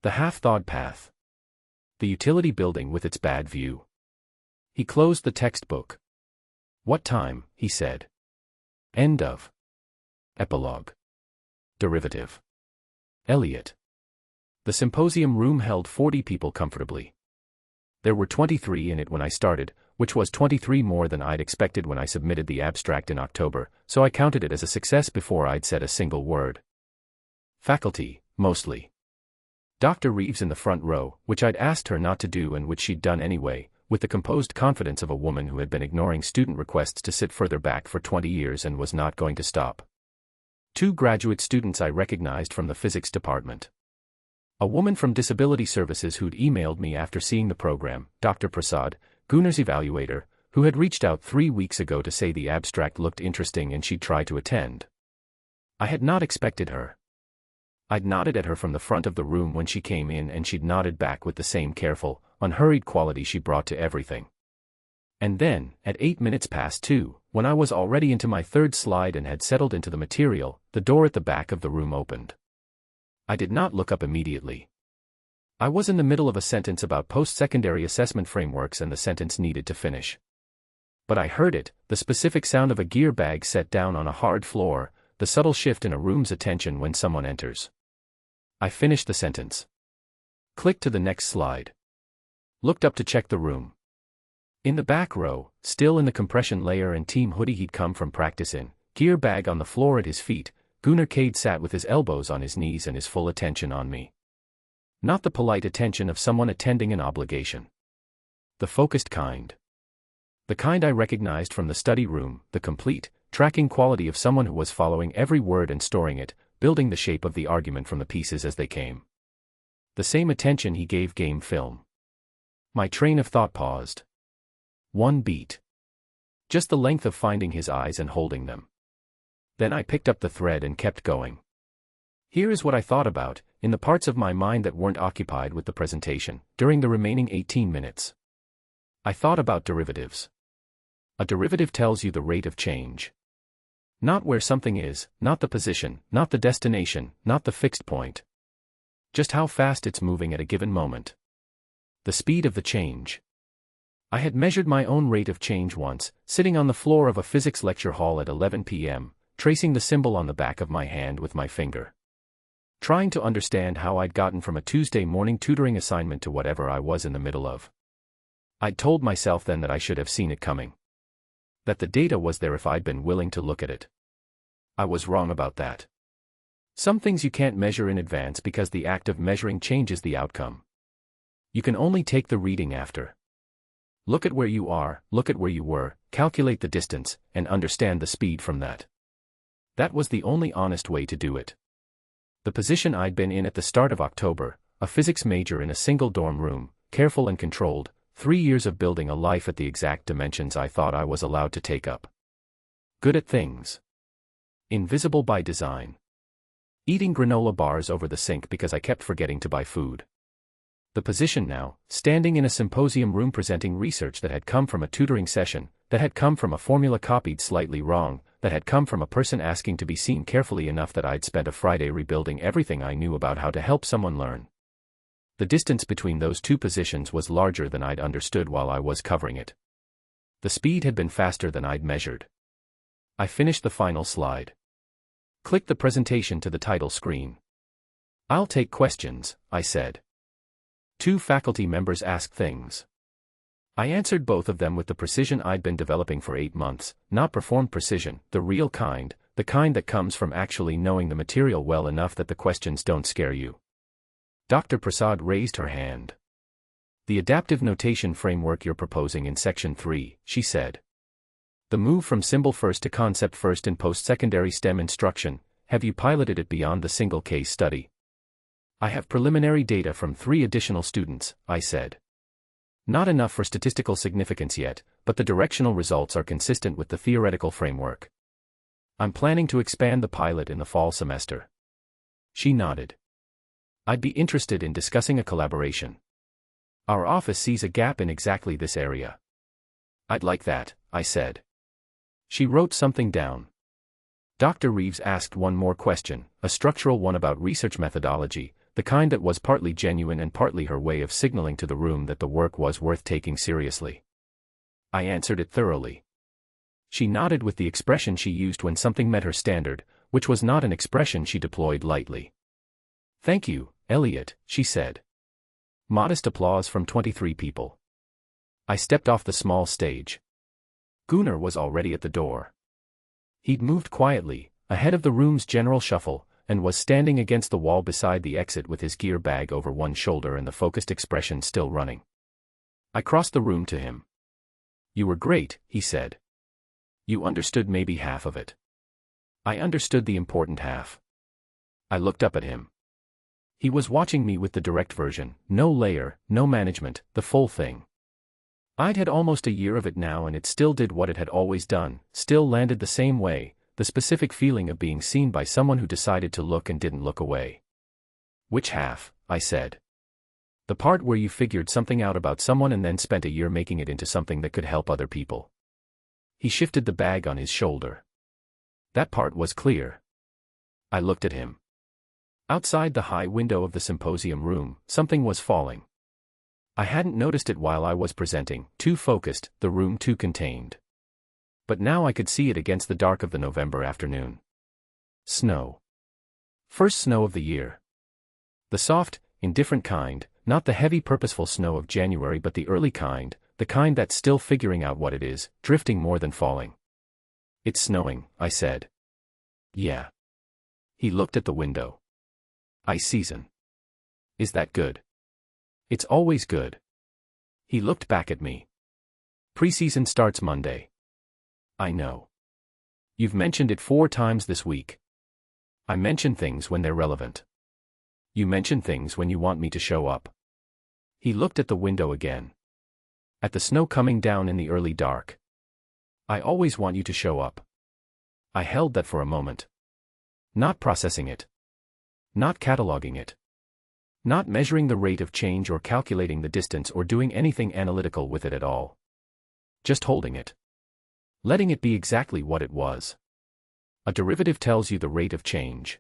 The half-thawed path. The utility building with its bad view. He closed the textbook. What time, he said. End of. Epilogue. Derivative. Elliot. The symposium room held 40 people comfortably. There were 23 in it when I started, which was 23 more than I'd expected when I submitted the abstract in October, so I counted it as a success before I'd said a single word. Faculty, mostly. Dr. Reeves in the front row, which I'd asked her not to do and which she'd done anyway, with the composed confidence of a woman who had been ignoring student requests to sit further back for 20 years and was not going to stop. 2 graduate students I recognized from the physics department. A woman from Disability Services who'd emailed me after seeing the program, Dr. Prasad, Guner's evaluator, who had reached out 3 weeks ago to say the abstract looked interesting and she'd try to attend. I had not expected her. I'd nodded at her from the front of the room when she came in and she'd nodded back with the same careful, unhurried quality she brought to everything. And then, at 2:08, when I was already into my 3rd slide and had settled into the material, the door at the back of the room opened. I did not look up immediately. I was in the middle of a sentence about post-secondary assessment frameworks and the sentence needed to finish. But I heard it, the specific sound of a gear bag set down on a hard floor, the subtle shift in a room's attention when someone enters. I finished the sentence. Clicked to the next slide. Looked up to check the room. In the back row, still in the compression layer and team hoodie he'd come from practice in, gear bag on the floor at his feet, Gunnar Cade sat with his elbows on his knees and his full attention on me. Not the polite attention of someone attending an obligation. The focused kind. The kind I recognized from the study room, the complete, tracking quality of someone who was following every word and storing it, building the shape of the argument from the pieces as they came. The same attention he gave game film. My train of thought paused. 1 beat. Just the length of finding his eyes and holding them. Then I picked up the thread and kept going. Here is what I thought about, in the parts of my mind that weren't occupied with the presentation, during the remaining 18 minutes. I thought about derivatives. A derivative tells you the rate of change. Not where something is, not the position, not the destination, not the fixed point. Just how fast it's moving at a given moment. The speed of the change. I had measured my own rate of change once, sitting on the floor of a physics lecture hall at 11 p.m., tracing the symbol on the back of my hand with my finger. Trying to understand how I'd gotten from a Tuesday morning tutoring assignment to whatever I was in the middle of. I'd told myself then that I should have seen it coming. That the data was there if I'd been willing to look at it. I was wrong about that. Some things you can't measure in advance because the act of measuring changes the outcome. You can only take the reading after. Look at where you are, look at where you were, calculate the distance, and understand the speed from that. That was the only honest way to do it. The position I'd been in at the start of October, a physics major in a single dorm room, careful and controlled, 3 years of building a life at the exact dimensions I thought I was allowed to take up. Good at things. Invisible by design. Eating granola bars over the sink because I kept forgetting to buy food. The position now, standing in a symposium room presenting research that had come from a tutoring session, that had come from a formula copied slightly wrong, that had come from a person asking to be seen carefully enough that I'd spent a Friday rebuilding everything I knew about how to help someone learn. The distance between those two positions was larger than I'd understood while I was covering it. The speed had been faster than I'd measured. I finished the final slide. Clicked the presentation to the title screen. "I'll take questions," I said. 2 faculty members asked things. I answered both of them with the precision I'd been developing for 8 months, not performed precision, the real kind, the kind that comes from actually knowing the material well enough that the questions don't scare you. Dr. Prasad raised her hand. "The adaptive notation framework you're proposing in Section 3, she said. The move from symbol first to concept first in post-secondary STEM instruction, have you piloted it beyond the single case study?" "I have preliminary data from 3 additional students," I said. "Not enough for statistical significance yet, but the directional results are consistent with the theoretical framework. I'm planning to expand the pilot in the fall semester." She nodded. "I'd be interested in discussing a collaboration. Our office sees a gap in exactly this area." "I'd like that," I said. She wrote something down. Dr. Reeves asked one more question, a structural one about research methodology, the kind that was partly genuine and partly her way of signaling to the room that the work was worth taking seriously. I answered it thoroughly. She nodded with the expression she used when something met her standard, which was not an expression she deployed lightly. "Thank you, Elliot," she said. Modest applause from 23 people. I stepped off the small stage. Gunnar was already at the door. He'd moved quietly, ahead of the room's general shuffle, and was standing against the wall beside the exit with his gear bag over one shoulder and the focused expression still running. I crossed the room to him. "You were great," he said. "You understood maybe half of it." I understood the important half. I looked up at him. He was watching me with the direct version, no layer, no management, the full thing. I'd had almost a year of it now and it still did what it had always done, still landed the same way, the specific feeling of being seen by someone who decided to look and didn't look away. "Which half?" I said. "The part where you figured something out about someone and then spent a year making it into something that could help other people." He shifted the bag on his shoulder. "That part was clear." I looked at him. Outside the high window of the symposium room, something was falling. I hadn't noticed it while I was presenting, too focused, the room too contained. But now I could see it against the dark of the November afternoon. Snow. First snow of the year. The soft, indifferent kind, not the heavy purposeful snow of January but the early kind, the kind that's still figuring out what it is, drifting more than falling. "It's snowing," I said. "Yeah." He looked at the window. "Ice season. Is that good?" "It's always good." He looked back at me. "Preseason starts Monday." "I know. You've mentioned it 4 times this week." "I mention things when they're relevant." "You mention things when you want me to show up." He looked at the window again. "At the snow coming down in the early dark." "I always want you to show up." I held that for a moment. Not processing it. Not cataloging it. Not measuring the rate of change or calculating the distance or doing anything analytical with it at all. Just holding it. Letting it be exactly what it was. A derivative tells you the rate of change.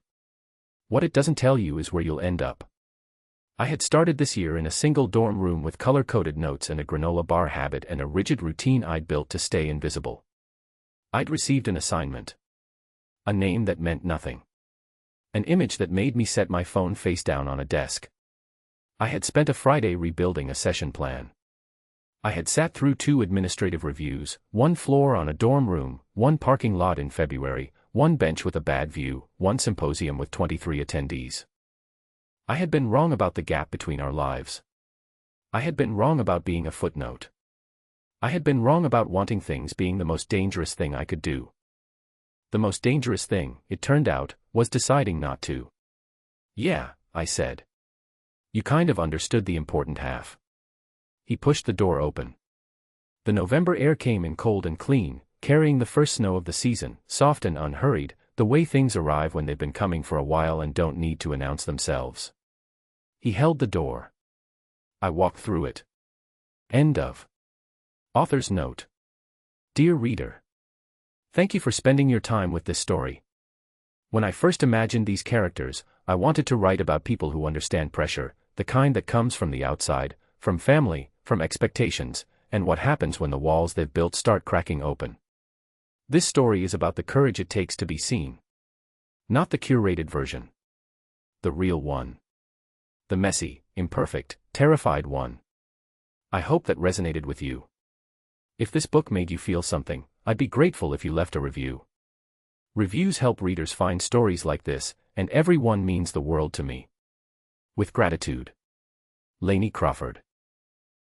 What it doesn't tell you is where you'll end up. I had started this year in a single dorm room with color-coded notes and a granola bar habit and a rigid routine I'd built to stay invisible. I'd received an assignment. A name that meant nothing. An image that made me set my phone face down on a desk. I had spent a Friday rebuilding a session plan. I had sat through 2 administrative reviews, 1 floor on a dorm room, 1 parking lot in February, 1 bench with a bad view, 1 symposium with 23 attendees. I had been wrong about the gap between our lives. I had been wrong about being a footnote. I had been wrong about wanting things being the most dangerous thing I could do. The most dangerous thing, it turned out, was deciding not to. Yeah, I said. You kind of understood the important half. He pushed the door open. The November air came in cold and clean, carrying the first snow of the season, soft and unhurried, the way things arrive when they've been coming for a while and don't need to announce themselves. He held the door. I walked through it. End of. Author's note. Dear reader. Thank you for spending your time with this story. When I first imagined these characters, I wanted to write about people who understand pressure, the kind that comes from the outside, from family, from expectations, and what happens when the walls they've built start cracking open. This story is about the courage it takes to be seen. Not the curated version. The real one. The messy, imperfect, terrified one. I hope that resonated with you. If this book made you feel something, I'd be grateful if you left a review. Reviews help readers find stories like this, and every one means the world to me. With gratitude. Lainey Crawford.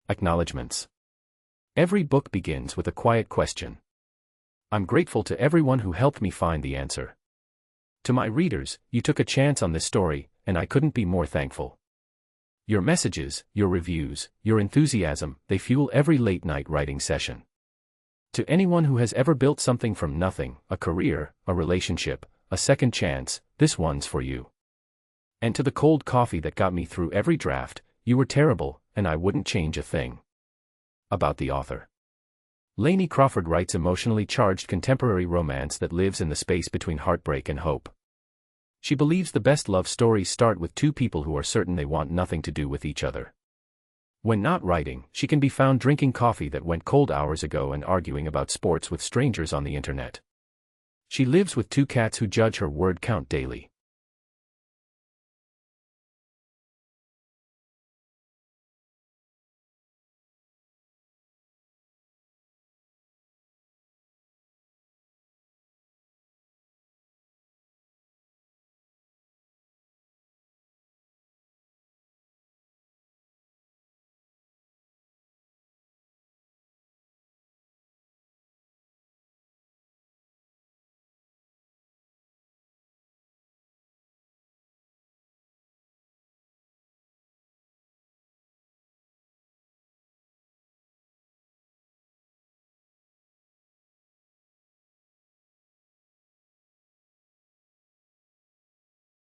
Acknowledgements. Every book begins with a quiet question. I'm grateful to everyone who helped me find the answer. To my readers, you took a chance on this story, and I couldn't be more thankful. Your messages, your reviews, your enthusiasm, they fuel every late-night writing session. To anyone who has ever built something from nothing, a career, a relationship, a second chance, this one's for you. And to the cold coffee that got me through every draft, you were terrible, and I wouldn't change a thing. About the author. Lainey Crawford writes emotionally charged contemporary romance that lives in the space between heartbreak and hope. She believes the best love stories start with 2 people who are certain they want nothing to do with each other. When not writing, she can be found drinking coffee that went cold hours ago and arguing about sports with strangers on the internet. She lives with 2 cats who judge her word count daily.